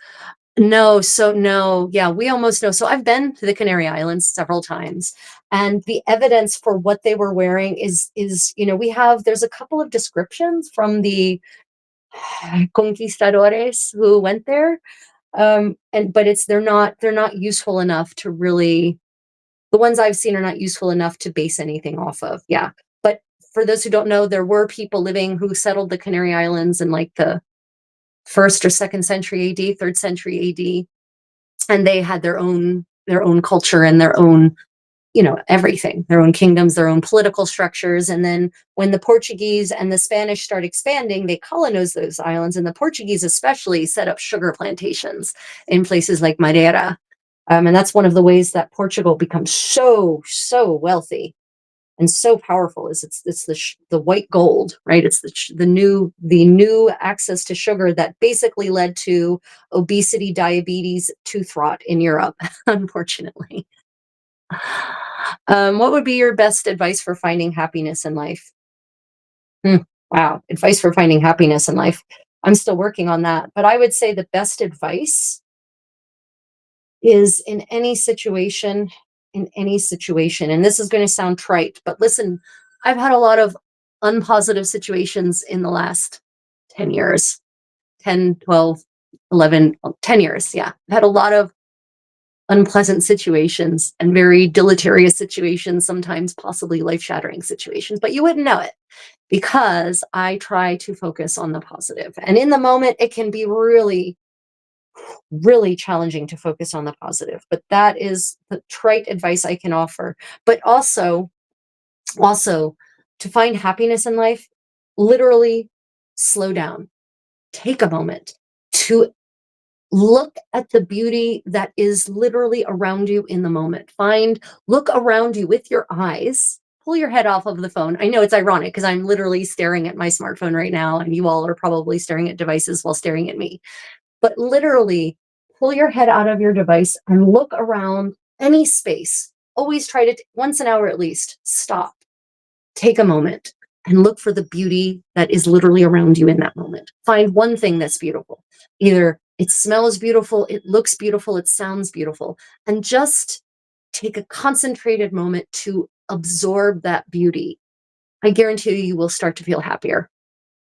No, so no, yeah, we almost know. So I've been to the Canary Islands several times, and the evidence for what they were wearing is there's a couple of descriptions from the conquistadores who went there, and but they're not useful enough to really, the ones I've seen are not useful enough to base anything off of. Yeah. But for those who don't know, there were people living who settled the Canary Islands in like the first or second century AD, third century AD, and they had their own culture and their own, everything, their own kingdoms, their own political structures. And then when the Portuguese and the Spanish start expanding, they colonized those islands, and the Portuguese especially set up sugar plantations in places like Madeira. And that's one of the ways that Portugal becomes so wealthy and so powerful, is it's the white gold, right? It's the new access to sugar that basically led to obesity, diabetes, tooth rot in Europe, unfortunately. What would be your best advice for finding happiness in life? Hmm, wow, advice for finding happiness in life. I'm still working on that, but I would say the best advice is in any situation, and this is going to sound trite, but listen, I've had a lot of unpositive situations in the last 10 years, 10, 12, 11, 10 years. Yeah. I've had a lot of unpleasant situations and very deleterious situations, sometimes possibly life-shattering situations, but you wouldn't know it because I try to focus on the positive. And in the moment, it can be really, really challenging to focus on the positive, but that is the trite advice I can offer. But also to find happiness in life, literally slow down, take a moment to look at the beauty that is literally around you in the moment. Look around you with your eyes. Pull your head off of the phone. I know it's ironic because I'm literally staring at my smartphone right now, and you all are probably staring at devices while staring at me. But literally, pull your head out of your device and look around any space. Always try to, once an hour at least, stop, take a moment, and look for the beauty that is literally around you in that moment. Find one thing that's beautiful. Either it smells beautiful, it looks beautiful, it sounds beautiful, and just take a concentrated moment to absorb that beauty. I guarantee you will start to feel happier,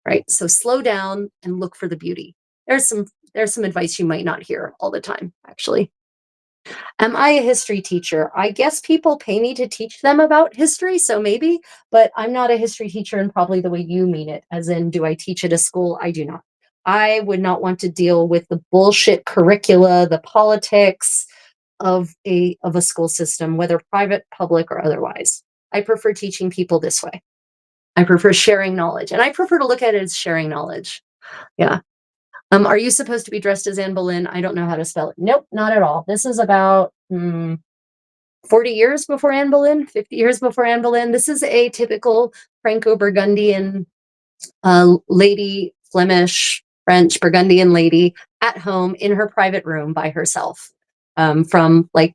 right? So slow down and look for the beauty. There's some advice you might not hear all the time, actually. Am I a history teacher? I guess people pay me to teach them about history, so maybe, but I'm not a history teacher in probably the way you mean it, as in, do I teach at a school? I do not. I would not want to deal with the bullshit curricula, the politics of a school system, whether private, public, or otherwise. I prefer teaching people this way. I prefer sharing knowledge, and I prefer to look at it as sharing knowledge. Yeah. Are you supposed to be dressed as Anne Boleyn? I don't know how to spell it. Nope, not at all. This is about 40 years before Anne Boleyn, 50 years before Anne Boleyn. This is a typical Franco-Burgundian lady, Flemish, French, Burgundian lady at home in her private room by herself. From like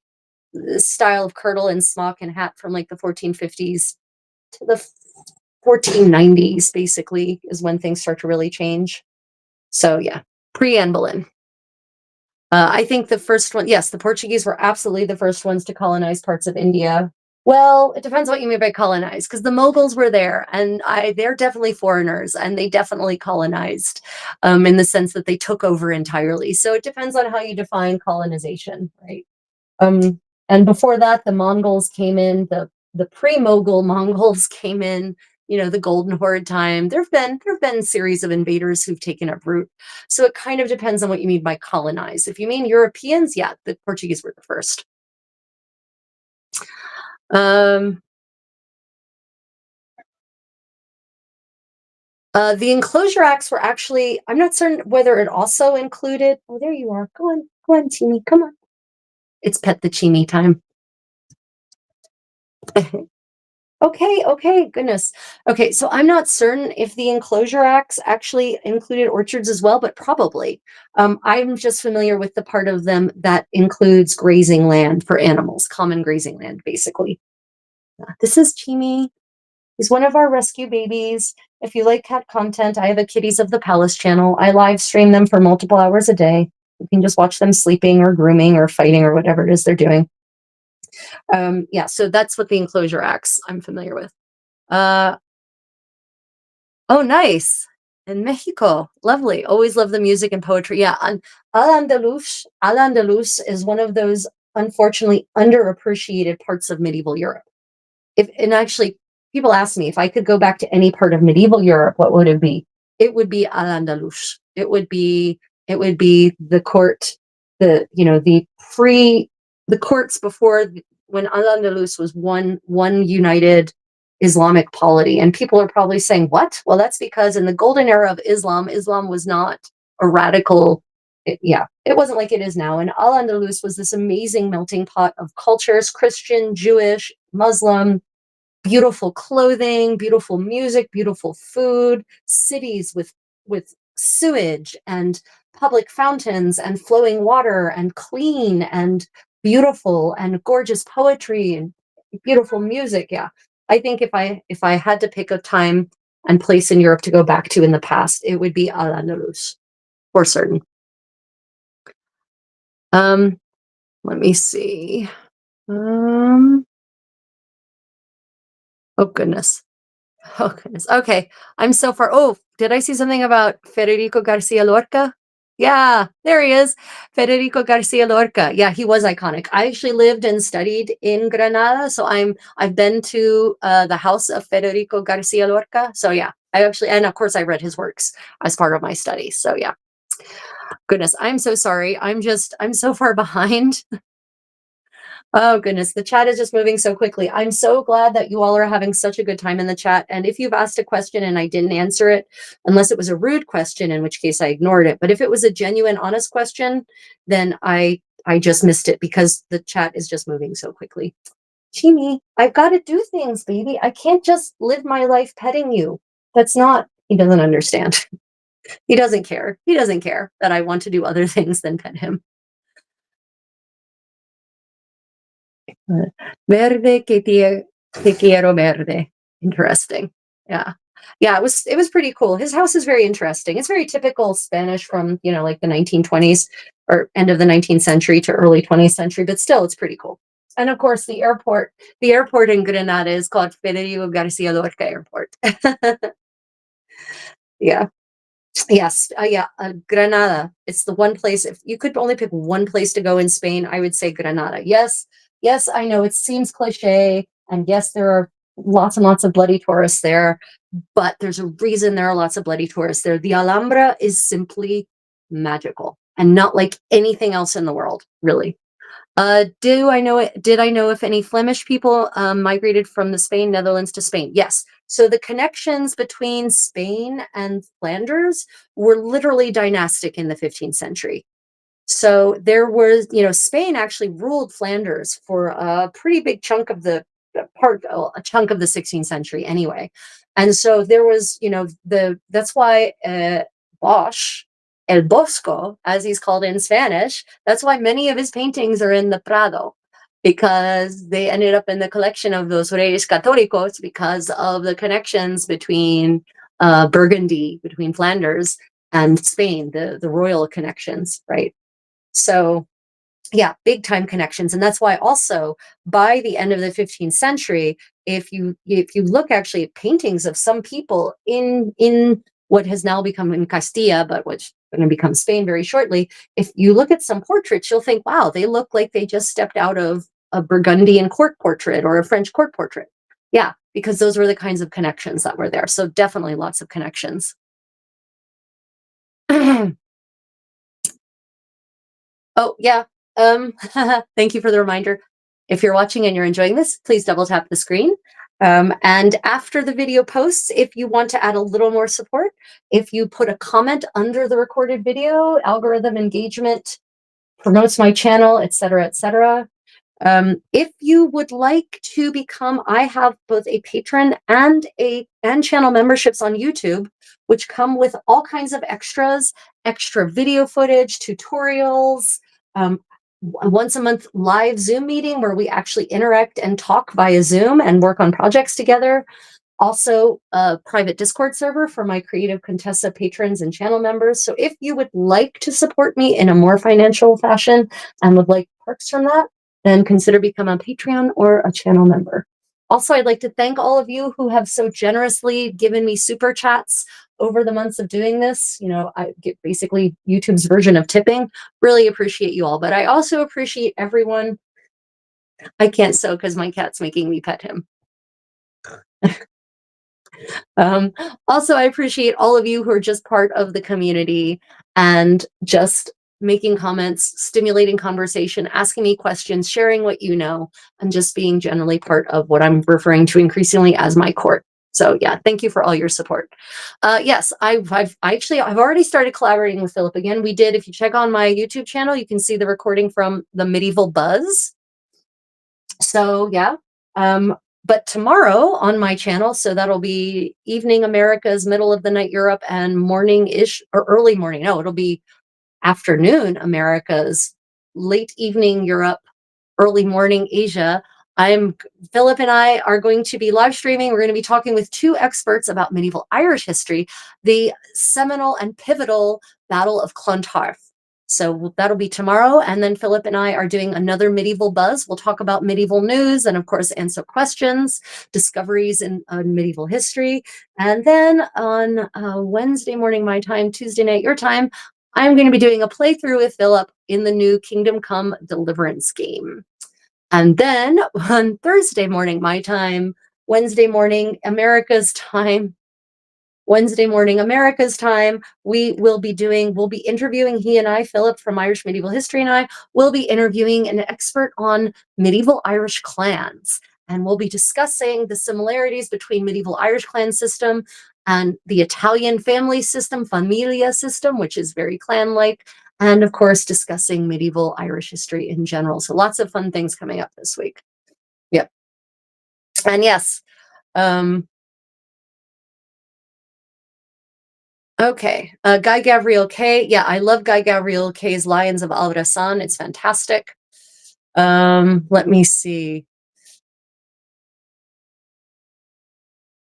the style of kirtle and smock and hat from like the 1450s to the 1490s, basically, is when things start to really change. So yeah, pre-Anne Boleyn. I think the first one, yes, the Portuguese were absolutely the first ones to colonize parts of India. Well, it depends what you mean by colonize, because the Mughals were there, and they're definitely foreigners, and they definitely colonized, in the sense that they took over entirely. So it depends on how you define colonization, right? Um, and before that, the Mongols came in, the pre-Mughal Mongols came in, the Golden Horde time. There have been a series of invaders who've taken up root. So it kind of depends on what you mean by colonize. If you mean Europeans, yeah, the Portuguese were the first. Um, the Enclosure Acts were actually, I'm not certain whether it also included, oh, there you are. Go on, Chimi, come on. It's Pet the Chimi time. Okay, okay, goodness. Okay, so I'm not certain if the Enclosure Acts actually included orchards as well, but probably. I'm just familiar with the part of them that includes grazing land for animals, common grazing land, basically. This is Chimi. He's one of our rescue babies. If you like cat content, I have a Kitties of the Palace channel. I live stream them for multiple hours a day. You can just watch them sleeping or grooming or fighting or whatever it is they're doing. Yeah, so that's what the Enclosure Acts I'm familiar with. Uh, oh, nice. In Mexico. Lovely. Always love the music and poetry. Yeah. And Al Andalus is one of those unfortunately underappreciated parts of medieval Europe. And actually, people ask me if I could go back to any part of medieval Europe, what would it be? It would be Al Andalus. It would be the court, the pre the courts before when Al Andalus was one united Islamic polity. And people are probably saying, what? Well, that's because in the golden era of Islam, Islam was not a radical. Yeah, it wasn't like it is now. And Al Andalus was this amazing melting pot of cultures: Christian, Jewish, Muslim, beautiful clothing, beautiful music, beautiful food, cities with sewage and public fountains and flowing water and clean and beautiful and gorgeous poetry and beautiful music. Yeah. I think if I had to pick a time and place in Europe to go back to in the past, it would be Al Andalus for certain. Um, let me see. Um, oh goodness. Oh goodness. Okay. I'm so far. Oh, did I see something about Federico Garcia Lorca? Yeah, there he is. Federico Garcia Lorca. Yeah, he was iconic. I actually lived and studied in Granada, so I've been to the house of Federico Garcia Lorca. So yeah, I actually, and of course I read his works as part of my studies. So yeah. Goodness, I'm so sorry. I'm so far behind. Oh goodness, the chat is just moving so quickly. I'm so glad that you all are having such a good time in the chat. And if you've asked a question and I didn't answer it, unless it was a rude question, in which case I ignored it. But if it was a genuine, honest question, then I just missed it because the chat is just moving so quickly. Chimi, I've got to do things, baby. I can't just live my life petting you. That's not, he doesn't understand. He doesn't care. He doesn't care that I want to do other things than pet him. Verde que quiero verde. Interesting. Yeah. Yeah, it was pretty cool. His house is very interesting. It's very typical Spanish from, like the 1920s or end of the 19th century to early 20th century, but still it's pretty cool. And of course the airport in Granada is called Federico Garcia Lorca Airport. Yeah. Yes, yeah, Granada. It's the one place. If you could only pick one place to go in Spain, I would say Granada. Yes, yes, I know it seems cliche, and yes, there are lots and lots of bloody tourists there, but there's a reason there are lots of bloody tourists there. The Alhambra is simply magical and not like anything else in the world, really. Do I know it? Did I know if any Flemish people migrated from the Spain, Netherlands to Spain? Yes. So the connections between Spain and Flanders were literally dynastic in the 15th century. So there was, Spain actually ruled Flanders for a pretty big chunk of a chunk of the 16th century anyway. And so there was, that's why Bosch, El Bosco, as he's called in Spanish, that's why many of his paintings are in the Prado, because they ended up in the collection of those Reyes Católicos because of the connections between Burgundy, between Flanders and Spain, the royal connections, right? So, yeah, big time connections, and that's why also by the end of the 15th century, if you look actually at paintings of some people in what has now become in Castilla, but which going to become Spain very shortly, if you look at some portraits, you'll think, wow, they look like they just stepped out of a Burgundian court portrait or a French court portrait. Yeah, because those were the kinds of connections that were there. So definitely lots of connections. Oh, yeah. Thank you for the reminder. If you're watching and you're enjoying this, please double tap the screen. And after the video posts, if you want to add a little more support, if you put a comment under the recorded video, algorithm engagement promotes my channel, etc., etc. If you would like to become, I have both a patron and channel memberships on YouTube, which come with all kinds of extras, extra video footage, tutorials, um, once a month live Zoom meeting where we actually interact and talk via Zoom and work on projects together. Also, a private Discord server for my Creative Contessa patrons and channel members. So if you would like to support me in a more financial fashion and would like perks from that, then consider becoming a Patreon or a channel member. Also, I'd like to thank all of you who have so generously given me super chats over the months of doing this. I get basically YouTube's version of tipping. Really appreciate you all. But I also appreciate everyone. I can't sew because my cat's making me pet him. Um, Also, I appreciate all of you who are just part of the community and just making comments, stimulating conversation, asking me questions, sharing what you know, and just being generally part of what I'm referring to increasingly as my court. So yeah, thank you for all your support. Yes, I've already started collaborating with Philip again. We did, if you check on my YouTube channel, you can see the recording from the Medieval Buzz. So yeah, but tomorrow on my channel, so that'll be evening Americas, middle of the night Europe, and morning-ish or early morning. No, it'll be afternoon Americas, late evening Europe, early morning Asia. I'm Philip and I are going to be live streaming. We're going to be talking with two experts about medieval Irish history, the seminal and pivotal Battle of Clontarf. So that'll be tomorrow. And then Philip and I are doing another medieval buzz. We'll talk about medieval news and, of course, answer questions, discoveries in medieval history. And then on Wednesday morning, my time, Tuesday night, your time, I'm going to be doing a playthrough with Philip in the new Kingdom Come Deliverance game. And then on Thursday morning, my time, Wednesday morning, America's time, Wednesday morning, America's time, we'll be interviewing, he and I, Philip from Irish Medieval History, and I will be interviewing an expert on medieval Irish clans. And we'll be discussing the similarities between medieval Irish clan system and the Italian family system, familia system, which is very clan-like, and of course, discussing medieval Irish history in general. So lots of fun things coming up this week. Yep. And yes, okay, Guy Gavriel K. Yeah, I love Guy Gavriel K's Lions of Al-Rassan. It's fantastic. Let me see.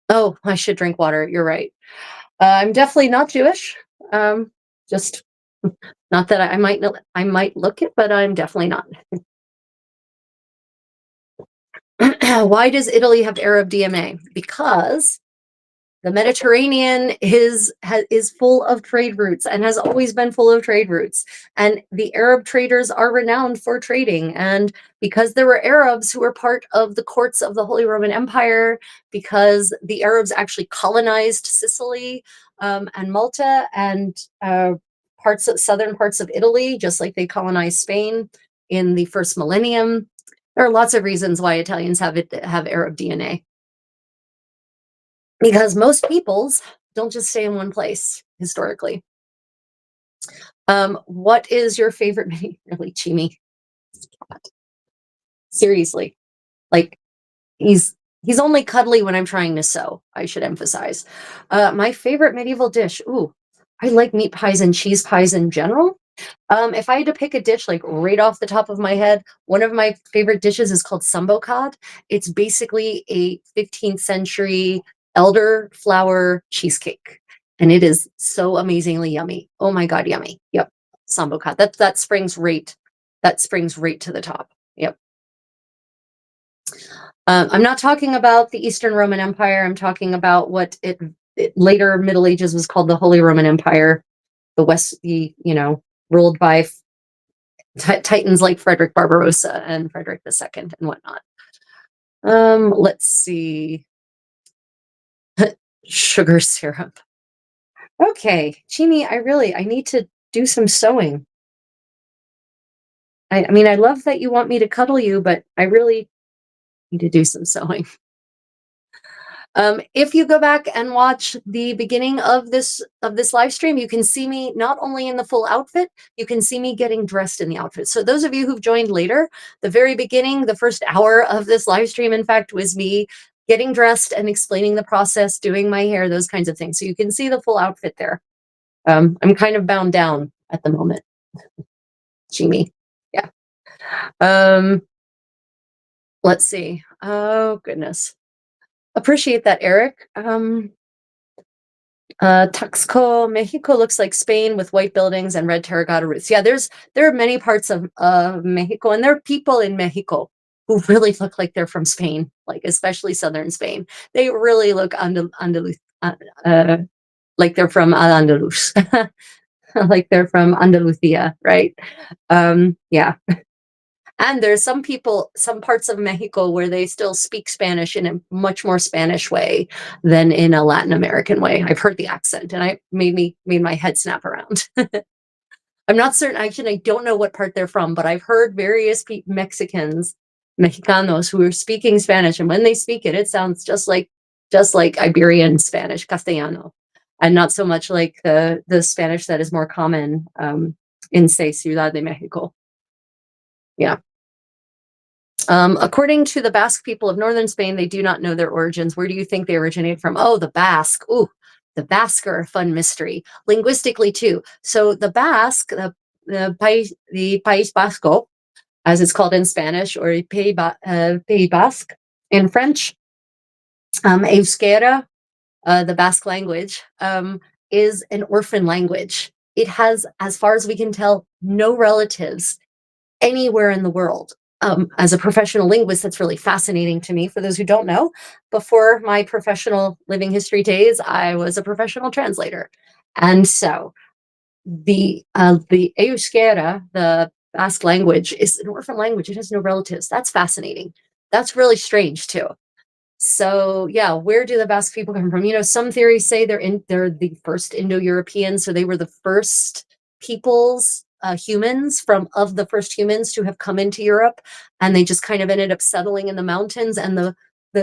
Oh, I should drink water. You're right. I'm definitely not Jewish. Um, just not that I might know, I might look it, but I'm definitely not. Why does Italy have Arab DNA? Because the Mediterranean is full of trade routes and has always been full of trade routes. And the Arab traders are renowned for trading. And because there were Arabs who were part of the courts of the Holy Roman Empire, because the Arabs actually colonized Sicily and Malta and parts of southern parts of Italy, just like they colonized Spain in the first millennium. There are lots of reasons why Italians have Arab DNA, because most peoples don't just stay in one place historically. What is your favorite really, Chimi? Seriously, like he's only cuddly when I'm trying to sew. I should emphasize. My favorite medieval dish. Ooh, I like meat pies and cheese pies in general. If I had to pick a dish like right off the top of my head, one of my favorite dishes is called cod. It's basically a 15th century elderflower cheesecake. And it is so amazingly yummy. Oh my God, yummy. Yep. Cod. That springs right to the top. Yep. I'm not talking about the Eastern Roman Empire. I'm talking about what it later Middle Ages was called the Holy Roman Empire. The West, ruled by titans like Frederick Barbarossa and Frederick II and whatnot. Let's see. Sugar syrup. Okay, Chimi, I need to do some sewing. I mean, I love that you want me to cuddle you, but I really need to do some sewing. If you go back and watch the beginning of this live stream, you can see me not only in the full outfit, you can see me getting dressed in the outfit. So those of you who've joined later, the very beginning, the first hour of this live stream, in fact, was me getting dressed and explaining the process, doing my hair, those kinds of things. So you can see the full outfit there. I'm kind of bound down at the moment, Jimmy. Yeah. Um, let's see. Oh goodness. Appreciate that, Eric. Tuxco, Mexico looks like Spain with white buildings and red terracotta roofs. Yeah, there are many parts of Mexico, and there are people in Mexico who really look like they're from Spain, like especially southern Spain. They really look uh, like they're from Andalus, like they're from Andalusia, right? Yeah. And there's some people, some parts of Mexico where they still speak Spanish in a much more Spanish way than in a Latin American way. I've heard the accent, and I made my head snap around. I'm not certain. Actually, I don't know what part they're from, but I've heard various Mexicanos who are speaking Spanish, and when they speak it, it sounds just like Iberian Spanish, Castellano, and not so much like the Spanish that is more common in, say, Ciudad de Mexico. Yeah. According to the Basque people of northern Spain, they do not know their origins. Where do you think they originated from? Oh, the Basque. Ooh, the Basque are a fun mystery. Linguistically, too. So the Basque, the País Vasco, as it's called in Spanish, or Pays Basque in French, Euskera, the Basque language, is an orphan language. It has, as far as we can tell, no relatives anywhere in the world. As a professional linguist, that's really fascinating to me. For those who don't know, before my professional living history days, I was a professional translator. And so the Euskera, the Basque language, is an orphan language. It has no relatives. That's fascinating. That's really strange too. So yeah, where do the Basque people come from? Some theories say they're the first Indo-Europeans, so they were the first peoples, humans of the first humans to have come into Europe, and they just kind of ended up settling in the mountains. And the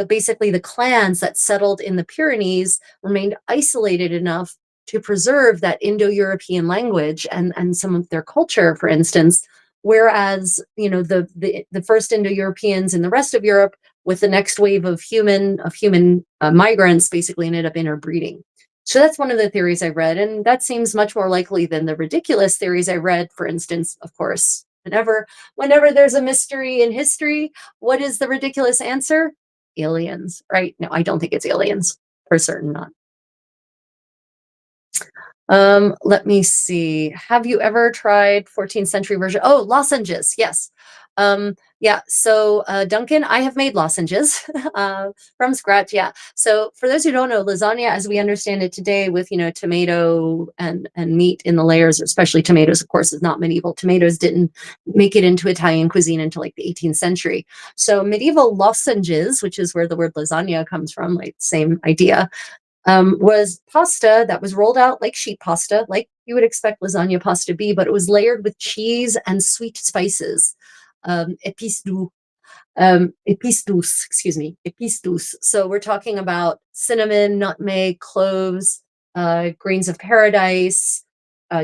basically the clans that settled in the Pyrenees remained isolated enough to preserve that Indo-European language and some of their culture, for instance. Whereas the first Indo-Europeans in the rest of Europe, with the next wave of human migrants, basically ended up interbreeding. So that's one of the theories I read, and that seems much more likely than the ridiculous theories I read. For instance, of course, whenever there's a mystery in history, what is the ridiculous answer? Aliens, right? No, I don't think it's aliens. for certain not. Let me see. Have you ever tried 14th century version? Oh, lozenges. Yes. Yeah. So, Duncan, I have made lozenges from scratch. Yeah. So, for those who don't know, lasagna, as we understand it today, with tomato and meat in the layers, especially tomatoes, of course, is not medieval. Tomatoes didn't make it into Italian cuisine until like the 18th century. So, medieval lozenges, which is where the word lasagna comes from, like same idea, was pasta that was rolled out like sheet pasta, like you would expect lasagna pasta to be, but it was layered with cheese and sweet spices. Épices doux, épices douces, excuse me, épices douces. So we're talking about cinnamon, nutmeg, cloves, grains of paradise,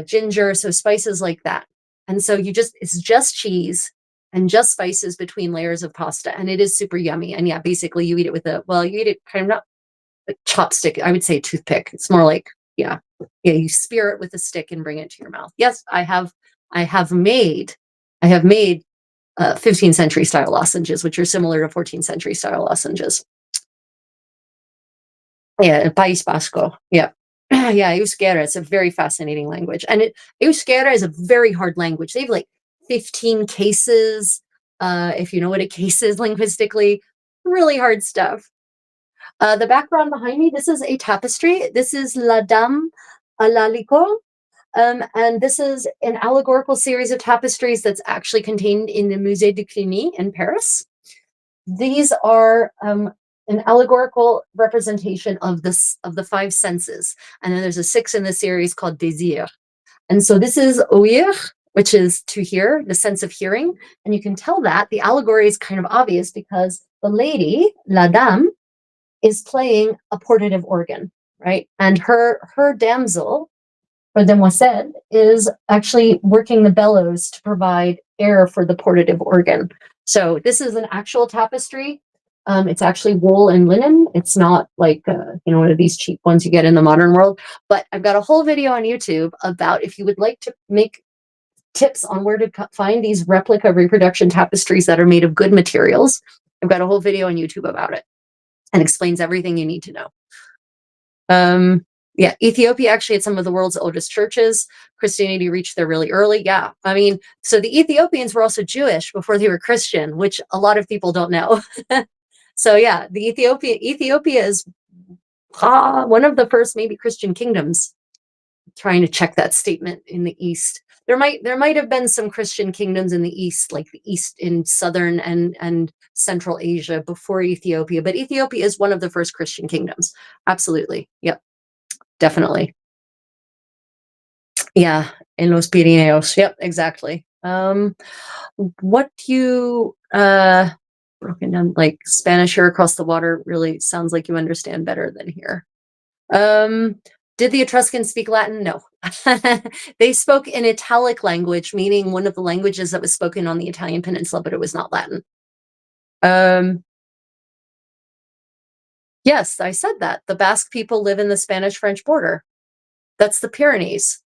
ginger, so spices like that. And so it's just cheese and just spices between layers of pasta, and it is super yummy. And yeah, basically you eat it with you eat it kind of not a chopstick. I would say toothpick. It's more like, yeah, yeah. You spear it with a stick and bring it to your mouth. Yes, I have. I have made. I have made 15th century style lozenges, which are similar to 14th century style lozenges. Yeah, País Vasco. Yeah. Yeah, Euskera. It's a very fascinating language. And Euskera is a very hard language. They have like 15 cases. If you know what a case is linguistically, really hard stuff. The background behind me, this is a tapestry. This is La Dame à l'Alicot. And this is an allegorical series of tapestries that's actually contained in the Musée de Cluny in Paris. These are an allegorical representation of the five senses. And then there's a sixth in the series called Désir. And so this is ouïr, which is to hear, the sense of hearing. And you can tell that the allegory is kind of obvious because the lady, La Dame, is playing a portative organ, right? And her damsel, or demoiselle, is actually working the bellows to provide air for the portative organ. So this is an actual tapestry. It's actually wool and linen. It's not like one of these cheap ones you get in the modern world. But I've got a whole video on YouTube about if you would like to make tips on where to find these replica reproduction tapestries that are made of good materials. I've got a whole video on YouTube about it, and explains everything you need to know. Yeah, Ethiopia actually had some of the world's oldest churches. Christianity reached there really early. Yeah, I mean, so the Ethiopians were also Jewish before they were Christian, which a lot of people don't know. So yeah, the Ethiopia is one of the first maybe Christian kingdoms. Trying to check that statement in the East. There might have been some Christian kingdoms in the East, like the East in southern and Central Asia before Ethiopia, but Ethiopia is one of the first Christian kingdoms. Absolutely. Yep. Definitely. Yeah. In Los Pirineos. Yep, exactly. What you broken down like Spanish here across the water really sounds like you understand better than here. Um, did the Etruscans speak Latin? No. They spoke an Italic language, meaning one of the languages that was spoken on the Italian peninsula, but it was not Latin. Um, yes, I said that. The Basque people live in the Spanish-French border. That's the Pyrenees.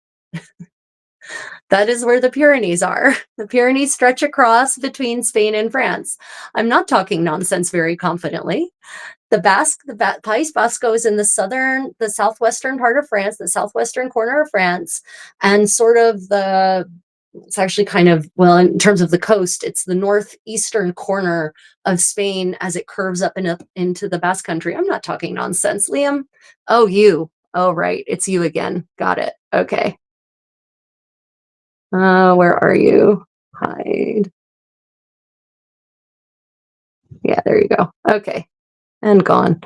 That is where the Pyrenees are. The Pyrenees stretch across between Spain and France. I'm not talking nonsense very confidently. The País Vasco is in the southwestern part of France, the southwestern corner of France, and sort of it's actually kind of, well, in terms of the coast, it's the northeastern corner of Spain as it curves up and up into the Basque Country. I'm not talking nonsense, Liam. Oh, you. Oh, right. It's you again. Got it. Okay. Where are you? Hide. Yeah, there you go. Okay. And gone.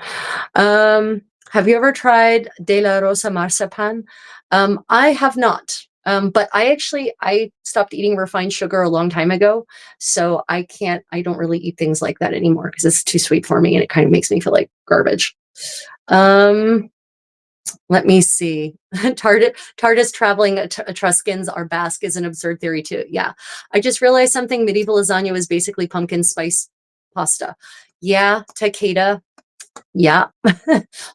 Have you ever tried De La Rosa marzipan? I have not. But I stopped eating refined sugar a long time ago. So I don't really eat things like that anymore because it's too sweet for me and it kind of makes me feel like garbage. Let me see. TARDIS traveling Etruscans are Basque is an absurd theory too. Yeah. I just realized something. Medieval lasagna was basically pumpkin spice pasta. Yeah, takeda. Yeah.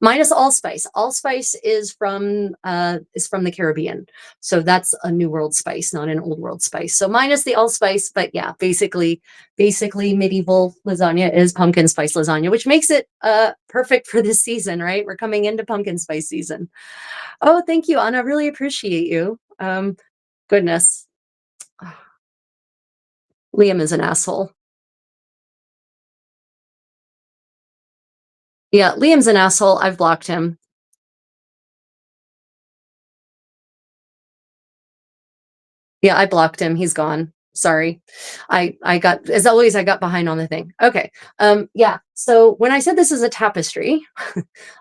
Minus allspice. Allspice is from the Caribbean. So that's a New World spice, not an Old World spice. So minus the allspice, but yeah, basically medieval lasagna is pumpkin spice lasagna, which makes it perfect for this season, right? We're coming into pumpkin spice season. Oh, thank you, Anna. Really appreciate you. Goodness. Liam is an asshole. Yeah, Liam's an asshole. I've blocked him. Yeah, I blocked him. He's gone. Sorry. I got, as always, I got behind on the thing. Okay. Yeah. So when I said this is a tapestry,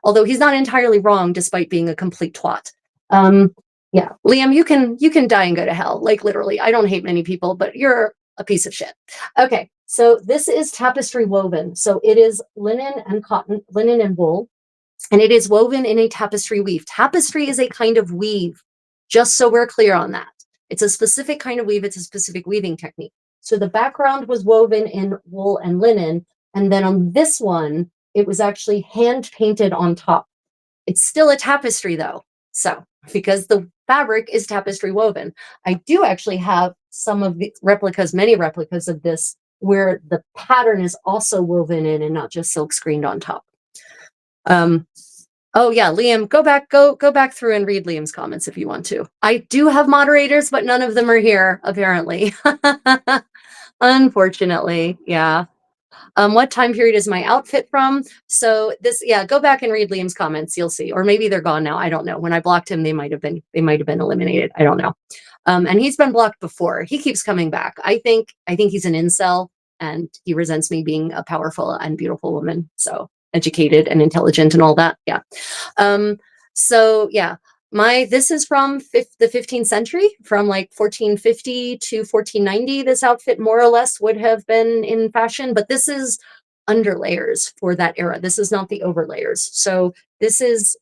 although he's not entirely wrong despite being a complete twat. Um yeah, Liam, you can die and go to hell. Like literally. I don't hate many people, but you're a piece of shit. Okay. So this is tapestry woven. So it is linen and cotton, linen and wool, and it is woven in a tapestry weave. Tapestry is a kind of weave, just so we're clear on that. It's a specific kind of weave, it's a specific weaving technique. So the background was woven in wool and linen, and then on this one, it was actually hand painted on top. It's still a tapestry though. So, because the fabric is tapestry woven, I do actually have some of the replicas, many replicas of this, where the pattern is also woven in and not just silk screened on top. Um, oh yeah, Liam, go back through and read Liam's comments if you want to. I do have moderators, but none of them are here, apparently. Unfortunately, yeah. What time period is my outfit from? So this, yeah, go back and read Liam's comments. You'll see, or maybe they're gone now. I don't know. When I blocked him, they might have been eliminated. I don't know. And he's been blocked before. He keeps coming back. I think he's an incel, and he resents me being a powerful and beautiful woman. So educated and intelligent and all that. Yeah. Um, so yeah, this is from the 15th century, from like 1450 to 1490. This outfit more or less would have been in fashion, but this is under layers for that era. This is not the over layers. So this is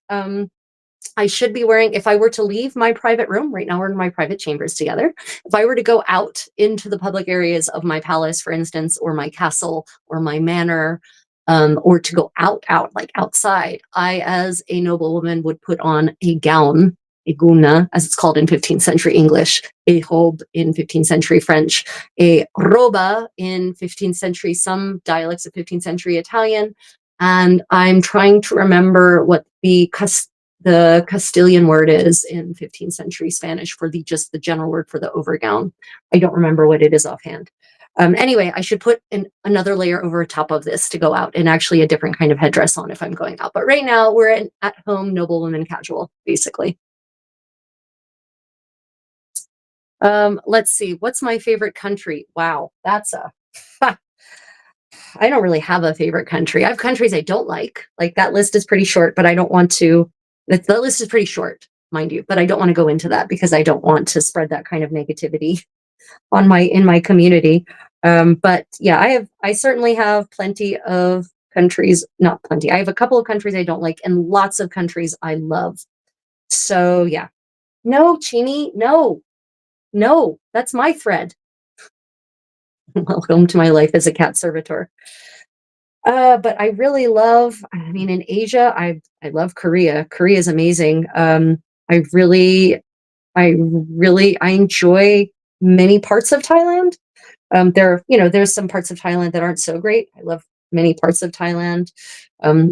I should be wearing, if I were to leave my private room, right now we're in my private chambers together. If I were to go out into the public areas of my palace, for instance, or my castle or my manor, or to go out, like outside, I, as a noblewoman, would put on a gown, a guna, as it's called in 15th century English, a robe in 15th century French, a roba in 15th century, some dialects of 15th century Italian. And I'm trying to remember what the Castilian word is in 15th century Spanish for just the general word for the overgown. I don't remember what it is offhand. Anyway, I should put another layer over top of this to go out, and actually a different kind of headdress on if I'm going out. But right now we're an at-home noblewoman casual, basically. Let's see. What's my favorite country? Wow, that's a I don't really have a favorite country. I have countries I don't like. Like that list is pretty short, but I don't want to. The list is pretty short, mind you, but I don't want to go into that because I don't want to spread that kind of negativity in my community. But yeah, I certainly have plenty of countries, not plenty. I have a couple of countries I don't like and lots of countries I love. So yeah. No, Chini, no, no, that's my thread. Welcome to my life as a cat servitor. But I really love, I mean, in Asia, I love Korea. Korea is amazing. I really, I enjoy many parts of Thailand. There's some parts of Thailand that aren't so great. I love many parts of Thailand,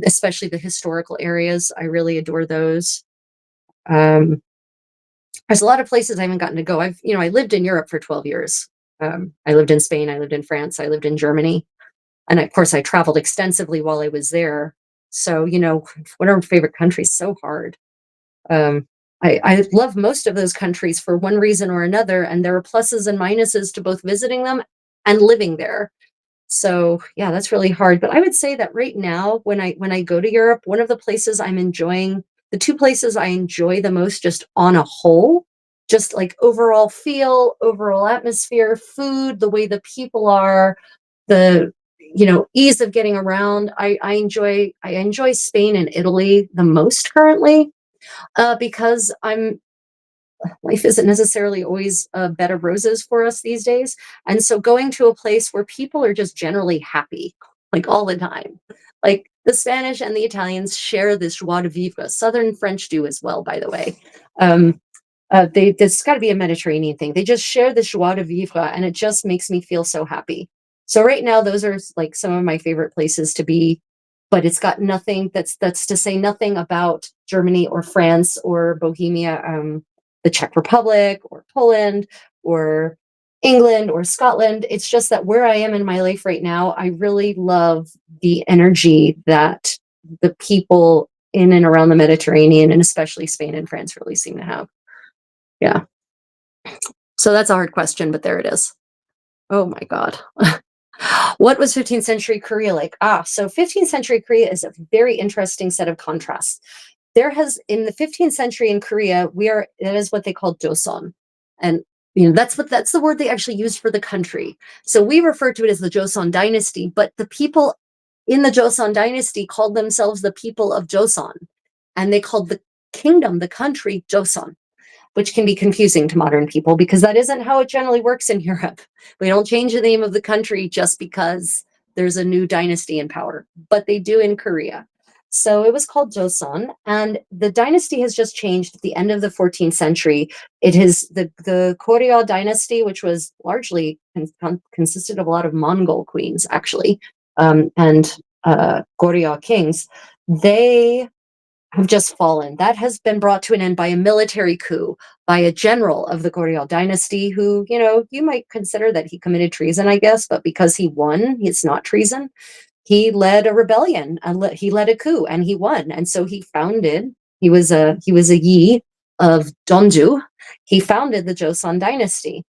especially the historical areas. I really adore those. Um, there's a lot of places I haven't gotten to go. I lived in Europe for 12 years. I lived in Spain, I lived in France, I lived in Germany. And of course, I traveled extensively while I was there. So, what are my favorite countries? So hard. Um, I love most of those countries for one reason or another, and there are pluses and minuses to both visiting them and living there. So yeah, that's really hard. But I would say that right now, when I go to Europe, one of the places I'm enjoying, the two places I enjoy the most, just on a whole, just like overall feel, overall atmosphere, food, the way the people are, the ease of getting around. I enjoy Spain and Italy the most currently, because life isn't necessarily always a bed of roses for us these days. And so going to a place where people are just generally happy, like all the time, Like the Spanish and the Italians share this joie de vivre. Southern French do as well, by the way. Um, this got to be a Mediterranean thing. They just share this joie de vivre, and it just makes me feel so happy. So right now, those are like some of my favorite places to be, but it's got nothing. That's to say nothing about Germany or France or Bohemia, the Czech Republic or Poland or England or Scotland. It's just that where I am in my life right now, I really love the energy that the people in and around the Mediterranean, and especially Spain and France, really seem to have. Yeah. So that's a hard question, but there it is. Oh my God. What was 15th century Korea like? So 15th century Korea is a very interesting set of contrasts. There has, in the 15th century in Korea, that is what they call Joseon. And that's the word they actually used for the country. So we refer to it as the Joseon dynasty, but the people in the Joseon dynasty called themselves the people of Joseon. And they called the kingdom, the country, Joseon, which can be confusing to modern people because that isn't how it generally works in Europe. We don't change the name of the country just because there's a new dynasty in power, but they do in Korea. So it was called Joseon, and the dynasty has just changed at the end of the 14th century. It is the Goryeo dynasty, which was largely consisted of a lot of Mongol queens, actually, and Goryeo kings. They have just fallen. That has been brought to an end by a military coup by a general of the Goryeo dynasty who, you might consider that he committed treason, I guess, but because he won, it's not treason. He led a rebellion and he led a coup and he won. And so he was a Yi of Jeonju. He founded the Joseon dynasty.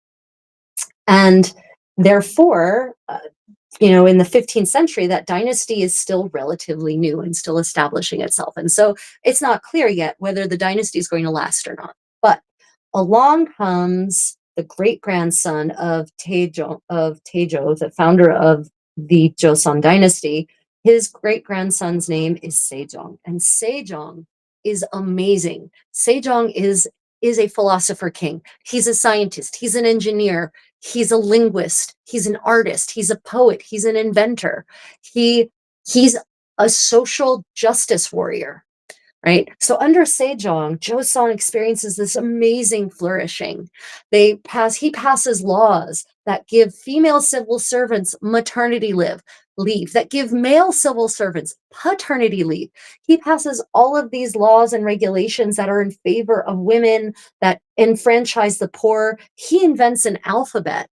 And therefore, in the 15th century, that dynasty is still relatively new and still establishing itself. And so it's not clear yet whether the dynasty is going to last or not. But along comes the great grandson of Taejo, the founder of the Joseon dynasty. His great grandson's name is Sejong, and Sejong is amazing. Sejong is a philosopher king. He's a scientist. He's an engineer. He's a linguist. He's an artist. He's a poet. He's an inventor. He's a social justice warrior, right? So under Sejong, Joseon experiences this amazing flourishing. He passes laws that give female civil servants maternity leave, that give male civil servants paternity leave. He passes all of these laws and regulations that are in favor of women, that enfranchise the poor. He invents an alphabet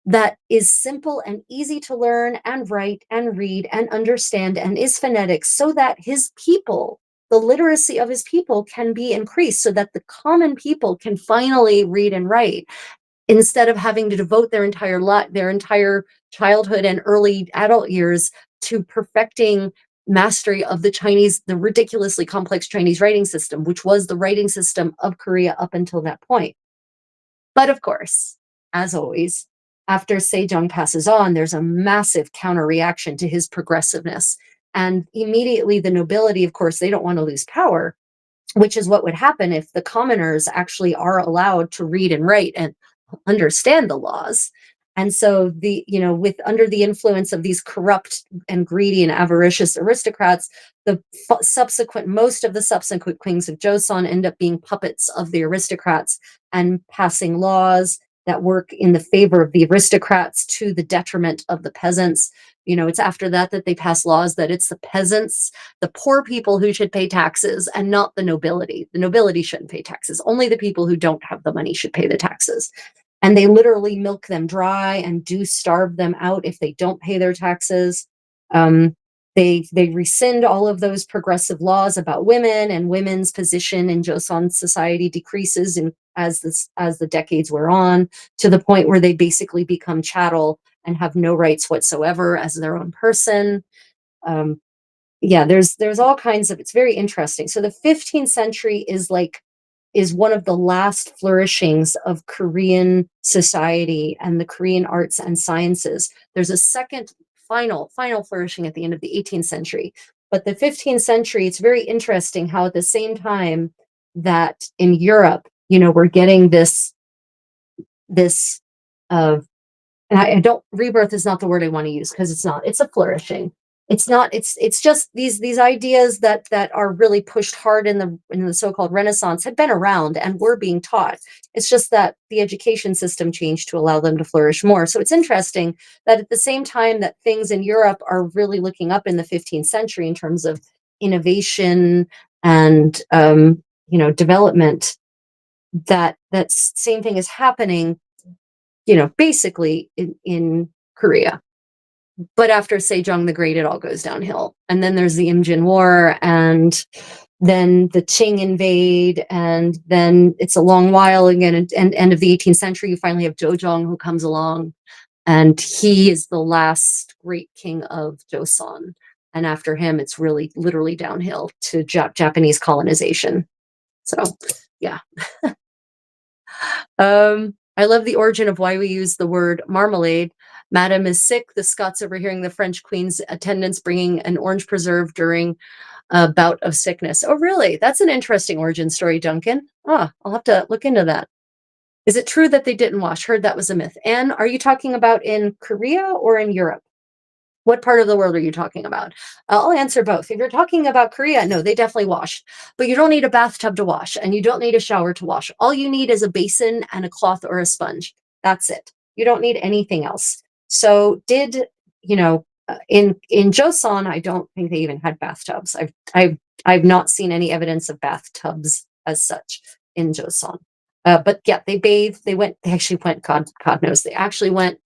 that is simple and easy to learn and write and read and understand and is phonetic, so that his people, the literacy of his people, can be increased, so that the common people can finally read and write, instead of having to devote their entire childhood and early adult years to perfecting mastery of the ridiculously complex Chinese writing system, which was the writing system of Korea up until that point. But of course, as always, after Sejong passes on, there's a massive counter reaction to his progressiveness. And immediately the nobility, of course, they don't want to lose power, which is what would happen if the commoners actually are allowed to read and write and understand the laws. And so with under the influence of these corrupt and greedy and avaricious aristocrats, most of the subsequent kings of Joseon end up being puppets of the aristocrats and passing laws that work in the favor of the aristocrats to the detriment of the peasants. It's after that they pass laws that it's the peasants, the poor people, who should pay taxes, and not the nobility. The nobility shouldn't pay taxes. Only the people who don't have the money should pay the taxes. And they literally milk them dry and do starve them out if they don't pay their taxes. They rescind all of those progressive laws about women, and women's position in Joseon society decreases as the decades wear on, to the point where they basically become chattel and have no rights whatsoever as their own person. There's all kinds of, it's very interesting. So the 15th century is one of the last flourishings of Korean society and the Korean arts and sciences. There's a second final flourishing at the end of the 18th century. But the 15th century, it's very interesting how at the same time that in Europe, we're getting this and rebirth is not the word I want to use, because it's not, it's a flourishing. It's not, it's just these ideas that are really pushed hard in the so-called Renaissance had been around and were being taught. It's just that the education system changed to allow them to flourish more. So it's interesting that at the same time that things in Europe are really looking up in the 15th century in terms of innovation and development, that same thing is happening, basically in Korea. But after Sejong the Great, it all goes downhill. And then there's the Imjin War, and then the Qing invade, and then it's a long while again. And end of the 18th century, you finally have Jojong who comes along, and he is the last great king of Joseon. And after him, it's really literally downhill to Japanese colonization. So, yeah. I love the origin of why we use the word marmalade. Madam is sick. The Scots overhearing the French queen's attendants bringing an orange preserve during a bout of sickness. Oh, really? That's an interesting origin story, Duncan. Ah, I'll have to look into that. Is it true that they didn't wash? Heard that was a myth. Anne, are you talking about in Korea or in Europe? What part of the world are you talking about? I'll answer both. If you're talking about Korea, no, they definitely wash, but you don't need a bathtub to wash and you don't need a shower to wash. All you need is a basin and a cloth or a sponge. That's it. You don't need anything else. So in Joseon, I don't think they even had bathtubs. I've not seen any evidence of bathtubs as such in Joseon. But yeah, they bathed. They actually went. God knows, they actually went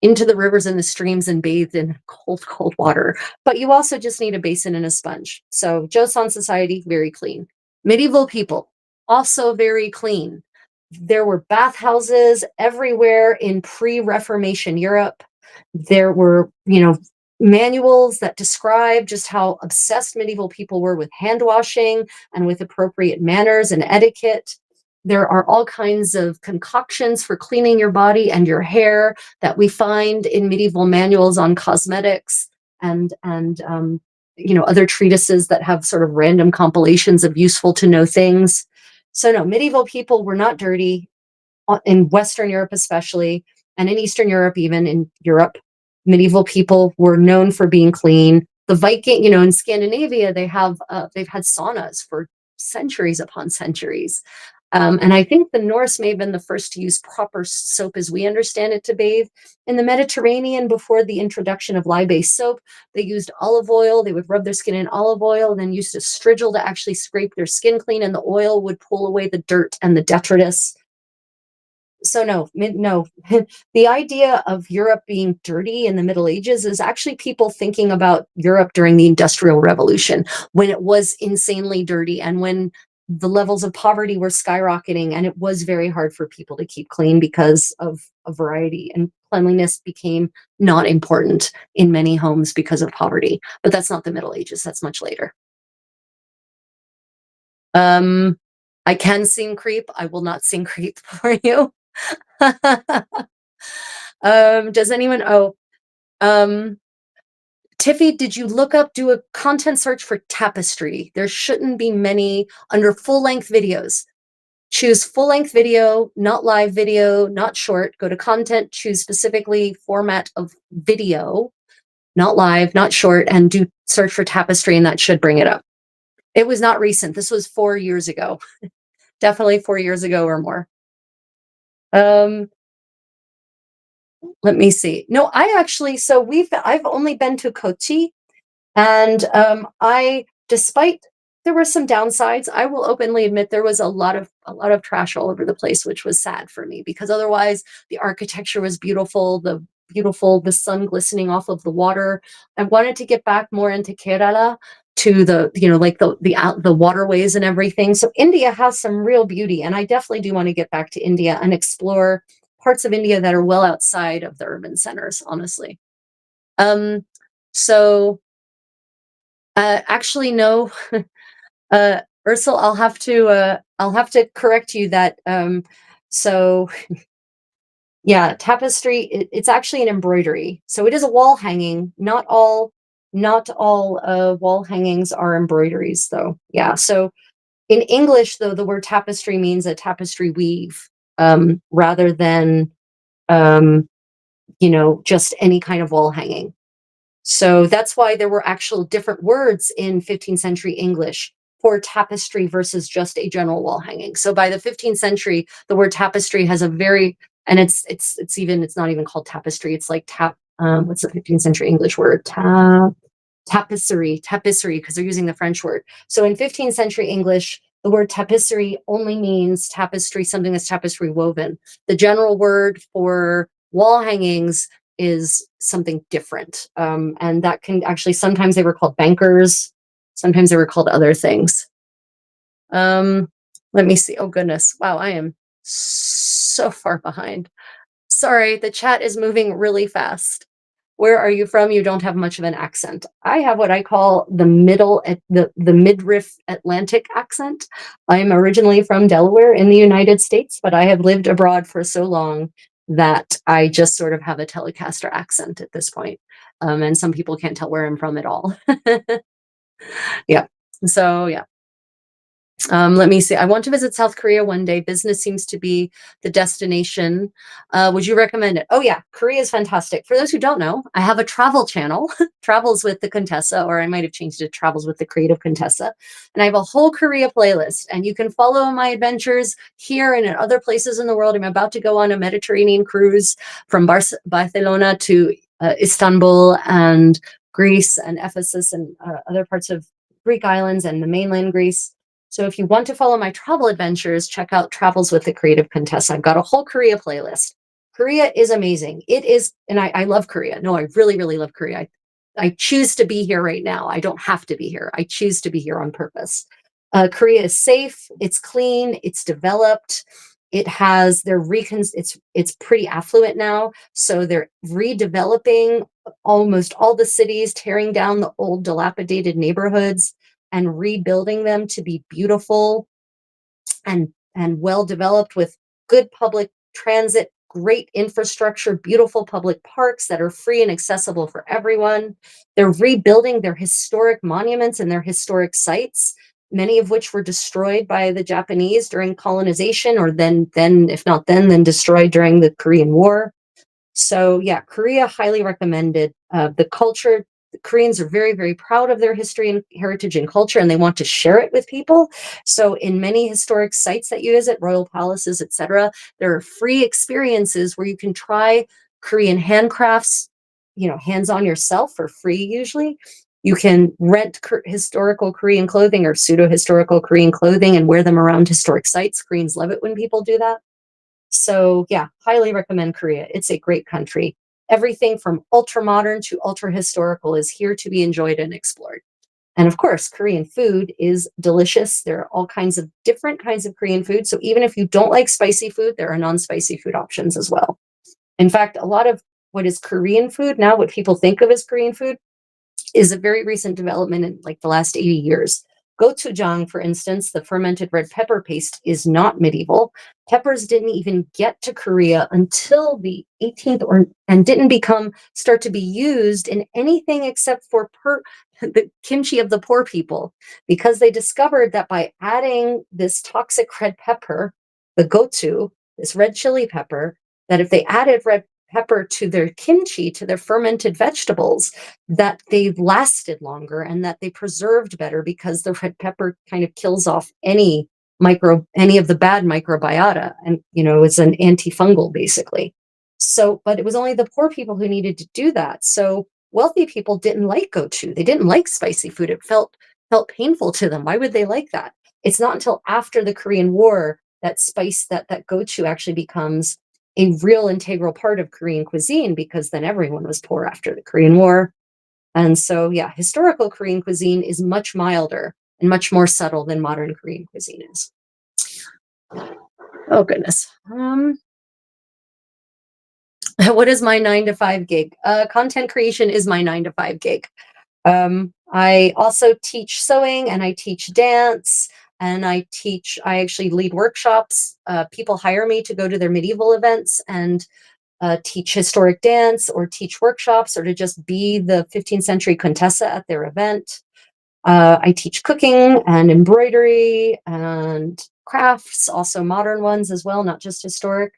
into the rivers and the streams and bathed in cold, cold water. But you also just need a basin and a sponge. So Joseon society, very clean. Medieval people, also very clean. There were bathhouses everywhere in pre-Reformation Europe. There were, manuals that describe just how obsessed medieval people were with hand washing and with appropriate manners and etiquette. There are all kinds of concoctions for cleaning your body and your hair that we find in medieval manuals on cosmetics and other treatises that have sort of random compilations of useful to know things. So no, medieval people were not dirty in Western Europe, especially, and in Eastern Europe, even in Europe. Medieval people were known for being clean. The Viking, in Scandinavia, they've had saunas for centuries upon centuries. And I think the Norse may have been the first to use proper soap as we understand it to bathe. In the Mediterranean, before the introduction of lye-based soap, they used olive oil. They would rub their skin in olive oil, and then used a strigil to actually scrape their skin clean, and the oil would pull away the dirt and the detritus. So no, the idea of Europe being dirty in the Middle Ages is actually people thinking about Europe during the Industrial Revolution, when it was insanely dirty and when the levels of poverty were skyrocketing, and it was very hard for people to keep clean because of a variety, and cleanliness became not important in many homes because of poverty. But that's not the Middle Ages, that's much later. I can sing creep. I will not sing creep for you. Does anyone? Oh, um, Tiffy, did you do a content search for Tapestry? There shouldn't be many under full length videos. Choose full length video, not live video, not short. Go to content, choose specifically format of video, not live, not short, and do search for Tapestry, and that should bring it up. It was not recent. This was 4 years ago. Definitely 4 years ago or more. Let me see. No, I've only been to Kochi, and despite there were some downsides, I will openly admit there was a lot of trash all over the place, which was sad for me, because otherwise the architecture was beautiful, the sun glistening off of the water. I wanted to get back more into Kerala, to the waterways and everything. So India has some real beauty, and I definitely do want to get back to India and explore parts of India that are well outside of the urban centers, honestly. Um, so actually, no, Ursula, I'll have to correct you that. So yeah, tapestry. It's actually an embroidery. So it is a wall hanging. Not all wall hangings are embroideries, though. Yeah. So in English, though, the word tapestry means a tapestry weave, rather than just any kind of wall hanging. So that's why there were actual different words in 15th century English for tapestry versus just a general wall hanging. So by the 15th century, the word tapestry has a very, and it's not even called tapestry. It's like what's the 15th century English word? Tapisserie, because they're using the French word. So in 15th century English, the word tapisserie only means tapestry, something that's tapestry woven. The general word for wall hangings is something different. And that can actually, sometimes they were called bankers, sometimes they were called other things. Um, Let me see. Oh, goodness. Wow, I am so far behind. Sorry, the chat is moving really fast. Where are you from? You don't have much of an accent. I have what I call the middle at the midriff Atlantic accent. I'm originally from Delaware in the United States, but I have lived abroad for so long that I just sort of have a Telecaster accent at this point. And some people can't tell where I'm from at all. Yeah. So yeah. Let me see. I want to visit South Korea one day. Business seems to be the destination. Would you recommend it? Oh yeah, Korea is fantastic. For those who don't know, I have a travel channel, Travels with the Contessa, or I might have changed it to Travels with the Creative Contessa. And I have a whole Korea playlist, and you can follow my adventures here and in other places in the world. I'm about to go on a Mediterranean cruise from Barcelona to Istanbul and Greece and Ephesus and other parts of Greek islands and the mainland Greece. So if you want to follow my travel adventures, check out Travels with the Creative Contessa. I've got a whole Korea playlist. Korea is amazing. It is, and I love Korea. No, I really, really love Korea. I choose to be here right now. I don't have to be here. I choose to be here on purpose. Korea is safe. It's clean. It's developed. It has it's pretty affluent now. So they're redeveloping almost all the cities, tearing down the old dilapidated neighborhoods and rebuilding them to be beautiful and well developed with good public transit, great infrastructure, beautiful public parks that are free and accessible for everyone. They're rebuilding their historic monuments and their historic sites, many of which were destroyed by the Japanese during colonization, or then if not then destroyed during the Korean War. So yeah, Korea, highly recommended. The culture, the Koreans are very, very proud of their history and heritage and culture, and they want to share it with people. So in many historic sites that you visit, royal palaces, etc., there are free experiences where you can try Korean handcrafts, hands on yourself for free usually. You can rent historical Korean clothing or pseudo historical Korean clothing and wear them around historic sites. Koreans love it when people do that. So yeah, highly recommend Korea. It's a great country. Everything from ultra modern to ultra historical is here to be enjoyed and explored. And of course, Korean food is delicious. There are all kinds of different kinds of Korean food. So even if you don't like spicy food, there are non-spicy food options as well. In fact, a lot of what is Korean food now, what people think of as Korean food, is a very recent development in like the last 80 years. Gochujang, for instance, the fermented red pepper paste, is not medieval. Peppers didn't even get to Korea until the 18th, and didn't start to be used in anything except for the kimchi of the poor people, because they discovered that by adding this toxic red pepper, the gochu, this red chili pepper, that if they added red pepper to their kimchi, to their fermented vegetables, that they lasted longer and that they preserved better, because the red pepper kind of kills off any of the bad microbiota, and it's an antifungal basically. So, but it was only the poor people who needed to do that. So wealthy people didn't like gochu. They didn't like spicy food. It felt painful to them. Why would they like that? It's not until after the Korean War that that gochu actually becomes a real integral part of Korean cuisine, because then everyone was poor after the Korean War. And so, yeah, historical Korean cuisine is much milder and much more subtle than modern Korean cuisine is. Oh, goodness. What is my 9 to 5 gig? Content creation is my 9 to 5 gig. I also teach sewing, and I teach dance, and I actually lead workshops. People hire me to go to their medieval events and teach historic dance, or teach workshops, or to just be the 15th century Contessa at their event. I teach cooking and embroidery and crafts, also modern ones as well, not just historic.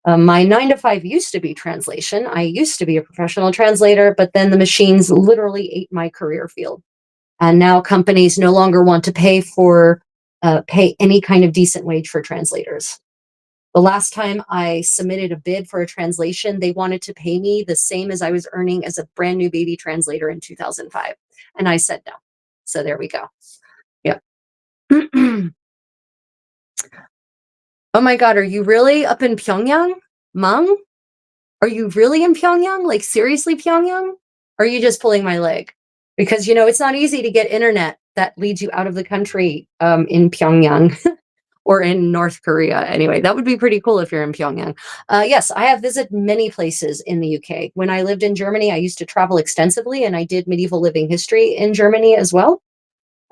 My 9 to 5 used to be translation. I used to be a professional translator, but then the machines literally ate my career field. And now companies no longer want to pay any kind of decent wage for translators. The last time I submitted a bid for a translation, they wanted to pay me the same as I was earning as a brand new baby translator in 2005. And I said no. So there we go. Yep. Oh my God, are you really up in Pyongyang? Mom? Are you really in Pyongyang? Like seriously, Pyongyang? Or are you just pulling my leg? Because it's not easy to get internet that leads you out of the country in Pyongyang or in North Korea. Anyway, that would be pretty cool if you're in Pyongyang. Yes, I have visited many places in the UK. When I lived in Germany, I used to travel extensively, and I did medieval living history in Germany as well.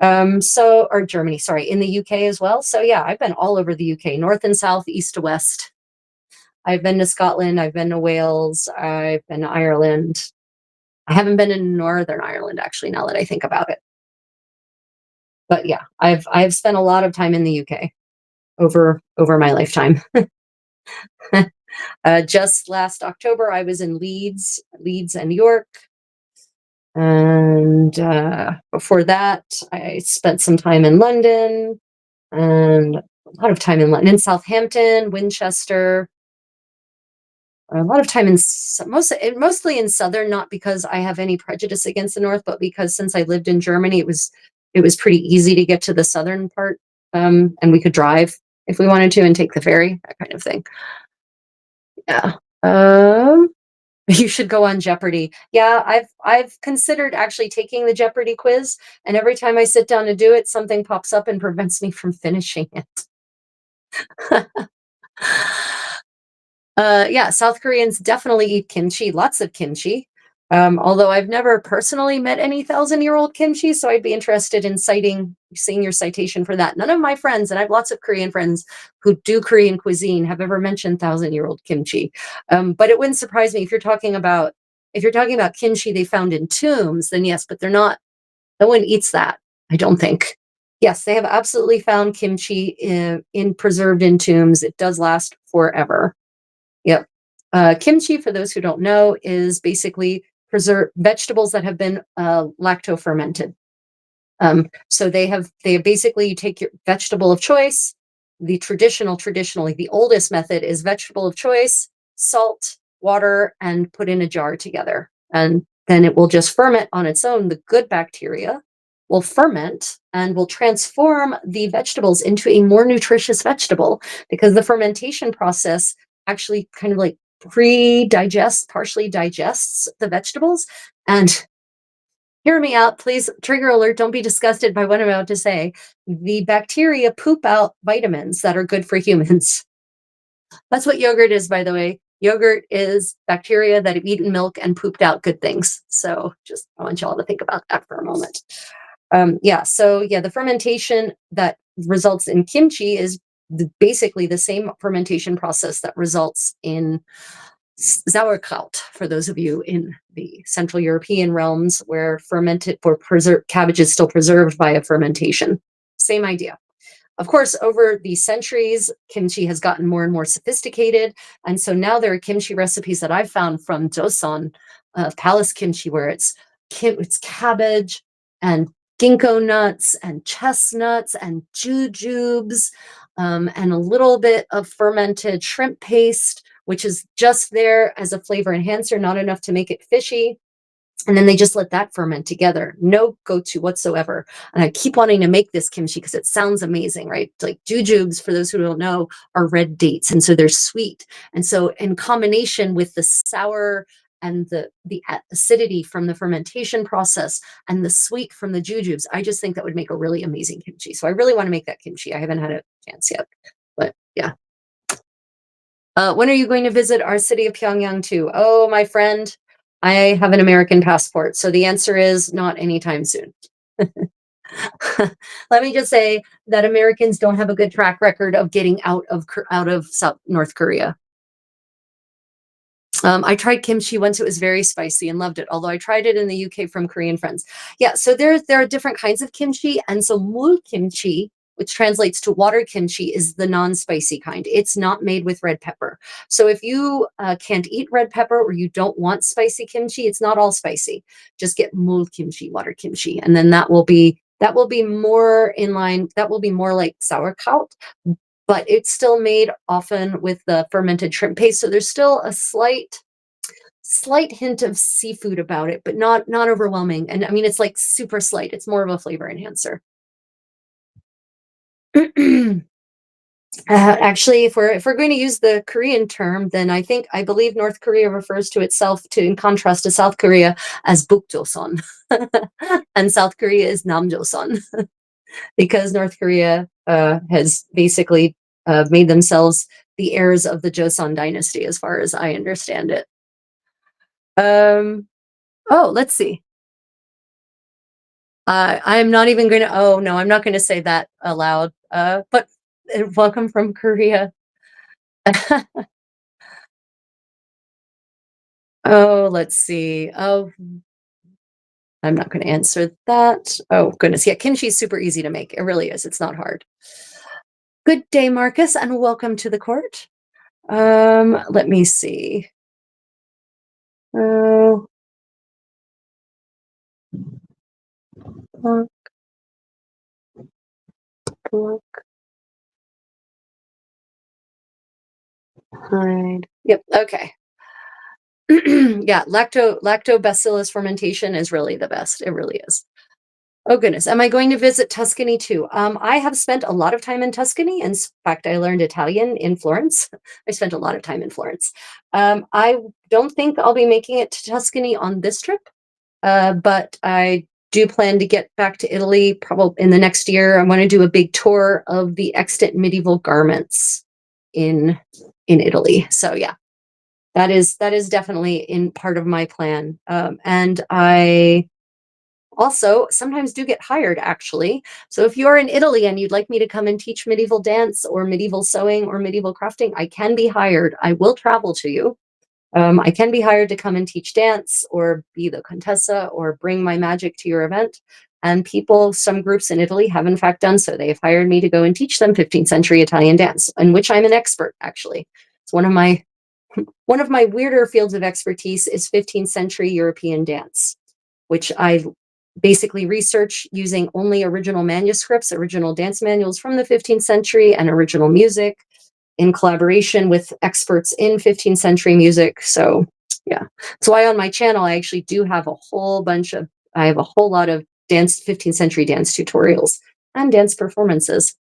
Or Germany, sorry, in the UK as well. So yeah, I've been all over the UK, north and south, east to west. I've been to Scotland, I've been to Wales, I've been to Ireland. I haven't been in Northern Ireland, actually, now that I think about it. But yeah, I've spent a lot of time in the UK over my lifetime. Just last October, I was in Leeds and York. And before that, I spent some time in London and a lot of time in London, Southampton, Winchester, a lot of time in mostly in southern, not because I have any prejudice against the north, but because since I lived in Germany, it was pretty easy to get to the southern part, and we could drive if we wanted to and take the ferry, that kind of thing. Yeah. You should go on Jeopardy. Yeah, I've considered actually taking the Jeopardy quiz, and every time I sit down to do it, something pops up and prevents me from finishing it. Yeah, South Koreans definitely eat kimchi, lots of kimchi. Although I've never personally met any 1,000-year-old kimchi, so I'd be interested in seeing your citation for that. None of my friends, and I have lots of Korean friends who do Korean cuisine, have ever mentioned 1,000-year-old kimchi. But it wouldn't surprise me if you're talking about kimchi they found in tombs, then yes, but they're not. No one eats that, I don't think. Yes, they have absolutely found kimchi in preserved in tombs. It does last forever. Yep. Kimchi, for those who don't know, is basically preserved vegetables that have been lacto fermented. So they basically, you take your vegetable of choice. The traditionally, the oldest method is vegetable of choice, salt, water, and put in a jar together. And then it will just ferment on its own. The good bacteria will ferment and will transform the vegetables into a more nutritious vegetable, because the fermentation process actually kind of like partially digests the vegetables. And hear me out, please. Trigger alert. Don't be disgusted by what I'm about to say. The bacteria poop out vitamins that are good for humans. That's what yogurt is, by the way. Yogurt is bacteria that have eaten milk and pooped out good things. So just, I want y'all to think about that for a moment. The fermentation that results in kimchi is basically the same fermentation process that results in sauerkraut, for those of you in the Central European realms where cabbage is still preserved via fermentation. Same idea. Of course, over the centuries, kimchi has gotten more and more sophisticated. And so now there are kimchi recipes that I've found from Joseon, palace kimchi, where it's cabbage and ginkgo nuts and chestnuts and jujubes, and a little bit of fermented shrimp paste, which is just there as a flavor enhancer, not enough to make it fishy. And then they just let that ferment together. No go-to whatsoever. And I keep wanting to make this kimchi because it sounds amazing, right? Like jujubes, for those who don't know, are red dates. And so they're sweet. And so in combination with the sour and the acidity from the fermentation process and the sweet from the jujubes, I just think that would make a really amazing kimchi. So I really want to make that kimchi. I haven't had a chance yet, but yeah. When are you going to visit our city of Pyongyang too? Oh, my friend, I have an American passport. So the answer is not anytime soon. Let me just say that Americans don't have a good track record of getting out of North Korea. I tried kimchi once. It was very spicy and loved it, although I tried it in the UK from Korean friends. Yeah, so there are different kinds of kimchi. And so mul kimchi, which translates to water kimchi, is the non-spicy kind. It's not made with red pepper. So if you can't eat red pepper or you don't want spicy kimchi, it's not all spicy. Just get mul kimchi, water kimchi, and then that will be more in line. That will be more like sauerkraut, but it's still made often with the fermented shrimp paste. So there's still a slight hint of seafood about it, but not overwhelming. And I mean, it's like super slight. It's more of a flavor enhancer. Actually, if we're going to use the Korean term, then I believe North Korea refers to itself to in contrast to South Korea as Bukjoseon, and South Korea is Namjoseon because North Korea has basically made themselves the heirs of the Joseon dynasty, as far as I understand it. Um, oh, let's see. I'm not even going to. Oh no, I'm not going to say that aloud. But welcome from Korea. Oh, let's see. Oh, I'm not going to answer that. Oh, goodness. Yeah, kimchi is super easy to make. It really is. It's not hard. Good day, Marcus, and welcome to the court. Let me see. Oh, pluck, pluck, hide. Yep. Okay. Yeah, lactobacillus fermentation is really the best. It really is. Oh goodness, am I going to visit Tuscany too? I have spent a lot of time in Tuscany. In fact, I learned Italian in Florence. I spent a lot of time in Florence. I don't think I'll be making it to Tuscany on this trip, but I do plan to get back to Italy probably in the next year. I want to do a big tour of the extant medieval garments in Italy. So yeah, that is definitely in part of my plan. And I also sometimes do get hired, actually. So if you're in Italy and you'd like me to come and teach medieval dance or medieval sewing or medieval crafting, I can be hired. I will travel to you. I can be hired to come and teach dance or be the contessa or bring my magic to your event. And some groups in Italy have in fact done so. They've hired me to go and teach them 15th century Italian dance, in which I'm an expert, actually. It's one of my weirder fields of expertise is 15th century European dance, which I basically research using only original manuscripts, original dance manuals from the 15th century, and original music in collaboration with experts in 15th century music. So yeah, that's why on my channel I actually do have I have a whole lot of 15th century dance tutorials and dance performances.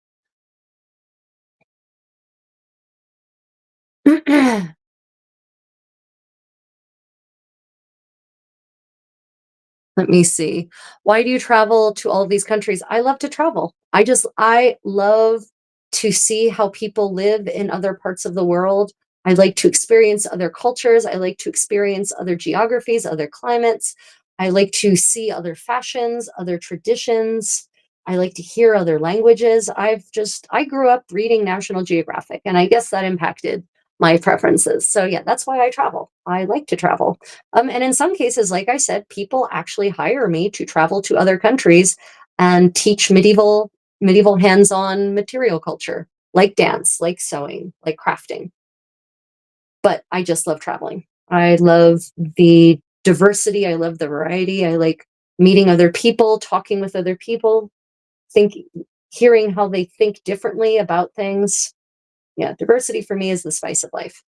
Let me see. Why do you travel to all of these countries? I love to travel. I love to see how people live in other parts of the world. I like to experience other cultures. I like to experience other geographies, other climates. I like to see other fashions, other traditions. I like to hear other languages. I grew up reading National Geographic, and I guess that impacted my preferences. So yeah, that's why I travel. I like to travel. And in some cases, like I said, people actually hire me to travel to other countries and teach medieval hands-on material culture, like dance, like sewing, like crafting. But I just love traveling. I love the diversity. I love the variety. I like meeting other people, talking with other people, thinking, hearing how they think differently about things. Yeah, diversity for me is the spice of life.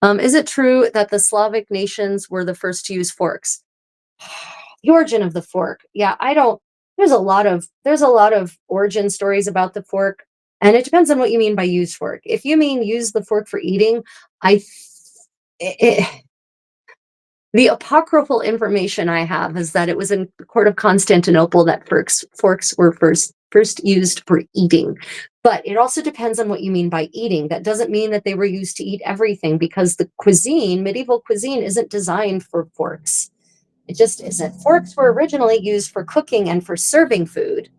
Is it true that the Slavic nations were the first to use forks? The origin of the fork. Yeah, I don't. There's a lot of origin stories about the fork, and it depends on what you mean by use fork. If you mean use the fork for eating, I th- it, the apocryphal information I have is that it was in the court of Constantinople that forks were first used for eating. But it also depends on what you mean by eating. That doesn't mean that they were used to eat everything, because medieval cuisine isn't designed for forks. It just isn't. Forks were originally used for cooking and for serving food.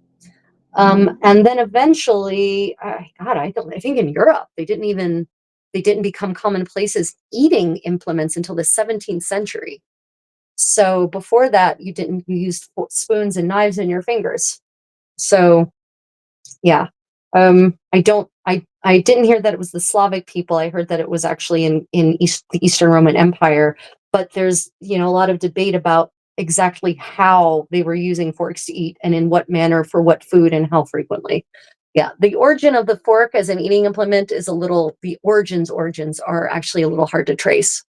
And then eventually, God, I think in Europe, they didn't become commonplace as eating implements until the 17th century. So before that, you used spoons and knives and your fingers. So yeah. I didn't hear that it was the Slavic people. I heard that it was actually in the Eastern Roman Empire. But there's, a lot of debate about exactly how they were using forks to eat and in what manner for what food and how frequently. Yeah, the origin of the fork as an eating implement is the origins are actually a little hard to trace.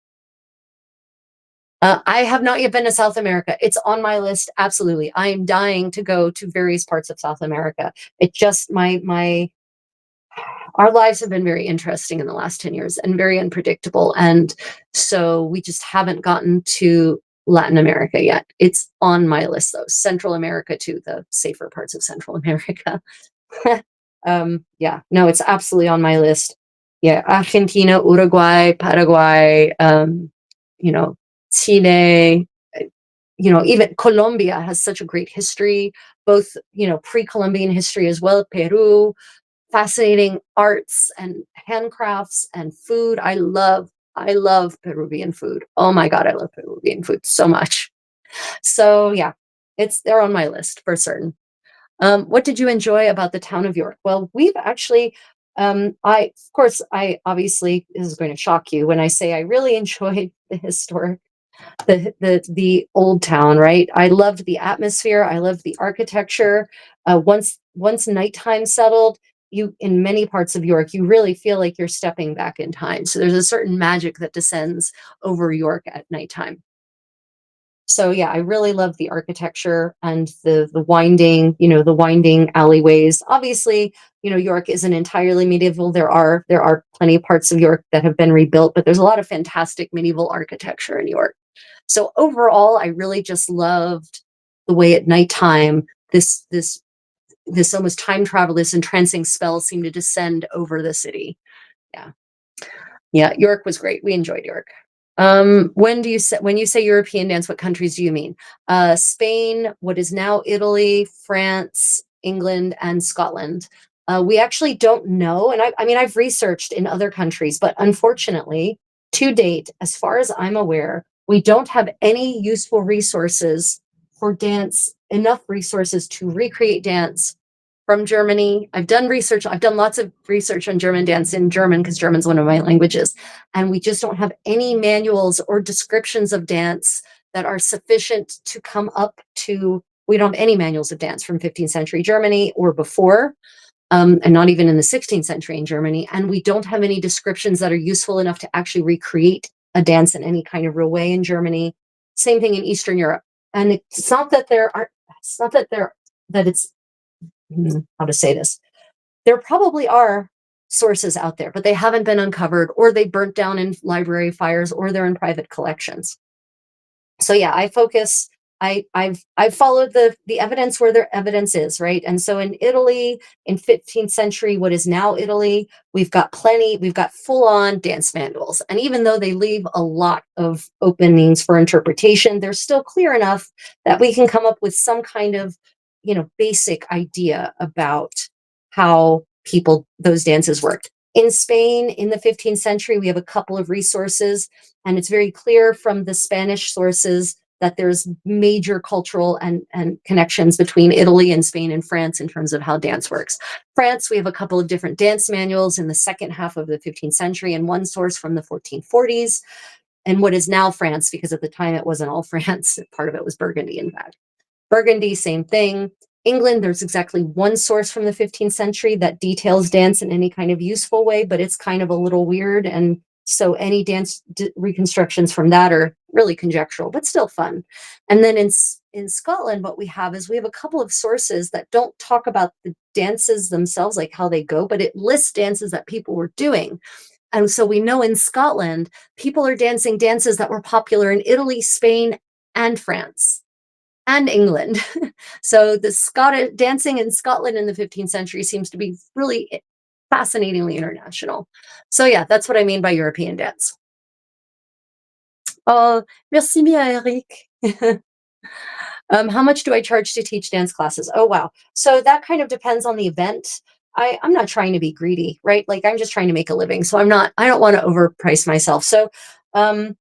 I have not yet been to South America. It's on my list. Absolutely. I am dying to go to various parts of South America. It just my our lives have been very interesting in the last 10 years and very unpredictable. And so we just haven't gotten to Latin America yet. It's on my list though. Central America too, the safer parts of Central America. Yeah, no, it's absolutely on my list. Yeah, Argentina, Uruguay, Paraguay, you know, Chile, even Colombia has such a great history, both, pre-Columbian history as well, Peru, fascinating arts and handcrafts and food. I love Peruvian food. Oh my God, I love Peruvian food so much. So yeah, they're on my list for certain. What did you enjoy about the town of York? Well, we've actually, of course, I obviously, this is going to shock you when I say I really enjoyed the old town, right? I loved the atmosphere. I loved the architecture. Once nighttime settled, you in many parts of York, you really feel like you're stepping back in time. So there's a certain magic that descends over York at nighttime. So yeah, I really love the architecture and the winding alleyways. Obviously, York isn't entirely medieval. There are plenty of parts of York that have been rebuilt, but there's a lot of fantastic medieval architecture in York. So overall, I really just loved the way at nighttime this almost time travel, this entrancing spell seemed to descend over the city. Yeah. Yeah, York was great. We enjoyed York. When you say European dance, what countries do you mean? Spain, what is now Italy, France, England, and Scotland. We actually don't know, and I mean I've researched in other countries, but unfortunately, to date, as far as I'm aware, we don't have any useful resources for dance, enough resources to recreate dance from Germany. I've done research. I've done lots of research on German dance in German because German's one of my languages. And we just don't have any manuals or descriptions of dance that are sufficient to come up to. We don't have any manuals of dance from 15th century Germany or before, and not even in the 16th century in Germany. And we don't have any descriptions that are useful enough to actually recreate a dance in any kind of real way in Germany. Same thing in Eastern Europe. And it's not that there are, it's not that there, that it's how to say this. There probably are sources out there, but they haven't been uncovered, or they burnt down in library fires, or they're in private collections. So yeah, I've followed the evidence where their evidence is, right? And so in Italy, in 15th century, what is now Italy, we've got full on dance manuals. And even though they leave a lot of openings for interpretation, they're still clear enough that we can come up with some kind of, basic idea about how those dances worked. In Spain, in the 15th century, we have a couple of resources, and it's very clear from the Spanish sources that there's major cultural and connections between Italy and Spain and France in terms of how dance works. France, we have a couple of different dance manuals in the second half of the 15th century, and one source from the 1440s, and what is now France, because at the time it wasn't all France. Part of it was Burgundy, in fact. Burgundy, same thing. England, there's exactly one source from the 15th century that details dance in any kind of useful way, but it's kind of a little weird. And so any dance reconstructions from that are really conjectural, but still fun. And then in Scotland, what we have is we have a couple of sources that don't talk about the dances themselves, like how they go, but it lists dances that people were doing. And so we know in Scotland, people are dancing dances that were popular in Italy, Spain, and France and England. So the Scottish dancing in Scotland in the 15th century seems to be really fascinatingly international. So yeah, that's what I mean by European dance. Oh, merci bien, Eric. How much do I charge to teach dance classes? Oh, wow. So that kind of depends on the event. I'm not trying to be greedy, right? Like I'm just trying to make a living. So I don't want to overprice myself. So, um,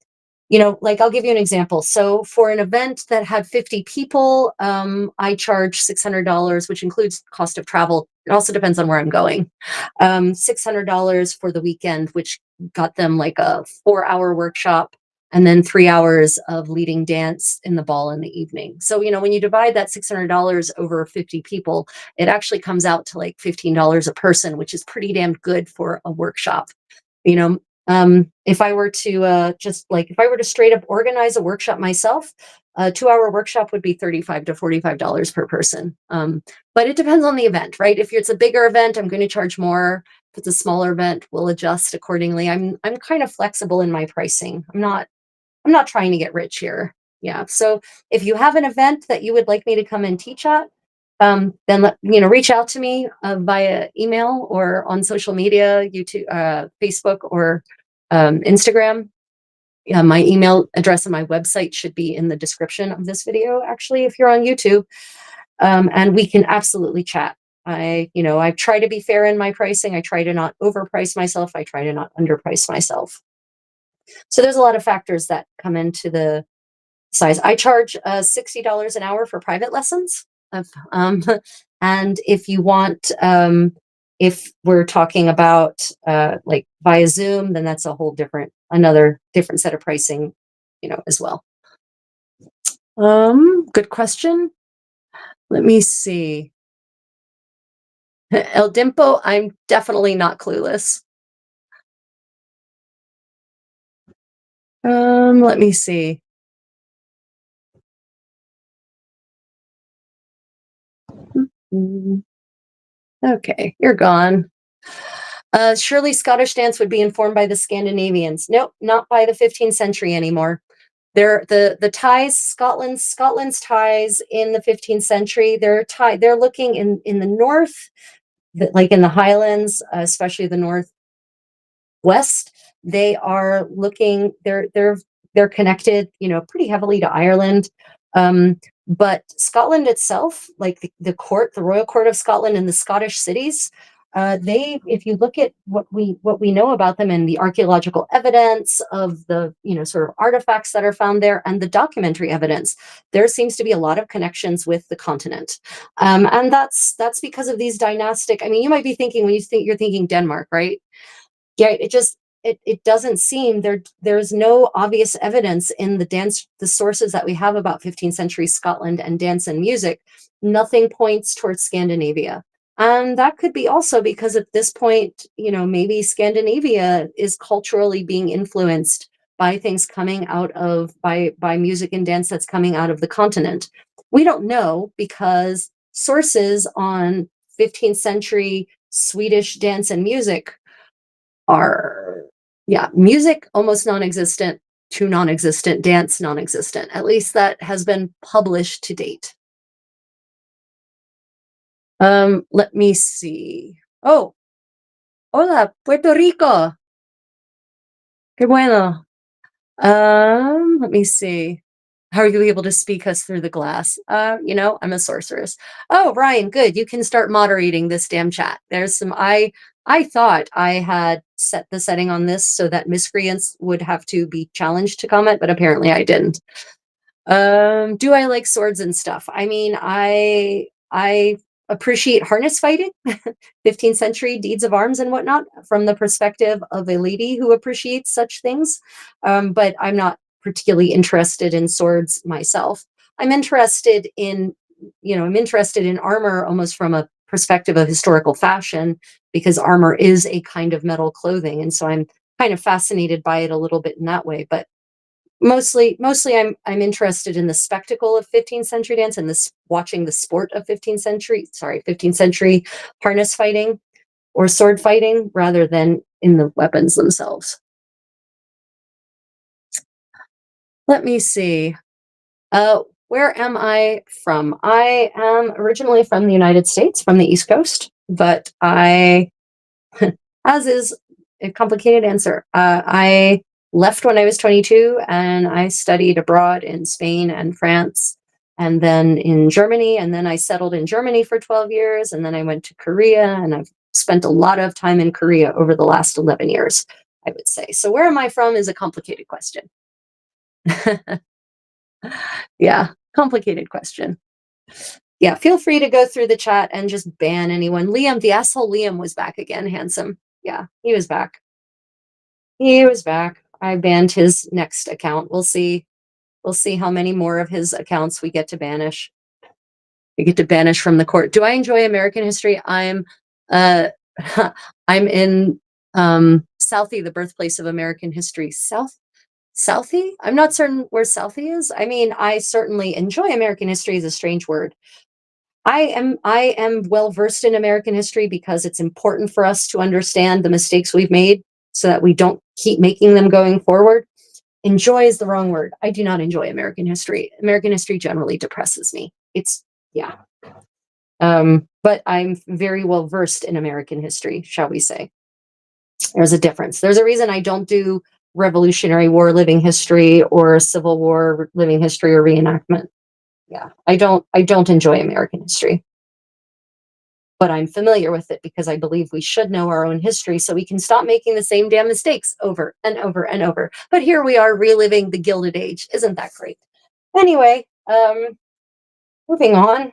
Like I'll give you an example. So for an event that had 50 people, I charge $600, which includes cost of travel. It also depends on where I'm going. $600 for the weekend, which got them like a 4 hour workshop and then 3 hours of leading dance in the ball in the evening. So, when you divide that $600 over 50 people, it actually comes out to like $15 a person, which is pretty damn good for a workshop. You know, if I were to if I were to straight up organize a workshop myself, a 2 hour workshop would be $35 to $45 per person. But it depends on the event, right? If it's a bigger event, I'm going to charge more. If it's a smaller event, we'll adjust accordingly. I'm kind of flexible in my pricing. I'm not trying to get rich here. Yeah. So if you have an event that you would like me to come and teach at, then reach out to me via email or on social media, YouTube, Facebook, or Instagram. Yeah, my email address and my website should be in the description of this video, actually, if you're on YouTube. And we can absolutely chat. I try to be fair in my pricing. I try to not overprice myself. I try to not underprice myself. So there's a lot of factors that come into the size. I charge $60 an hour for private lessons. And if you want, if we're talking about like via Zoom, then that's a whole another different set of pricing, as well. Good question. Let me see. El Dimpo, I'm definitely not clueless. Let me see. Mm, Okay, you're gone. Surely Scottish dance would be informed by the Scandinavians. Nope, not by the 15th century anymore. The ties, Scotland's ties in the 15th century. They're looking in the north, like in the Highlands, especially the north west. They are looking. They're connected, pretty heavily to Ireland. But Scotland itself, like the royal court of Scotland and the Scottish cities, if you look at what we know about them and the archaeological evidence of the sort of artifacts that are found there and the documentary evidence, there seems to be a lot of connections with the continent, and that's because of these dynastic. I mean, you might be thinking when you're thinking Denmark, right? Yeah, it doesn't seem there's no obvious evidence in the sources that we have about 15th century Scotland and dance and music. Nothing points towards Scandinavia. And that could be also because at this point, maybe Scandinavia is culturally being influenced by things coming out of by music and dance that's coming out of the continent. We don't know because sources on 15th century Swedish dance and music are, yeah, music almost non-existent to non-existent, dance non-existent. At least that has been published to date. Let me see. Oh, hola, Puerto Rico. Qué bueno. Let me see. How are you able to speak us through the glass? I'm a sorceress. Oh, Ryan, good. You can start moderating this damn chat. I thought I had set the setting on this so that miscreants would have to be challenged to comment, but apparently I didn't. Do I like swords and stuff? I mean, I appreciate harness fighting, 15th century deeds of arms and whatnot, from the perspective of a lady who appreciates such things. But I'm not particularly interested in swords myself. I'm interested in armor almost from a perspective of historical fashion, because armor is a kind of metal clothing, and so I'm kind of fascinated by it a little bit in that way. But mostly I'm interested in the spectacle of 15th century dance and watching the sport of 15th century harness fighting or sword fighting rather than in the weapons themselves. Let me see. Where am I from? I am originally from the United States, from the East Coast, but as is a complicated answer, I left when I was 22 and I studied abroad in Spain and France and then in Germany. And then I settled in Germany for 12 years. And then I went to Korea, and I've spent a lot of time in Korea over the last 11 years, I would say. So where am I from is a complicated question. Yeah, complicated question. Yeah, feel free to go through the chat and just ban anyone. Liam, the asshole Liam was back again, handsome. Yeah, he was back. He was back. I banned his next account. We'll see. We'll see how many more of his accounts we get to banish. We get to banish from the court. Do I enjoy American history? Uh I'm in Southie, the birthplace of American history. Southie? I'm not certain where Southie is. I mean, I certainly enjoy American history is a strange word. I am well versed in American history because it's important for us to understand the mistakes we've made so that we don't keep making them going forward. Enjoy is the wrong word. I do not enjoy American history. American history generally depresses me. It's yeah. But I'm very well versed in American history, shall we say. There's a difference. There's a reason I don't do Revolutionary War living history or Civil War living history or reenactment. Yeah. I don't enjoy American history. But I'm familiar with it because I believe we should know our own history so we can stop making the same damn mistakes over and over and over. But here we are reliving the Gilded Age. Isn't that great? Anyway, moving on.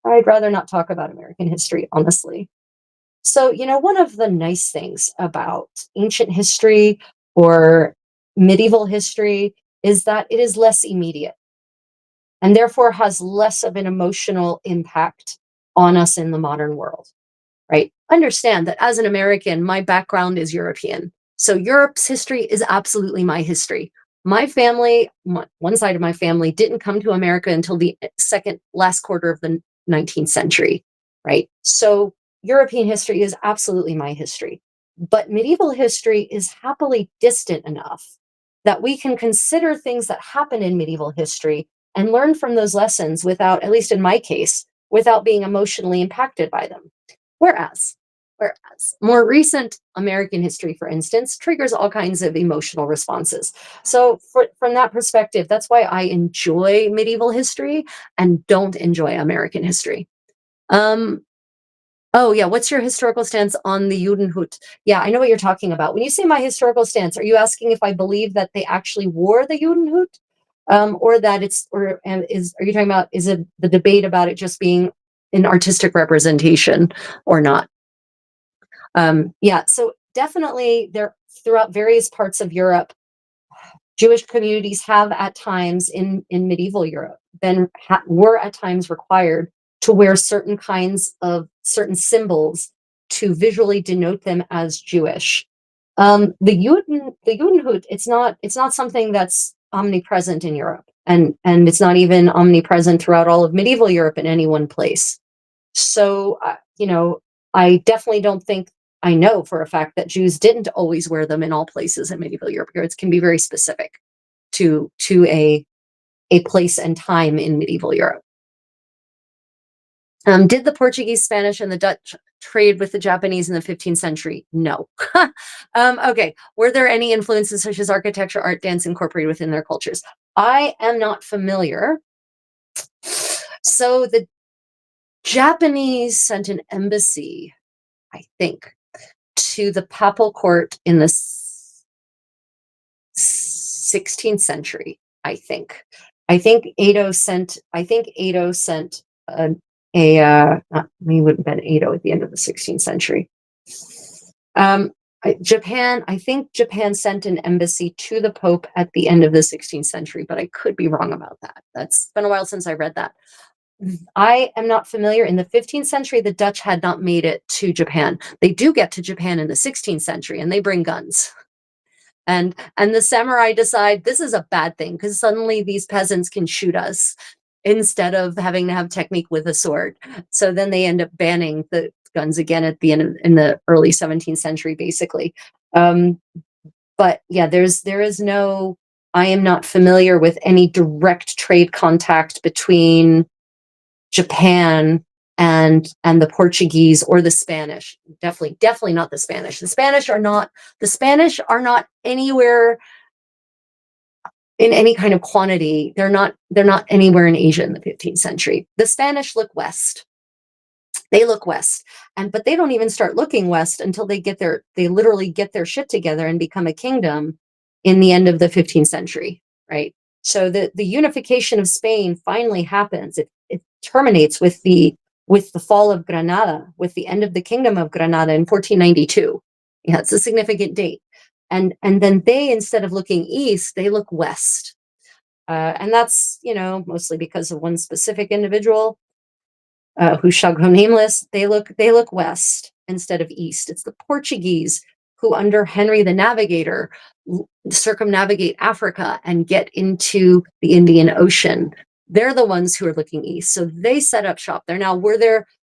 I'd rather not talk about American history, honestly. So, one of the nice things about ancient history or medieval history is that it is less immediate and therefore has less of an emotional impact on us in the modern world. Right? Understand that as an American, my background is European. So Europe's history is absolutely my history. My family, one side of my family, didn't come to America until the second last quarter of the 19th century, right? So European history is absolutely my history. But medieval history is happily distant enough that we can consider things that happen in medieval history and learn from those lessons without, at least in my case, without being emotionally impacted by them. Whereas, whereas more recent American history, for instance, triggers all kinds of emotional responses. So, from that perspective, that's why I enjoy medieval history and don't enjoy American history. Um, oh yeah, what's your historical stance on the Judenhut? Yeah, I know what you're talking about. When you say my historical stance, are you asking if I believe that they actually wore the Judenhut? Or that it's or and is are you talking about is it the debate about it just being an artistic representation or not? Yeah, so definitely there throughout various parts of Europe, Jewish communities have at times in medieval Europe were at times required to wear certain kinds of certain symbols to visually denote them as Jewish. The Judenhut, it's not something that's omnipresent in Europe, and it's not even omnipresent throughout all of medieval Europe in any one place. So, I definitely don't think I know for a fact that Jews didn't always wear them in all places in medieval Europe. It can be very specific to a place and time in medieval Europe. Did the Portuguese, Spanish, and the Dutch trade with the Japanese in the 15th century? No. Okay. Were there any influences such as architecture, art, dance incorporated within their cultures? I am not familiar. So the Japanese sent an embassy, I think, to the papal court in the 16th century, I think. I think Ado sent not, he wouldn't have been Ado at the end of the 16th century. I think Japan sent an embassy to the Pope at the end of the 16th century, but I could be wrong about that. That's been a while since I read that. I am not familiar. In the 15th century, the Dutch had not made it to Japan. They do get to Japan in the 16th century, and they bring guns. And the samurai decide this is a bad thing because suddenly these peasants can shoot us instead of having to have technique with a sword. So then they end up banning the guns again at the end in the early 17th century, basically. But yeah, there is no. I am not familiar with any direct trade contact between Japan and the Portuguese or the Spanish. Definitely not the Spanish. The Spanish are not anywhere in any kind of quantity. They're not anywhere in Asia in the 15th century. The Spanish look west. They look west. But they don't even start looking west until they literally get their shit together and become a kingdom in the end of the 15th century, right? So the unification of Spain finally happens. It terminates with the fall of Granada, with the end of the Kingdom of Granada in 1492. Yeah, it's a significant date. And then they, instead of looking east, they look west. And that's, mostly because of one specific individual who shall go nameless. They look west instead of east. It's the Portuguese who, under Henry the Navigator, circumnavigate Africa and get into the Indian Ocean. They're the ones who are looking east. So they set up shop there. Now,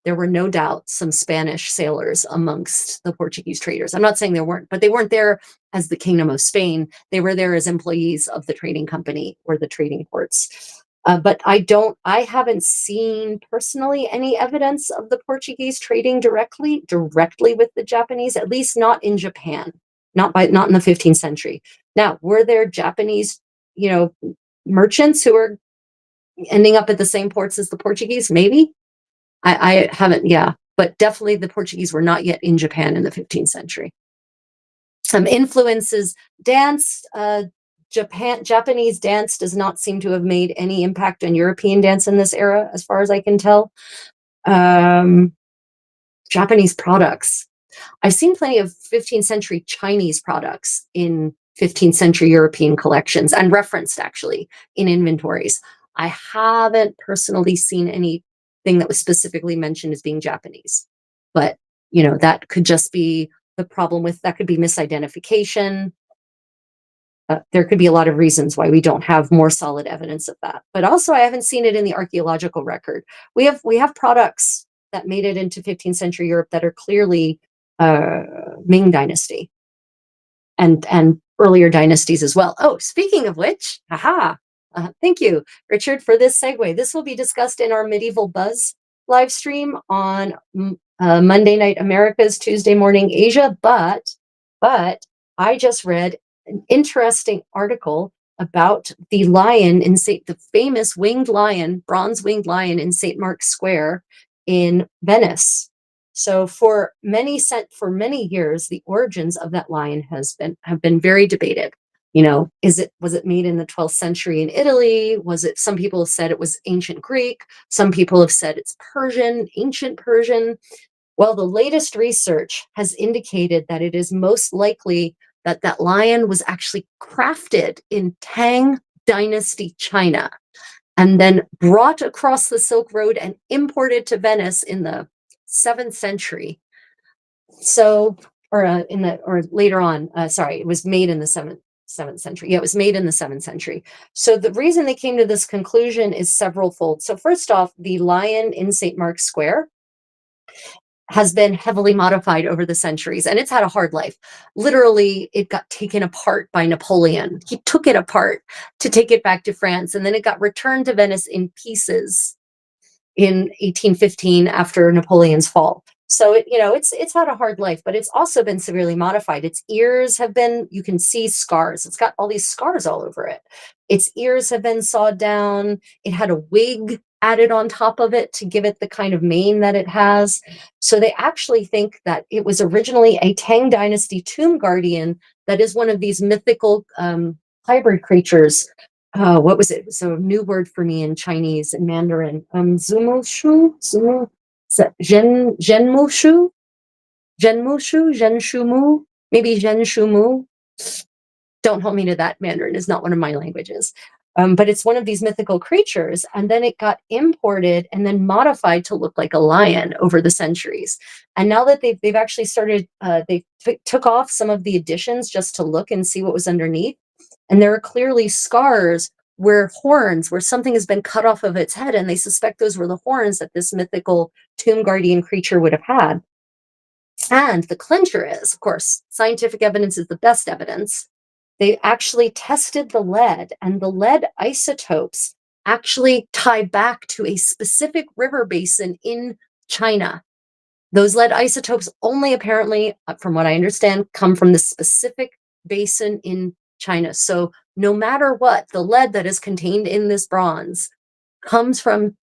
there were no doubt some Spanish sailors amongst the Portuguese traders. I'm not saying there weren't, but they weren't there as the Kingdom of Spain. They were there as employees of the trading company or the trading ports. But I haven't seen personally any evidence of the Portuguese trading directly with the Japanese, at least not in Japan, not in the 15th century. Now, were there Japanese, merchants who were ending up at the same ports as the Portuguese? Maybe. I haven't, yeah, but definitely the Portuguese were not yet in Japan in the 15th century. Some influences: dance. Japanese dance does not seem to have made any impact on European dance in this era, as far as I can tell. Japanese products. I've seen plenty of 15th century Chinese products in 15th century European collections, and referenced actually in inventories. I haven't personally seen anything that was specifically mentioned as being Japanese, but that could just be the problem with that. Could be misidentification. There could be a lot of reasons why we don't have more solid evidence of that. But also, I haven't seen it in the archaeological record. We have products that made it into 15th century Europe that are clearly Ming Dynasty and earlier dynasties as well. Oh, speaking of which, thank you, Richard, for this segue. This will be discussed in our Medieval Buzz live stream on Monday Night Americas, Tuesday morning Asia. But I just read an interesting article about the lion the famous winged lion, bronze winged lion in St. Mark's Square in Venice. So for many years, the origins of that lion have been very debated. Was it made in the 12th century in Italy? Some people have said it was ancient Greek. Some people have said it's Persian, ancient Persian. Well, the latest research has indicated that it is most likely that lion was actually crafted in Tang Dynasty China and then brought across the Silk Road and imported to Venice in the 7th century. So, or later on, it was made in the 7th century. Yeah, it was made in the 7th century. So the reason they came to this conclusion is several-fold. So first off, the lion in St. Mark's Square has been heavily modified over the centuries, and it's had a hard life. Literally, it got taken apart by Napoleon. He took it apart to take it back to France, and then it got returned to Venice in pieces in 1815 after Napoleon's fall. So it's had a hard life, but it's also been severely modified. Its ears you can see scars. It's got all these scars all over it. Its ears have been sawed down. It had a wig added on top of it to give it the kind of mane that it has. So they actually think that it was originally a Tang Dynasty tomb guardian that is one of these mythical hybrid creatures. What was it? So a new word for me in Chinese and Mandarin. Zumushu, Zhenmushu, Zhenshumu, maybe Zhenshumu. Don't hold me to that. Mandarin is not one of my languages. But it's one of these mythical creatures, and then it got imported and then modified to look like a lion over the centuries. And now that they've actually started, they took off some of the additions just to look and see what was underneath. And there are clearly scars where something has been cut off of its head, and they suspect those were the horns that this mythical tomb guardian creature would have had. And the clincher is, of course, scientific evidence is the best evidence. They actually tested the lead, and the lead isotopes actually tie back to a specific river basin in China. Those lead isotopes only apparently, from what I understand, come from the specific basin in China. So no matter what, the lead that is contained in this bronze comes from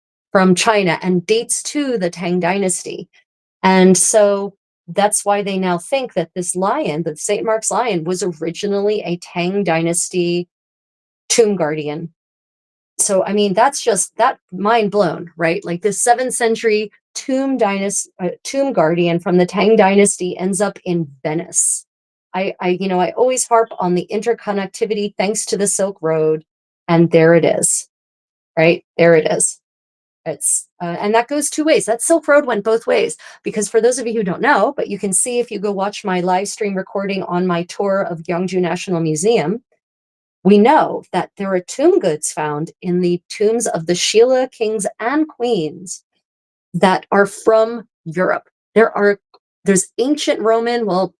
China and dates to the Tang Dynasty. And so That's why they now think that this lion, the St. Mark's lion, was originally a Tang Dynasty tomb guardian. So, I mean, that's just that mind blown, right? Like this 7th century tomb guardian from the Tang Dynasty ends up in Venice. I always harp on the interconnectivity thanks to the Silk Road, and there it is, right? There it is. And that goes two ways. That Silk Road went both ways, because for those of you who don't know, but you can see if you go watch my live stream recording on my tour of Gyeongju National Museum, we know that there are tomb goods found in the tombs of the Sheila kings and queens that are from Europe. There's ancient Roman, well,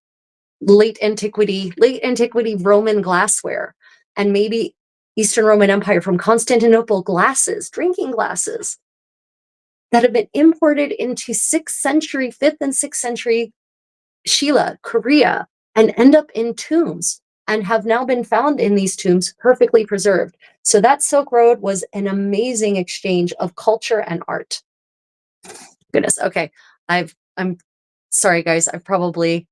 late antiquity Roman glassware, and maybe Eastern Roman Empire from Constantinople glasses, drinking glasses that have been imported into 6th century, 5th and 6th century Sheila, Korea, and end up in tombs and have now been found in these tombs perfectly preserved. So that Silk Road was an amazing exchange of culture and art. Goodness. Okay. I'm sorry guys. I've probably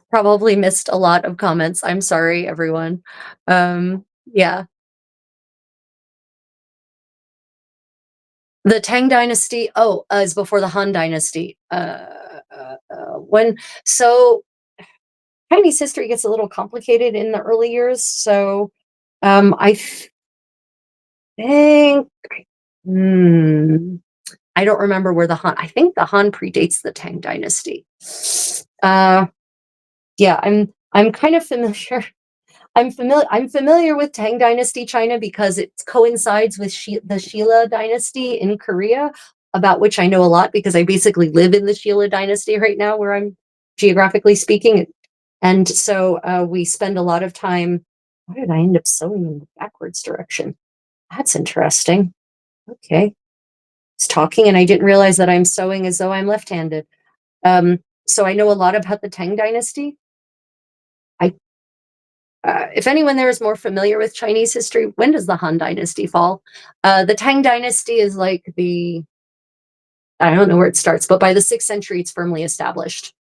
probably missed a lot of comments. I'm sorry everyone. Yeah. The Tang Dynasty, is before the Han Dynasty. When so Chinese history gets a little complicated in the early years. So I think, hmm, I don't remember where the Han. I think the Han predates the Tang Dynasty. Uh, yeah, I'm kind of familiar. I'm familiar with Tang Dynasty China because it coincides with the Sheila Dynasty in Korea, about which I know a lot because I basically live in the Sheila Dynasty right now, where I'm geographically speaking. And so we spend a lot of time. Why did I end up sewing in the backwards direction? That's interesting. Okay. I was talking and I didn't realize that I'm sewing as though I'm left-handed. So I know a lot about the Tang Dynasty. I if anyone there is more familiar with Chinese history, when does the Han Dynasty fall? The Tang Dynasty is like I don't know where it starts, but by the 6th century, it's firmly established.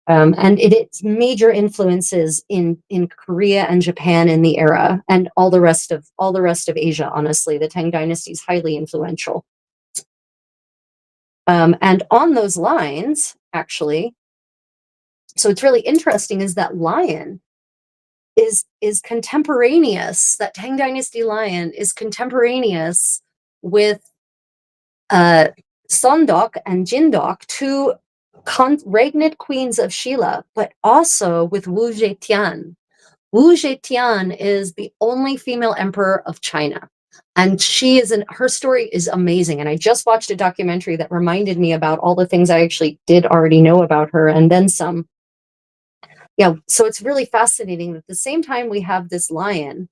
And its major influences in Korea and Japan in the era, and all the rest of Asia. Honestly, the Tang Dynasty is highly influential. And on those lines, actually, so it's really interesting is that lion is contemporaneous. That Tang Dynasty lion is contemporaneous with uh, Sondok and Jindok, two regnant queens of Sheila, but also with Wu Zetian. Wu Zetian is the only female emperor of China. And her story is amazing. And I just watched a documentary that reminded me about all the things I actually did already know about her and then some. Yeah, so it's really fascinating that at the same time we have this lion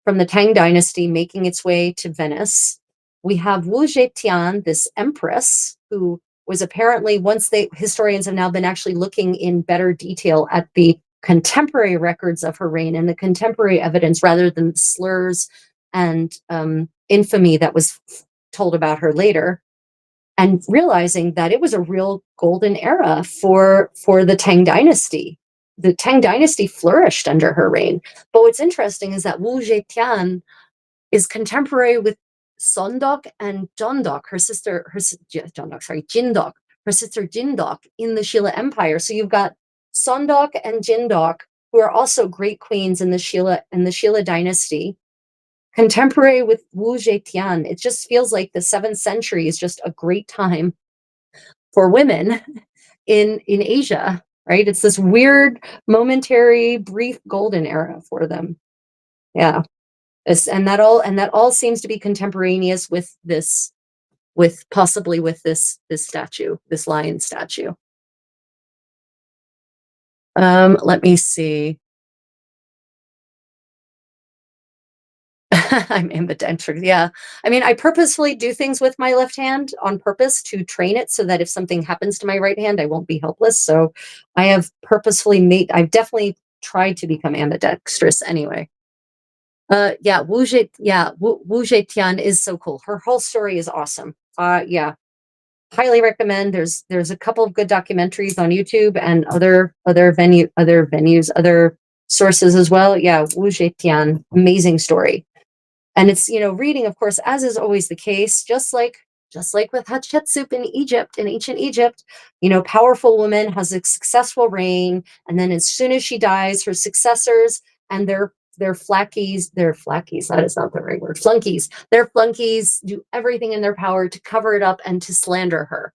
from the Tang Dynasty making its way to Venice. We have Wu Zetian, this empress, who was apparently, historians have now been actually looking in better detail at the contemporary records of her reign and the contemporary evidence rather than slurs and infamy that was told about her later, and realizing that it was a real golden era for the Tang Dynasty. The Tang Dynasty flourished under her reign. But what's interesting is that Wu Zetian is contemporary with Sondok and Jondok, Jindok, her sister Jindok in the Sheila Empire. So you've got Sondok and Jindok, who are also great queens in the Sheila Dynasty, contemporary with Wu Zetian. It just feels like the 7th century is just a great time for women in Asia, right? It's this weird, momentary, brief golden era for them. Yeah. And that all seems to be contemporaneous with possibly with this statue, this lion statue. Let me see. I'm ambidextrous. Yeah. I mean, I purposefully do things with my left hand on purpose to train it so that if something happens to my right hand, I won't be helpless. So I've definitely tried to become ambidextrous anyway. Yeah, Wu Zetian is so cool. Her whole story is awesome. Yeah. Highly recommend. There's a couple of good documentaries on YouTube and other venues, other sources as well. Yeah, Wu Zetian, amazing story. And it's, reading, of course, as is always the case, just like with Hatshepsut in Egypt, in ancient Egypt, powerful woman has a successful reign, and then as soon as she dies, her successors and their flackies, that is not the right word, their flunkies do everything in their power to cover it up and to slander her.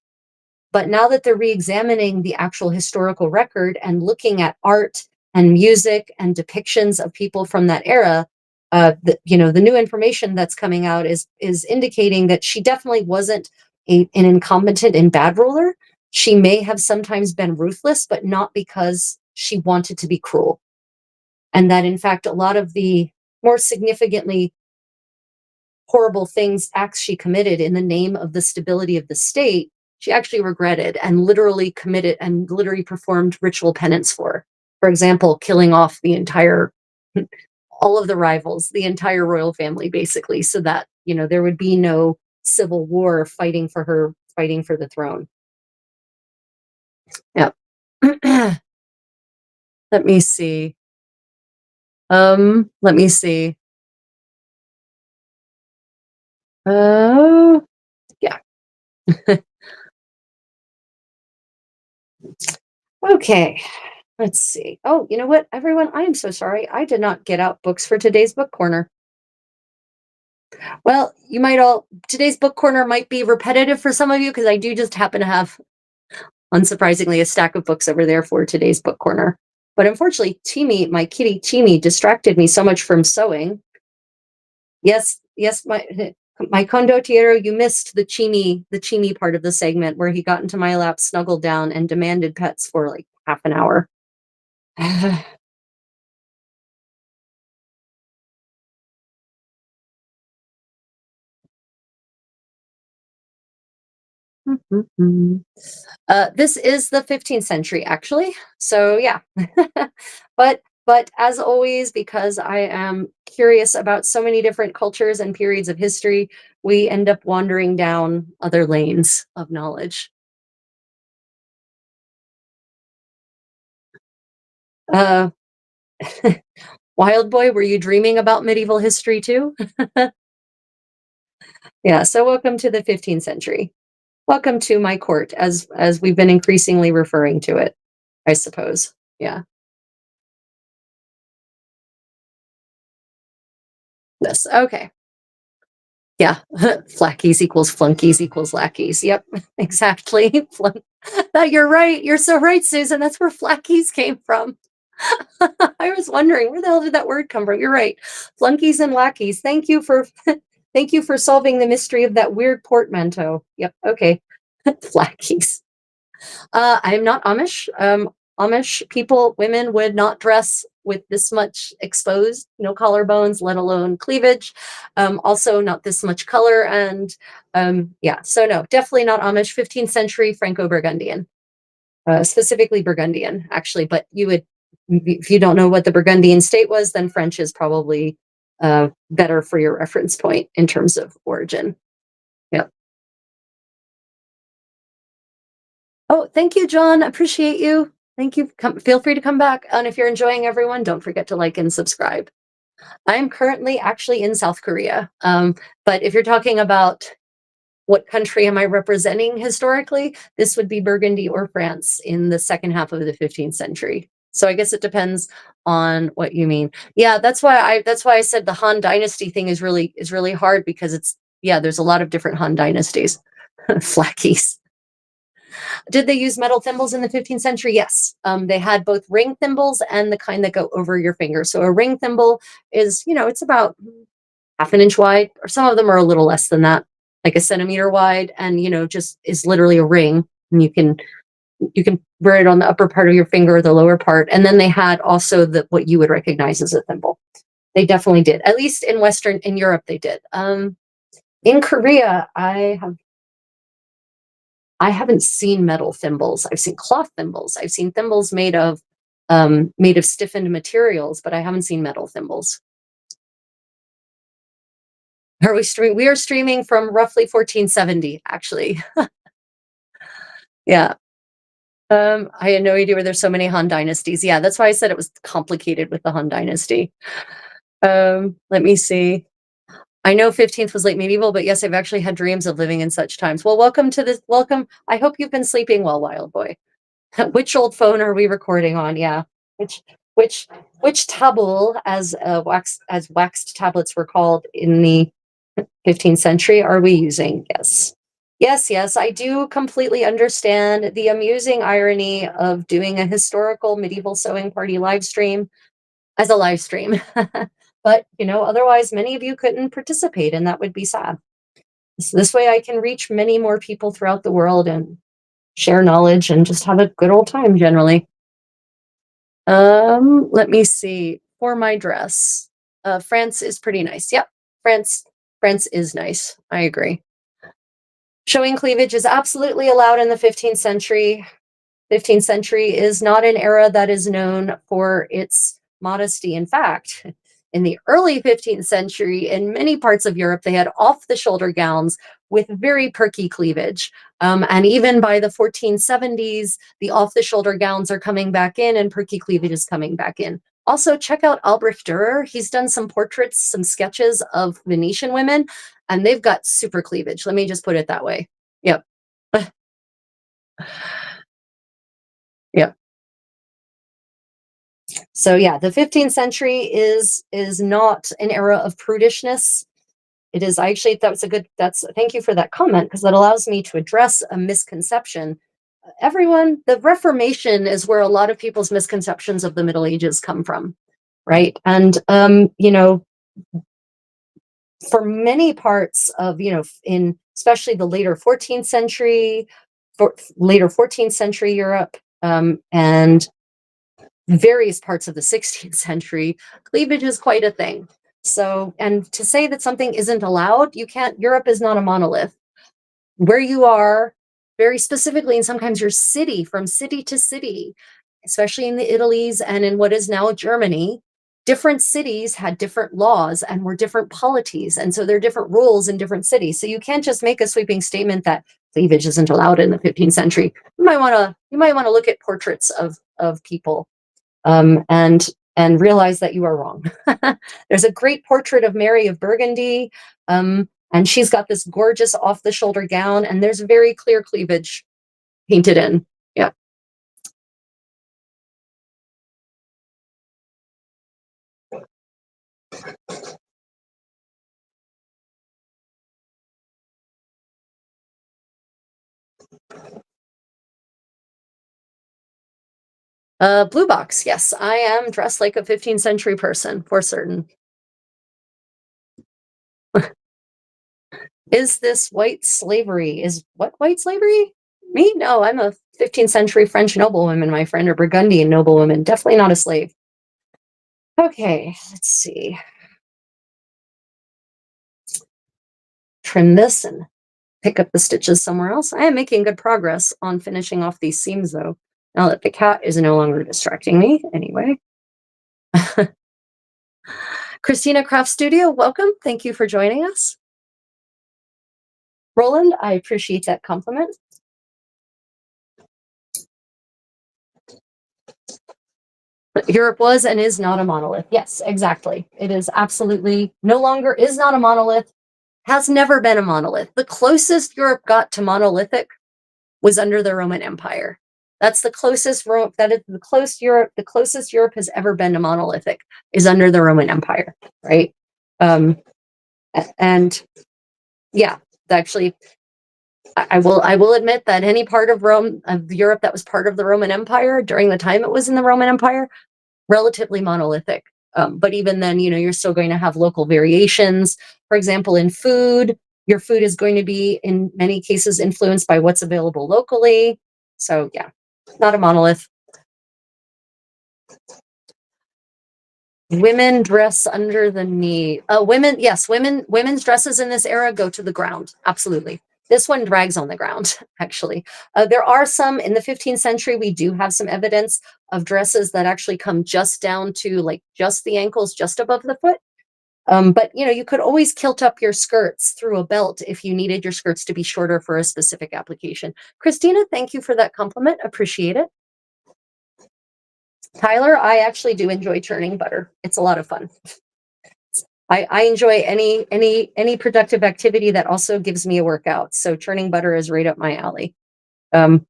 But now that they're re-examining the actual historical record and looking at art and music and depictions of people from that era, the new information that's coming out is indicating that she definitely wasn't an incompetent and bad ruler. She may have sometimes been ruthless, but not because she wanted to be cruel. And that, in fact, a lot of the more significantly horrible acts she committed in the name of the stability of the state, she actually regretted and literally committed and literally performed ritual penance for. For example, killing off all of the rivals, the entire royal family, basically, so that, there would be no civil war fighting for the throne. Yeah. Let me see. Let me see. Yeah. Okay. Let's see. Oh, you know what, everyone? I am so sorry. I did not get out books for today's book corner. Well, today's book corner might be repetitive for some of you because I do just happen to have, unsurprisingly, a stack of books over there for today's book corner. But unfortunately, Chimi, my kitty Chimi, distracted me so much from sewing. Yes, yes, my condottiero, you missed the Chimi part of the segment where he got into my lap, snuggled down, and demanded pets for like half an hour. This is the 15th century, actually. So yeah, but as always, because I am curious about so many different cultures and periods of history, we end up wandering down other lanes of knowledge. Uh, Wild boy, were you dreaming about medieval history too? Yeah. So welcome to the 15th century. Welcome to my court, as we've been increasingly referring to it, I suppose. Yeah. This. Okay. Yeah, flackies equals flunkies equals lackeys. Yep, exactly. That you're right. You're so right, Susan. That's where flackies came from. I was wondering where the hell did that word come from. You're right. Flunkies and lackeys. Thank you for thank you for solving the mystery of that weird portmanteau. Yep. Okay. Flackies. I'm not Amish. Amish people, women would not dress with this much exposed, no collarbones, let alone cleavage. Also, not this much color. And yeah, so no, definitely not Amish. 15th century Franco Burgundian, specifically Burgundian, actually. But if you don't know what the Burgundian state was, then French is probably better for your reference point in terms of origin. Yeah. Oh, thank you, John. Appreciate you. Thank you. Feel free to come back. And if you're enjoying, everyone, don't forget to like and subscribe. I am currently actually in South Korea. But if you're talking about what country am I representing historically, this would be Burgundy or France in the second half of the 15th century. So I guess it depends on what you mean. Yeah, that's why I said the Han Dynasty thing is really hard because there's a lot of different Han dynasties. Flackies. Did they use metal thimbles in the 15th century? Yes. They had both ring thimbles and the kind that go over your finger. So a ring thimble is, it's about half an inch wide, or some of them are a little less than that, like a centimeter wide, and just is literally a ring. And you can wear it on the upper part of your finger or the lower part. And then they had also what you would recognize as a thimble. They definitely did. At least in Europe, they did. In Korea, I haven't seen metal thimbles. I've seen cloth thimbles. I've seen thimbles made of stiffened materials, but I haven't seen metal thimbles. We are streaming from roughly 1470, actually. Yeah. I had no idea where there's so many Han dynasties. Yeah, that's why I said it was complicated with the Han dynasty. Let me see. I know 15th was late medieval, but yes, I've actually had dreams of living in such times. Well, welcome to this. Welcome. I hope you've been sleeping well, wild boy. Which old phone are we recording on? Yeah. Which which which tabble, as waxed tablets were called in the 15th century, are we using? Yes. Yes, yes, I do completely understand the amusing irony of doing a historical medieval sewing party live stream as a live stream. But, otherwise, many of you couldn't participate, and that would be sad. So this way, I can reach many more people throughout the world and share knowledge and just have a good old time generally. Let me see. For my dress, France is pretty nice. Yep, France, France is nice. I agree. Showing cleavage is absolutely allowed in the 15th century. 15th century is not an era that is known for its modesty. In fact, in the early 15th century, in many parts of Europe, they had off the shoulder gowns with very perky cleavage. And even by the 1470s, the off the shoulder gowns are coming back in and perky cleavage is coming back in. Also, check out Albrecht Dürer. He's done some portraits, some sketches of Venetian women, and they've got super cleavage. Let me just put it that way. Yep. Yep. So yeah, the 15th century is not an era of prudishness. It is actually that's thank you for that comment because that allows me to address a misconception. Everyone, the Reformation is where a lot of people's misconceptions of the Middle Ages come from, right? And for many parts of, in especially the later 14th century, later 14th century Europe, and various parts of the 16th century, cleavage is quite a thing. So, and to say that something isn't allowed, you can't, Europe is not a monolith. Where you are, very specifically, and sometimes your city, from city to city, especially in the Italies and in what is now Germany, different cities had different laws and were different polities. And so there are different rules in different cities. So you can't just make a sweeping statement that cleavage isn't allowed in the 15th century. You might want to look at portraits of people and realize that you are wrong. There's a great portrait of Mary of Burgundy, and she's got this gorgeous off the shoulder gown, and there's very clear cleavage painted in. Yeah. Blue box. Yes, I am dressed like a 15th century person for certain. Is this white slavery? Is what white slavery? Me? No, I'm a 15th century French noblewoman, my friend, or Burgundian noblewoman. Definitely not a slave. Okay, let's see. Trim this and pick up the stitches somewhere else. I am making good progress on finishing off these seams though, now that the cat is no longer distracting me anyway. Christina Craft Studio, welcome. Thank you for joining us. Roland, I appreciate that compliment. Europe was and is not a monolith. Yes, exactly. It is absolutely no longer is not a monolith, has never been a monolith. The closest Europe got to monolithic was under the Roman Empire. That's the closest that is the closest Europe has ever been to monolithic is under the Roman Empire, right? Um, and yeah, actually, I will admit that any part of Europe that was part of the Roman Empire during the time it was in the Roman Empire, relatively monolithic. But even then, you're still going to have local variations. For example, in food, your food is going to be in many cases influenced by what's available locally. So yeah, not a monolith. Women dress under the knee. Yes, women's dresses in this era go to the ground. Absolutely. This one drags on the ground, actually. There are some in the 15th century. We do have some evidence of dresses that actually come just down to like just the ankles, just above the foot. But you could always kilt up your skirts through a belt if you needed your skirts to be shorter for a specific application. Christina, thank you for that compliment. Appreciate it. Tyler, I actually do enjoy churning butter. It's a lot of fun. I enjoy any productive activity that also gives me a workout. So churning butter is right up my alley. Um,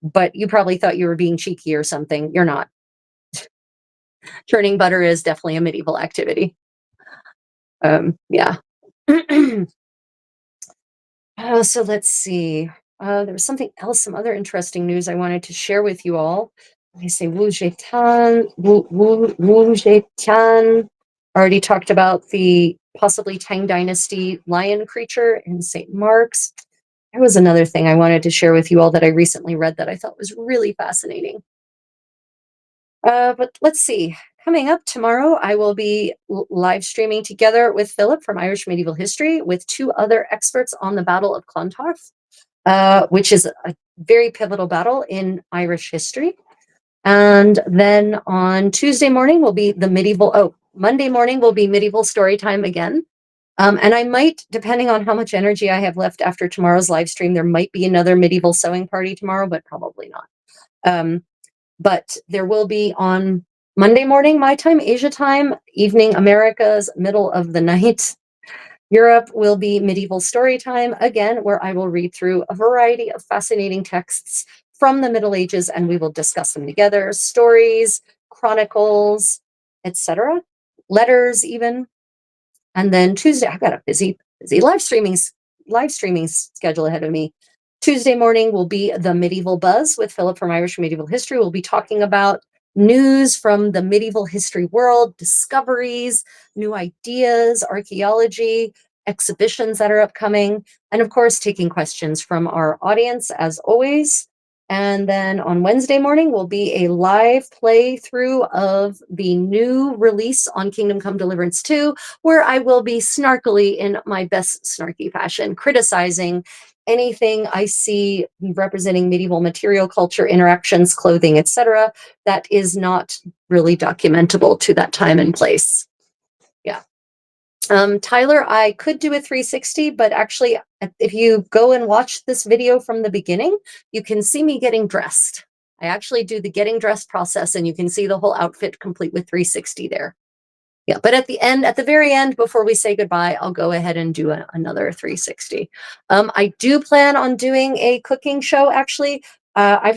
but you probably thought you were being cheeky or something. You're not. Churning butter is definitely a medieval activity. Yeah. So let's see. There was something else, some other interesting news I wanted to share with you all. I say Wu Zhetan, Wu Zhetan. Already talked about the possibly Tang Dynasty lion creature in St. Mark's. There was another thing I wanted to share with you all that I recently read that I thought was really fascinating. But let's see. Coming up tomorrow, I will be live streaming together with Philip from Irish Medieval History with two other experts on the Battle of Clontarf, which is a very pivotal battle in Irish history. And then on Tuesday morning will be Monday morning will be medieval story time again. And I might, depending on how much energy I have left after tomorrow's live stream, there might be another medieval sewing party tomorrow, but probably not. But there will be on Monday morning, my time, Asia time, evening, America's, middle of the night. Europe will be medieval story time again, where I will read through a variety of fascinating texts from the Middle Ages and we will discuss them together. Stories, chronicles, etc., letters even. And then Tuesday, I've got a busy live streaming schedule ahead of me. Tuesday morning will be the Medieval Buzz with Philip from Irish Medieval History. We'll be talking about news from the medieval history world, discoveries, new ideas, archaeology, exhibitions that are upcoming, and of course, taking questions from our audience as always. And then on Wednesday morning will be a live playthrough of the new release on Kingdom Come Deliverance 2, where I will be snarkily in my best snarky fashion, criticizing anything I see representing medieval material culture, interactions, clothing, etc., that is not really documentable to that time and place. Yeah. Tyler, I could do a 360, but actually, if you go and watch this video from the beginning, you can see me getting dressed. I actually do the getting dressed process, and you can see the whole outfit complete with 360 there. Yeah, but at the very end, before we say goodbye, I'll go ahead and do another 360. I do plan on doing a cooking show, actually. I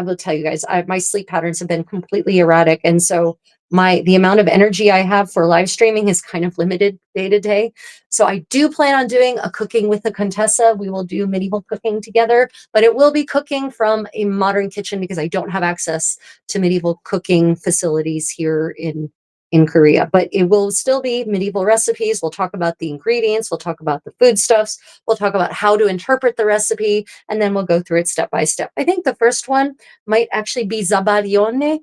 will tell you guys, my sleep patterns have been completely erratic. And so the amount of energy I have for live streaming is kind of limited day to day. So I do plan on doing a cooking with the Contessa. We will do medieval cooking together, but it will be cooking from a modern kitchen because I don't have access to medieval cooking facilities here in Korea, but it will still be medieval recipes. We'll talk about the ingredients. We'll talk about the foodstuffs. We'll talk about how to interpret the recipe, and then we'll go through it step by step. I think the first one might actually be zabaglione.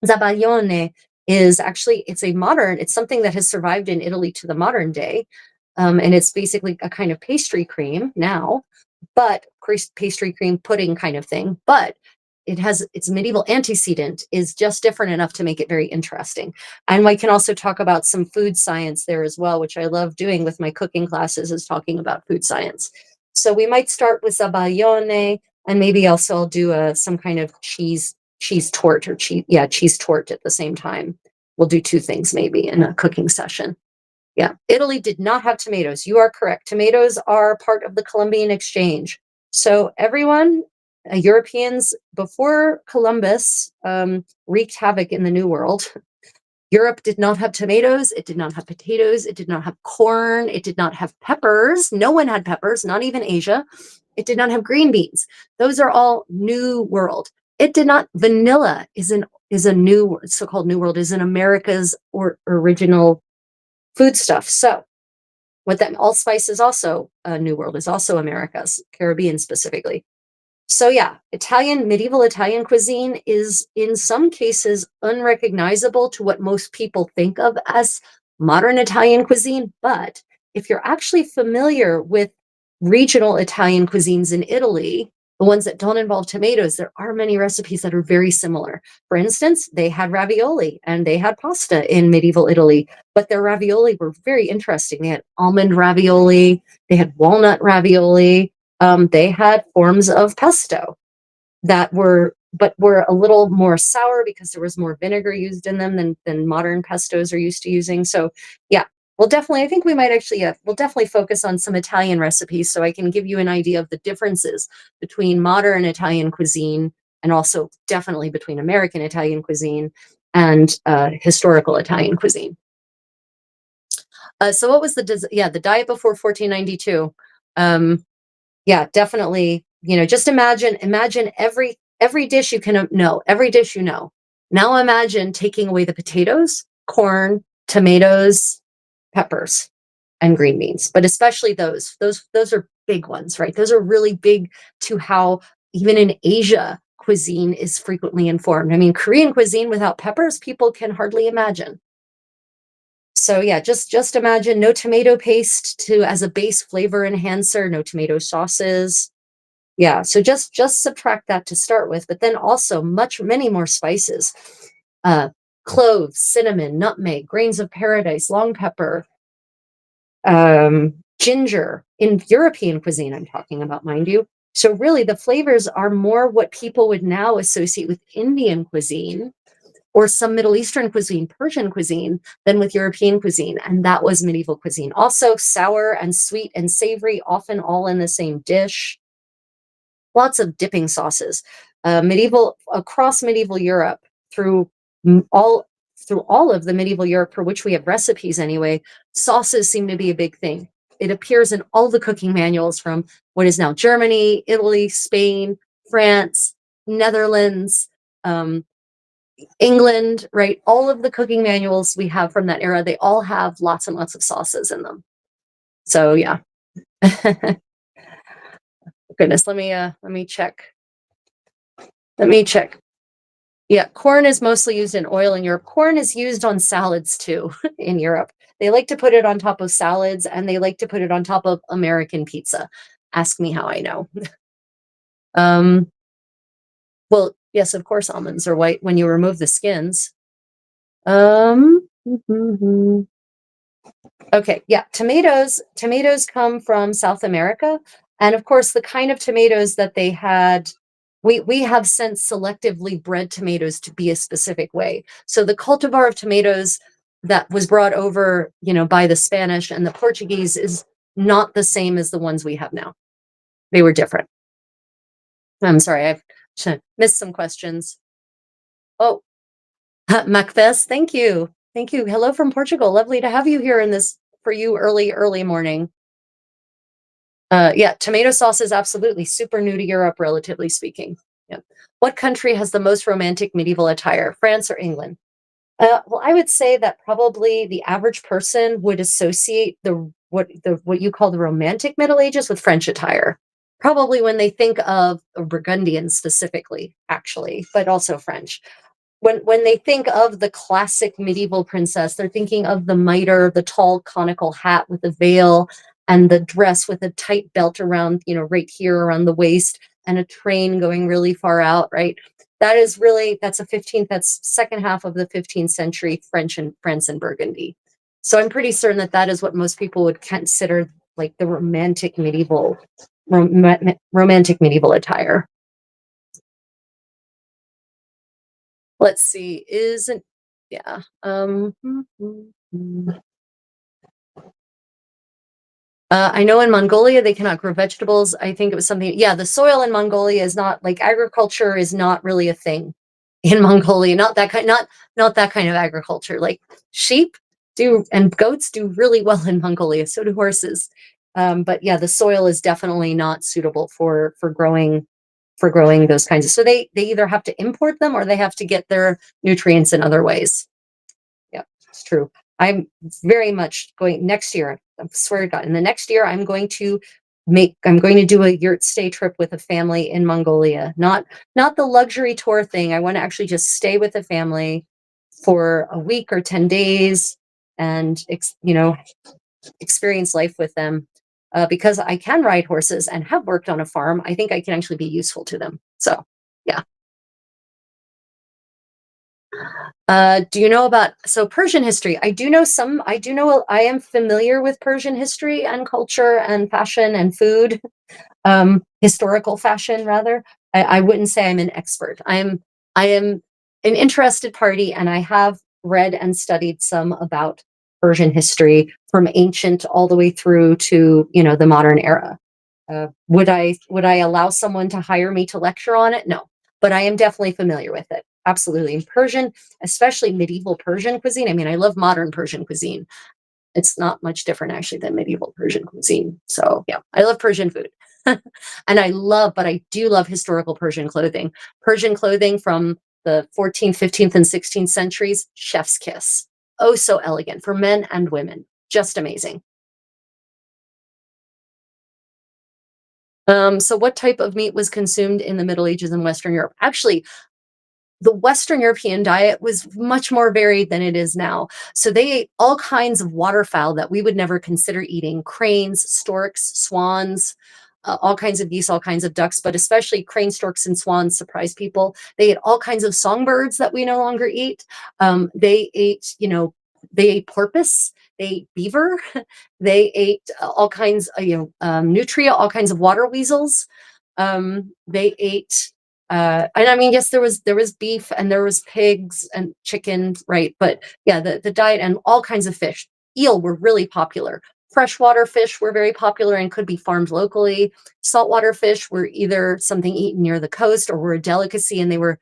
Zabaglione is actually, it's something that has survived in Italy to the modern day. And it's basically a kind of pastry cream now, but pastry cream pudding kind of thing. But its medieval antecedent is just different enough to make it very interesting. And I can also talk about some food science there as well, which I love doing with my cooking classes, is talking about food science. So we might start with zabaglione, and maybe also I'll do some kind of cheese tort or cheese tort at the same time. We'll do two things maybe in a cooking session. Yeah, Italy did not have tomatoes. You are correct. Tomatoes are part of the Columbian exchange. So everyone, Europeans before Columbus wreaked havoc in the New World. Europe did not have tomatoes. It did not have potatoes. It did not have corn. It did not have peppers. No one had peppers, not even Asia. It did not have green beans. Those are all New World. It did not. Vanilla is a new, so-called New World, is in America's original food stuff. So what that allspice is also a New World, is also America's, Caribbean specifically. So yeah, medieval Italian cuisine is in some cases unrecognizable to what most people think of as modern Italian cuisine. But if you're actually familiar with regional Italian cuisines in Italy, The ones that don't involve tomatoes, there are many recipes that are very similar. For instance, they had ravioli and they had pasta in medieval Italy, but their ravioli were very interesting. They had almond ravioli, they had walnut ravioli, they had forms of pesto that were a little more sour because there was more vinegar used in them than modern pestos are used to using. So yeah, we'll definitely, I think we might actually, we'll definitely focus on some Italian recipes so I can give you an idea of the differences between modern Italian cuisine and also definitely between American Italian cuisine and historical Italian cuisine. So what was the diet before 1492? Um, yeah, definitely. Just imagine every dish you can know, every dish you know. Now imagine taking away the potatoes, corn, tomatoes, peppers, and green beans, but especially those are big ones, right? Those are really big to how even in Asia cuisine is frequently informed. I mean, Korean cuisine without peppers, people can hardly imagine. So yeah, just imagine no tomato paste to as a base flavor enhancer, no tomato sauces. Yeah, so just subtract that to start with, but then also many more spices. Uh Cloves, cinnamon, nutmeg, grains of paradise, long pepper, ginger in European cuisine I'm talking about, mind you. So really the flavors are more what people would now associate with Indian cuisine or some Middle Eastern cuisine, Persian cuisine, than with European cuisine. And that was medieval cuisine. Also, sour and sweet and savory, often all in the same dish. Lots of dipping sauces. Across medieval Europe, through m- all through all of the medieval Europe for which we have recipes anyway, sauces seem to be a big thing. It appears in all the cooking manuals from what is now Germany, Italy, Spain, France, Netherlands, um, England, right? All of the cooking manuals we have from that era, they all have lots and lots of sauces in them. So yeah. Goodness, let me check. Let me check. Yeah, corn is mostly used in oil in Europe. Corn is used on salads too in Europe. They like to put it on top of salads and they like to put it on top of American pizza. Ask me how I know. Um, well, yes, of course almonds are white when you remove the skins. Okay, yeah, tomatoes come from South America, and of course, the kind of tomatoes that they had, we have since selectively bred tomatoes to be a specific way. So the cultivar of tomatoes that was brought over, by the Spanish and the Portuguese is not the same as the ones we have now. They were different. I'm sorry, I've missed some questions. Oh, Macbeth, thank you. Thank you. Hello from Portugal. Lovely to have you here in this for you early morning. Yeah, tomato sauce is absolutely super new to Europe, relatively speaking. Yeah. What country has the most romantic medieval attire, France or England? Well, I would say that probably the average person would associate what you call the romantic Middle Ages with French attire. Probably when they think of Burgundian specifically, actually, but also French. When they think of the classic medieval princess, they're thinking of the mitre, the tall conical hat with the veil, and the dress with a tight belt around, right here around the waist, and a train going really far out, right? That's second half of the 15th century French and France and Burgundy. So I'm pretty certain that that is what most people would consider like the romantic medieval attire. Let's see, isn't yeah. I know in Mongolia they cannot grow vegetables. I think it was something. Yeah, the soil in Mongolia is not like agriculture is not really a thing in Mongolia. Not that kind of agriculture. Like sheep do and goats do really well in Mongolia. So do horses. But yeah, the soil is definitely not suitable for growing those kinds of. So they either have to import them or they have to get their nutrients in other ways. Yeah, it's true. I'm very much going next year. I swear to God, in the next year, I'm going to do a yurt stay trip with a family in Mongolia. Not the luxury tour thing. I want to actually just stay with a family for a week or 10 days and experience life with them. because I can ride horses and have worked on a farm, I think I can actually be useful to them. So, yeah. Do you know about Persian history? I do know some. I do know. I am familiar with Persian history and culture and fashion and food. Historical fashion, rather. I wouldn't say I'm an expert. I am an interested party, and I have read and studied some about Persian history from ancient all the way through to the modern era. Would I allow someone to hire me to lecture on it? No, but I am definitely familiar with it. Absolutely. In Persian, especially medieval Persian cuisine. I mean, I love modern Persian cuisine. It's not much different actually than medieval Persian cuisine. So yeah, I love Persian food. And but I do love historical Persian clothing. Persian clothing from the 14th, 15th, and 16th centuries, chef's kiss. Oh, so elegant for men and women. Just amazing. So what type of meat was consumed in the Middle Ages in Western Europe? Actually, the Western European diet was much more varied than it is now. So they ate all kinds of waterfowl that we would never consider eating: cranes, storks, swans, all kinds of geese, all kinds of ducks, but especially crane, storks, and swans surprise people. They ate all kinds of songbirds that we no longer eat. They ate porpoise, they ate beaver, they ate all kinds, nutria, all kinds of water weasels. They ate and I mean, yes, there was beef and there was pigs and chicken, right? But yeah, the diet and all kinds of fish. Eel were really popular. Freshwater fish were very popular and could be farmed locally. Saltwater fish were either something eaten near the coast or were a delicacy, and they were,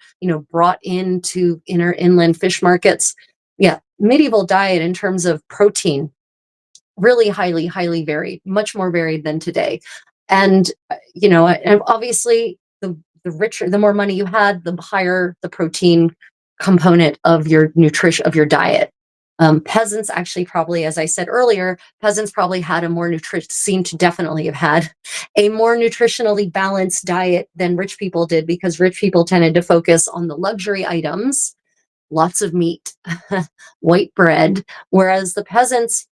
brought into inland fish markets. Yeah, medieval diet in terms of protein really highly, highly varied, much more varied than today. And obviously, the richer, the more money you had, the higher the protein component of your nutrition, of your diet. Peasants actually probably, as I said earlier, peasants probably had a more seem to definitely have had a more nutritionally balanced diet than rich people did, because rich people tended to focus on the luxury items, lots of meat, white bread, whereas the peasants,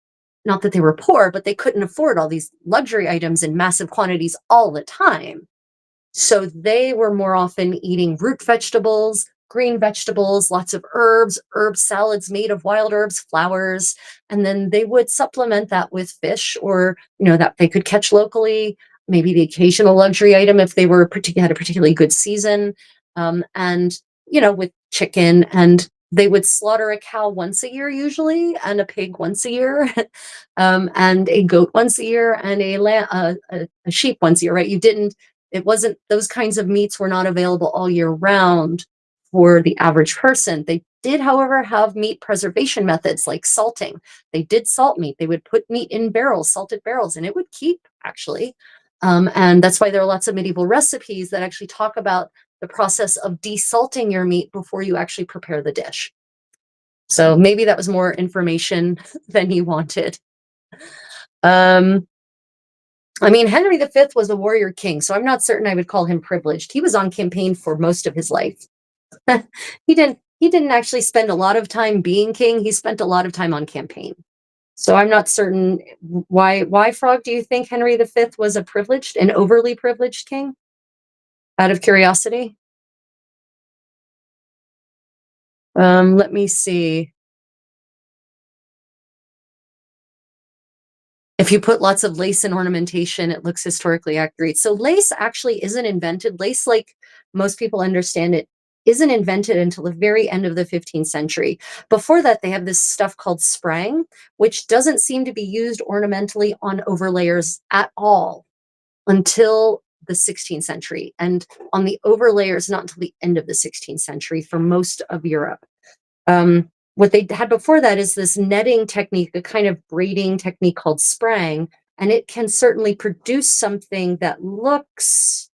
not that they were poor, but they couldn't afford all these luxury items in massive quantities all the time. So they were more often eating root vegetables, green vegetables, lots of herbs, herb salads made of wild herbs, flowers, and then they would supplement that with fish, or that they could catch locally, maybe the occasional luxury item if they had a particularly good season, and with chicken. And they would slaughter a cow once a year usually, and a pig once a year, and a goat once a year, and a sheep once a year. Right? It wasn't, those kinds of meats were not available all year round for the average person. They did, however, have meat preservation methods like salting. They did salt meat. They would put meat in barrels, salted barrels, and it would keep, actually. And that's why there are lots of medieval recipes that actually talk about the process of desalting your meat before you actually prepare the dish. So maybe that was more information than you wanted. Um, I mean, Henry V was a warrior king, so I'm not certain I would call him privileged. He was on campaign for most of his life. He didn't actually spend a lot of time being king. He spent a lot of time on campaign. So I'm not certain why, Frog, do you think Henry V was an overly privileged king? Out of curiosity. Let me see. If you put lots of lace and ornamentation, it looks historically accurate. So lace actually isn't invented. Lace, like most people understand it, isn't invented until the very end of the 15th century. Before that, they have this stuff called sprang, which doesn't seem to be used ornamentally on overlayers at all until the 16th century. And on the overlayers, not until the end of the 16th century for most of Europe. What they had before that is this netting technique, a kind of braiding technique called sprang, and it can certainly produce something that looks,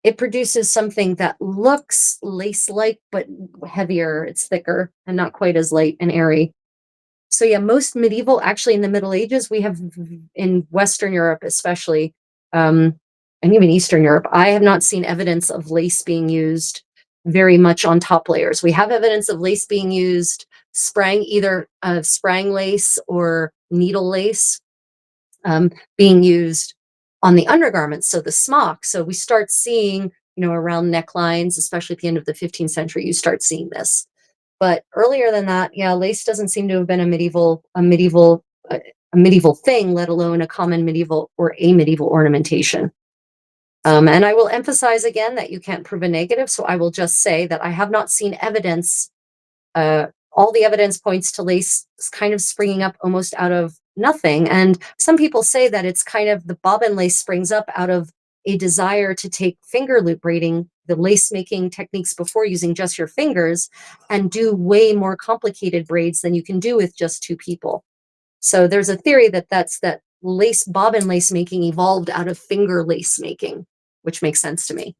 it produces something that looks lace-like, but heavier. It's thicker and not quite as light and airy. So yeah, most medieval, actually in the Middle Ages, we have, in Western Europe especially, and even Eastern Europe, I have not seen evidence of lace being used very much on top layers. We have evidence of lace being used, sprang, either sprang lace or needle lace. being used on the undergarments, so the smock. So we start seeing, around necklines, especially at the end of the 15th century, you start seeing this. But earlier than that, yeah, lace doesn't seem to have been a medieval thing, let alone a common medieval or a medieval ornamentation. And I will emphasize again that you can't prove a negative, so I will just say that I have not seen evidence. All the evidence points to lace kind of springing up almost out of nothing. And some people say that it's kind of the bobbin lace springs up out of a desire to take finger loop braiding, the lace making techniques before using just your fingers, and do way more complicated braids than you can do with just two people. So there's a theory that that lace bobbin lace making evolved out of finger lace making, which makes sense to me.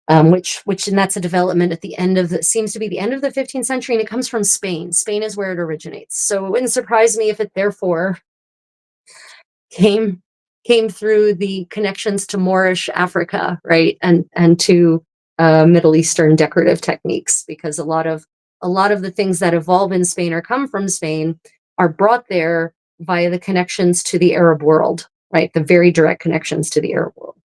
And that's a development at the end of seems to be the end of the 15th century, and it comes from Spain. Spain is where it originates. So it wouldn't surprise me if it therefore came through the connections to Moorish Africa, right, and to Middle Eastern decorative techniques, because a lot of the things that evolve in Spain or come from Spain are brought there via the connections to the Arab world, right, the very direct connections to the Arab world.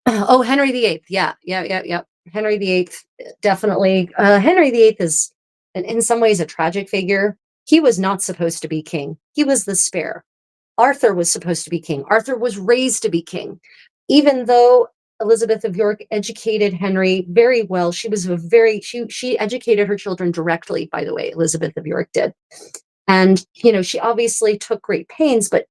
Oh, Henry VIII. Yeah, yeah, yeah, yeah. Henry VIII, definitely. Henry VIII is, in some ways, a tragic figure. He was not supposed to be king. He was the spare. Arthur was supposed to be king. Arthur was raised to be king. Even though Elizabeth of York educated Henry very well, she educated her children directly, by the way, Elizabeth of York did. And, she obviously took great pains, but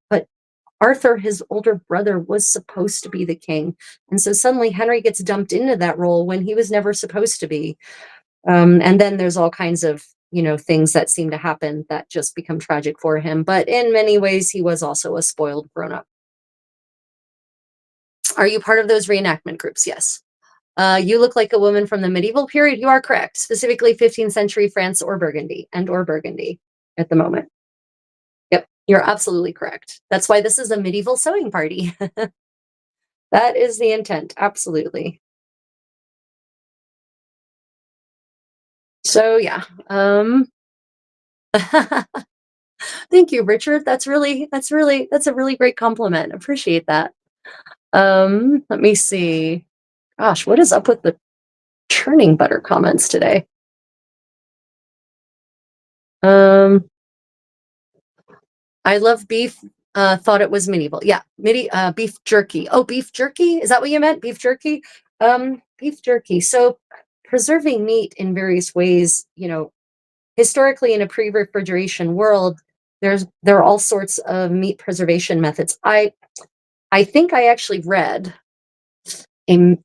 Arthur, his older brother, was supposed to be the king. And so suddenly Henry gets dumped into that role when he was never supposed to be. And then there's all kinds of, things that seem to happen that just become tragic for him. But in many ways, he was also a spoiled grown-up. Are you part of those reenactment groups? Yes. You look like a woman from the medieval period. You are correct. Specifically 15th century France or Burgundy at the moment. Yep, you're absolutely correct. That's why this is a medieval sewing party. That is the intent, absolutely. So yeah, thank you, Richard. That's a really great compliment. Appreciate that. Let me see. Gosh, what is up with the churning butter comments today? Um, I love beef. Thought it was medieval. Yeah, beef jerky. Oh, beef jerky? Is that what you meant? Beef jerky? Beef jerky. So preserving meat in various ways, historically in a pre-refrigeration world, there are all sorts of meat preservation methods. I think I actually read a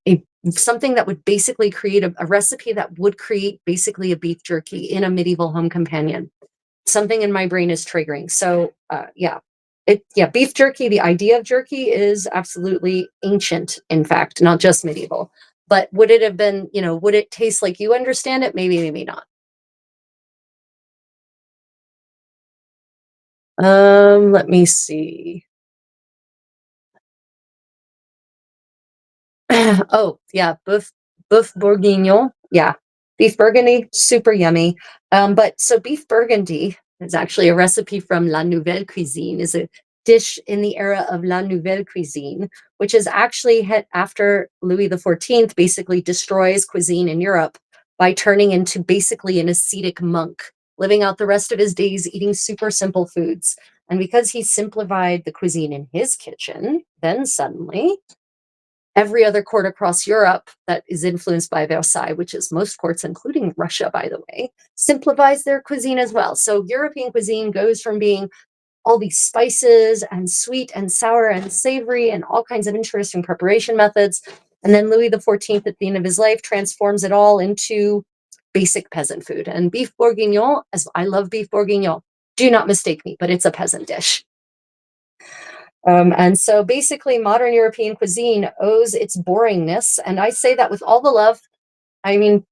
something that would basically create a recipe that would create basically a beef jerky in a medieval home companion. Something in my brain is triggering. So yeah. Beef jerky, the idea of jerky is absolutely ancient, in fact, not just medieval. But would it have been, would it taste like you understand it? Maybe, maybe not. Let me see. Oh, yeah, boeuf bourguignon. Yeah, beef burgundy, super yummy. But so beef burgundy is actually a recipe from La Nouvelle Cuisine, is a dish in the era of La Nouvelle Cuisine, which is actually after Louis XIV basically destroys cuisine in Europe by turning into basically an ascetic monk, living out the rest of his days eating super simple foods. And because he simplified the cuisine in his kitchen, then suddenly every other court across Europe that is influenced by Versailles, which is most courts, including Russia, by the way, simplifies their cuisine as well. So European cuisine goes from being all these spices and sweet and sour and savory and all kinds of interesting preparation methods. And then Louis XIV, at the end of his life, transforms it all into basic peasant food. And beef bourguignon, as I love beef bourguignon, do not mistake me, but it's a peasant dish. And so basically modern European cuisine owes its boringness. And I say that with all the love. I mean,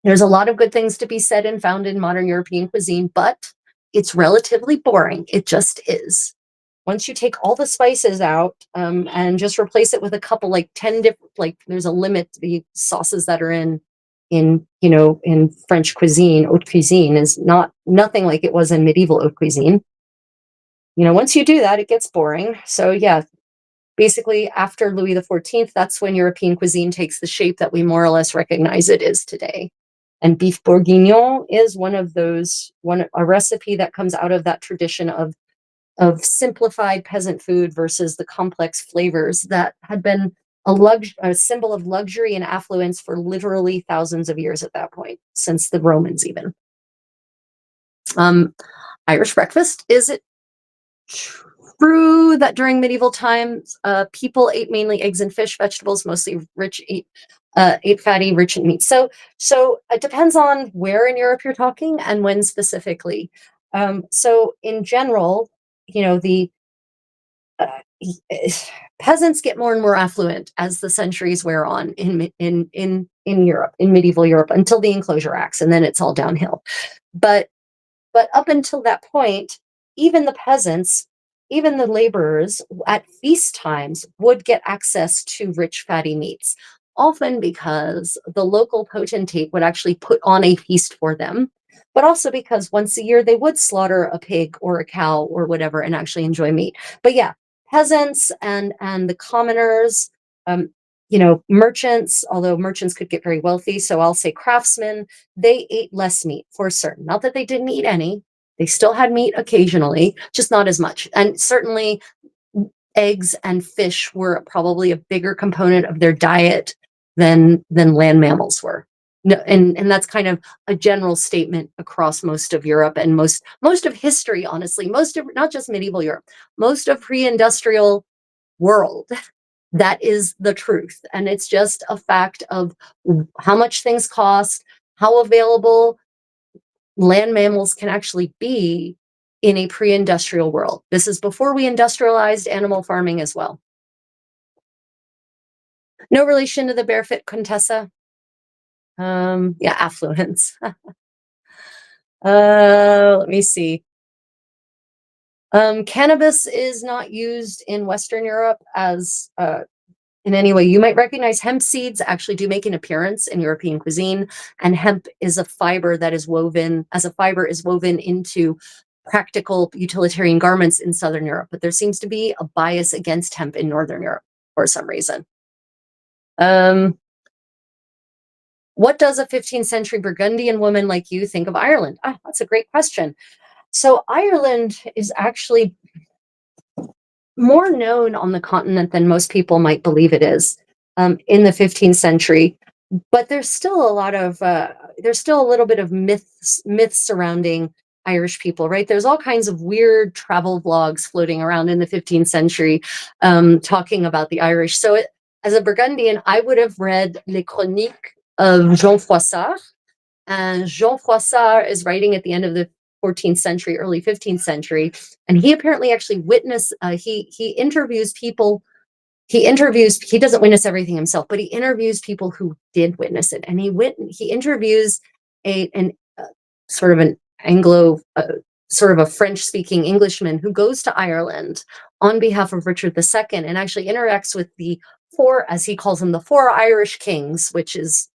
there's a lot of good things to be said and found in modern European cuisine, but it's relatively boring. It just is. Once you take all the spices out and just replace it with a couple, like 10 different, like there's a limit to the sauces that are in in French cuisine. Haute cuisine is nothing like it was in medieval haute cuisine. Once you do that, it gets boring. So yeah, basically after Louis XIV, that's when European cuisine takes the shape that we more or less recognize it is today. And beef bourguignon is one of those, a recipe that comes out of that tradition of simplified peasant food versus the complex flavors that had been a symbol of luxury and affluence for literally thousands of years at that point, since the Romans even. Irish breakfast, is it true that during medieval times, people ate mainly eggs and fish, vegetables, mostly ate fatty, rich in meat? So it depends on where in Europe you're talking and when specifically. So in general, the uh, peasants get more and more affluent as the centuries wear on in Europe, in medieval Europe, until the Enclosure Acts, and then it's all downhill. But up until that point, even the peasants, even the laborers at feast times would get access to rich fatty meats, often because the local potentate would actually put on a feast for them, but also because once a year they would slaughter a pig or a cow or whatever and actually enjoy meat. But yeah, peasants and the commoners, um, merchants, although merchants could get very wealthy, so I'll say craftsmen, they ate less meat for certain. Not that they didn't eat any, they still had meat occasionally, just not as much. And certainly eggs and fish were probably a bigger component of their diet than land mammals were. No, and that's kind of a general statement across most of Europe and most of history, honestly, most of, not just medieval Europe, most of pre-industrial world. That is the truth. And it's just a fact of how much things cost, how available land mammals can actually be in a pre-industrial world. This is before we industrialized animal farming as well. No relation to the barefoot Contessa. Yeah, affluence. Let me see. Cannabis is not used in Western Europe as in any way. You might recognize hemp seeds actually do make an appearance in European cuisine, and hemp is a fiber that is woven, as a fiber is woven into practical utilitarian garments in Southern Europe, but there seems to be a bias against hemp in Northern Europe for some reason. What does a 15th century Burgundian woman like you think of Ireland? Ah, that's a great question. So Ireland is actually more known on the continent than most people might believe it is, in the 15th century. But there's still there's still a little bit of myths surrounding Irish people, right? There's all kinds of weird travel vlogs floating around in the 15th century, talking about the Irish. So as a Burgundian, I would have read Les Chroniques of Jean Froissart. And Jean Froissart is writing at the end of the 14th century, early 15th century, and he apparently actually witnessed. He interviews people. He doesn't witness everything himself, but he interviews people who did witness it, and he interviews an sort of an Anglo, sort of a French-speaking Englishman who goes to Ireland on behalf of Richard II and actually interacts with the four, as he calls them, the four Irish kings, which is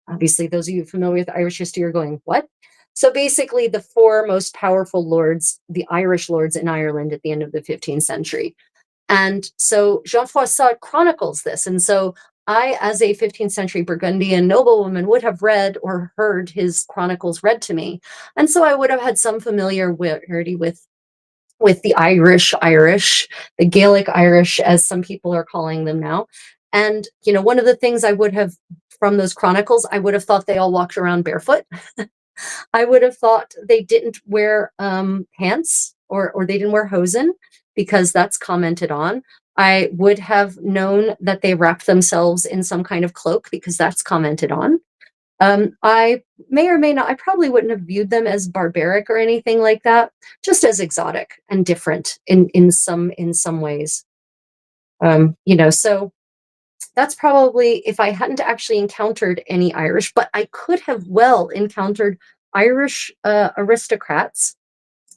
obviously those of you familiar with Irish history are going, what? So basically the four most powerful lords, the Irish lords in Ireland at the end of the 15th century. And so Jean Froissart chronicles this. And so I, as a 15th century Burgundian noblewoman, would have read or heard his chronicles read to me. And so I would have had some familiarity with the Irish, the Gaelic Irish, as some people are calling them now. And, one of the things I would have from those chronicles, I would have thought they all walked around barefoot. I would have thought they didn't wear pants or they didn't wear hosen, because that's commented on. I would have known that they wrapped themselves in some kind of cloak, because that's commented on. I may or may not, I probably wouldn't have viewed them as barbaric or anything like that, just as exotic and different in some ways. So that's probably, if I hadn't actually encountered any Irish, but I could have well encountered Irish aristocrats,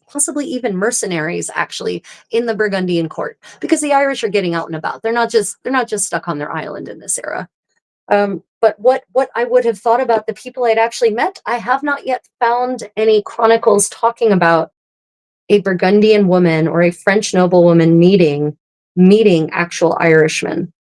possibly even mercenaries, actually, in the Burgundian court, because the Irish are getting out and about. They're not just stuck on their island in this era. But what I would have thought about the people I'd actually met, I have not yet found any chronicles talking about a Burgundian woman or a French noblewoman meeting actual Irishmen.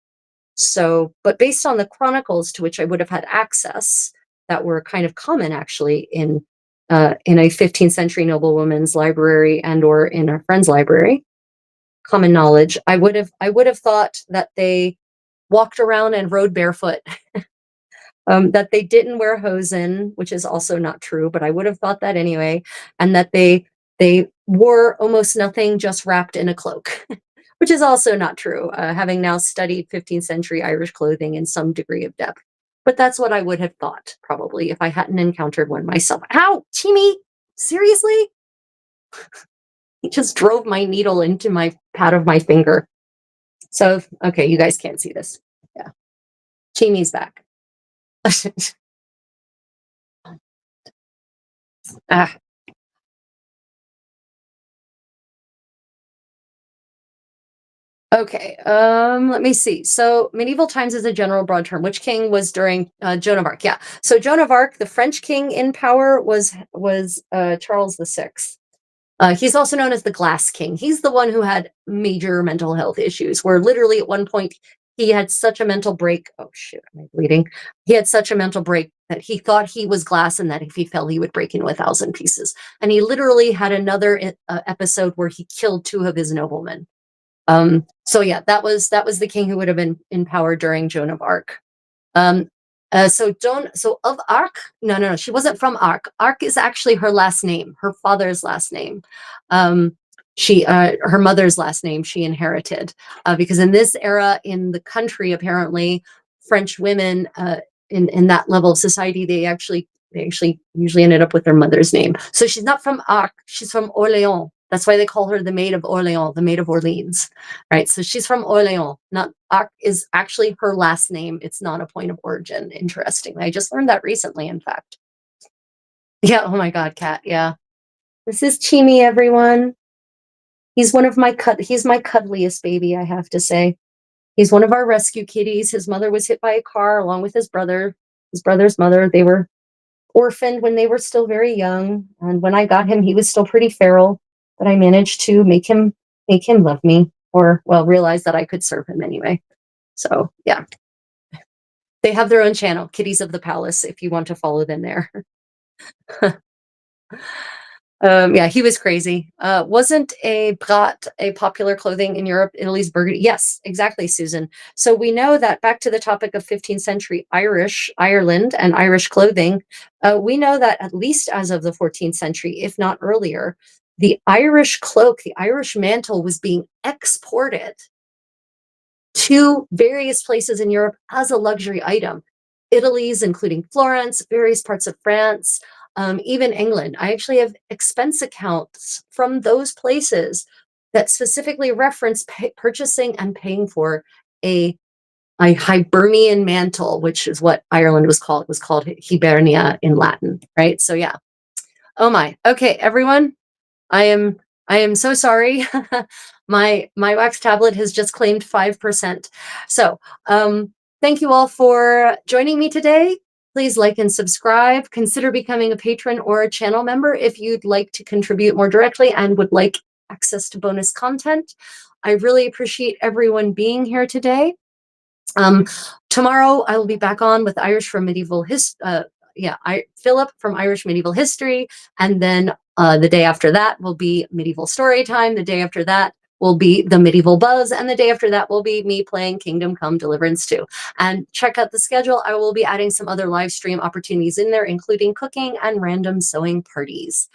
So, but based on the chronicles to which I would have had access, that were kind of common actually in a 15th century noblewoman's library and or in a friend's library, common knowledge, I would have thought that they walked around and rode barefoot, that they didn't wear hosen, which is also not true, but I would have thought that anyway, and that they wore almost nothing, just wrapped in a cloak, which is also not true, having now studied 15th century Irish clothing in some degree of depth. But that's what I would have thought, probably, if I hadn't encountered one myself. Ow, Chimi! Seriously? He just drove my needle into my pad of my finger. So, okay, you guys can't see this. Yeah. Chimi's back. Ah, okay, let me see. So medieval times is a general broad term. Which king was during Joan of Arc? Yeah. So Joan of Arc, the French king in power was Charles VI. He's also known as the Glass King. He's the one who had major mental health issues, where literally at one point he had such a mental break. Oh shit, am I bleeding? He had such a mental break that he thought he was glass and that if he fell, he would break into 1,000 pieces. And he literally had another episode where he killed two of his noblemen. So yeah, that was the king who would have been in power during Joan of Arc. Um, so of Arc, no, she wasn't from Arc. Arc is actually her last name, her father's last name. Um, her mother's last name she inherited, because in this era in the country, apparently French women, in that level of society, they actually usually ended up with their mother's name. So she's not from Arc, she's from Orléans. That's why they call her the Maid of Orléans, the Maid of Orleans, right? So she's from Orléans. Not Arc is actually her last name. It's not a point of origin. Interestingly, I just learned that recently. In fact, yeah. Oh my God, Cat. Yeah, this is Chimi, everyone. He's my cuddliest baby, I have to say. He's one of our rescue kitties. His mother was hit by a car along with his brother. His brother's mother. They were orphaned when they were still very young, and when I got him, he was still pretty feral. But I managed to make him love me, or well, realize that I could serve him anyway. So yeah, they have their own channel, Kitties of the Palace, if you want to follow them there. Yeah, he was crazy. Wasn't a brat a popular clothing in Europe, Italy's burgundy? Yes, exactly, Susan. So we know that, back to the topic of 15th century Ireland and Irish clothing, we know that at least as of the 14th century, if not earlier, the Irish cloak, the Irish mantle was being exported to various places in Europe as a luxury item. Italy's, including Florence, various parts of France, even England. I actually have expense accounts from those places that specifically reference purchasing and paying for a, a Hibernian mantle, which is what Ireland was called. It was called Hibernia in Latin, right? So yeah. Oh my. Okay, everyone. I am I am so sorry. My wax tablet has just claimed 5%. So, thank you all for joining me today. Please like and subscribe. Consider becoming a patron or a channel member if you'd like to contribute more directly and would like access to bonus content. I really appreciate everyone being here today. Um, Tomorrow I will be back on with Irish from medieval Philip from Irish medieval history, and then the day after that will be medieval story time. The day after that will be the medieval buzz, and the day after that will be me playing Kingdom Come Deliverance 2. And check out the schedule. I will be adding some other live stream opportunities in there, including cooking and random sewing parties.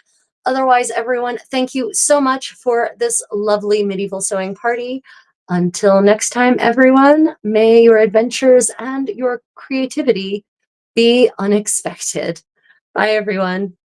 Otherwise, everyone, thank you so much for this lovely medieval sewing party. Until next time, everyone, may your adventures and your creativity be unexpected. Bye, everyone.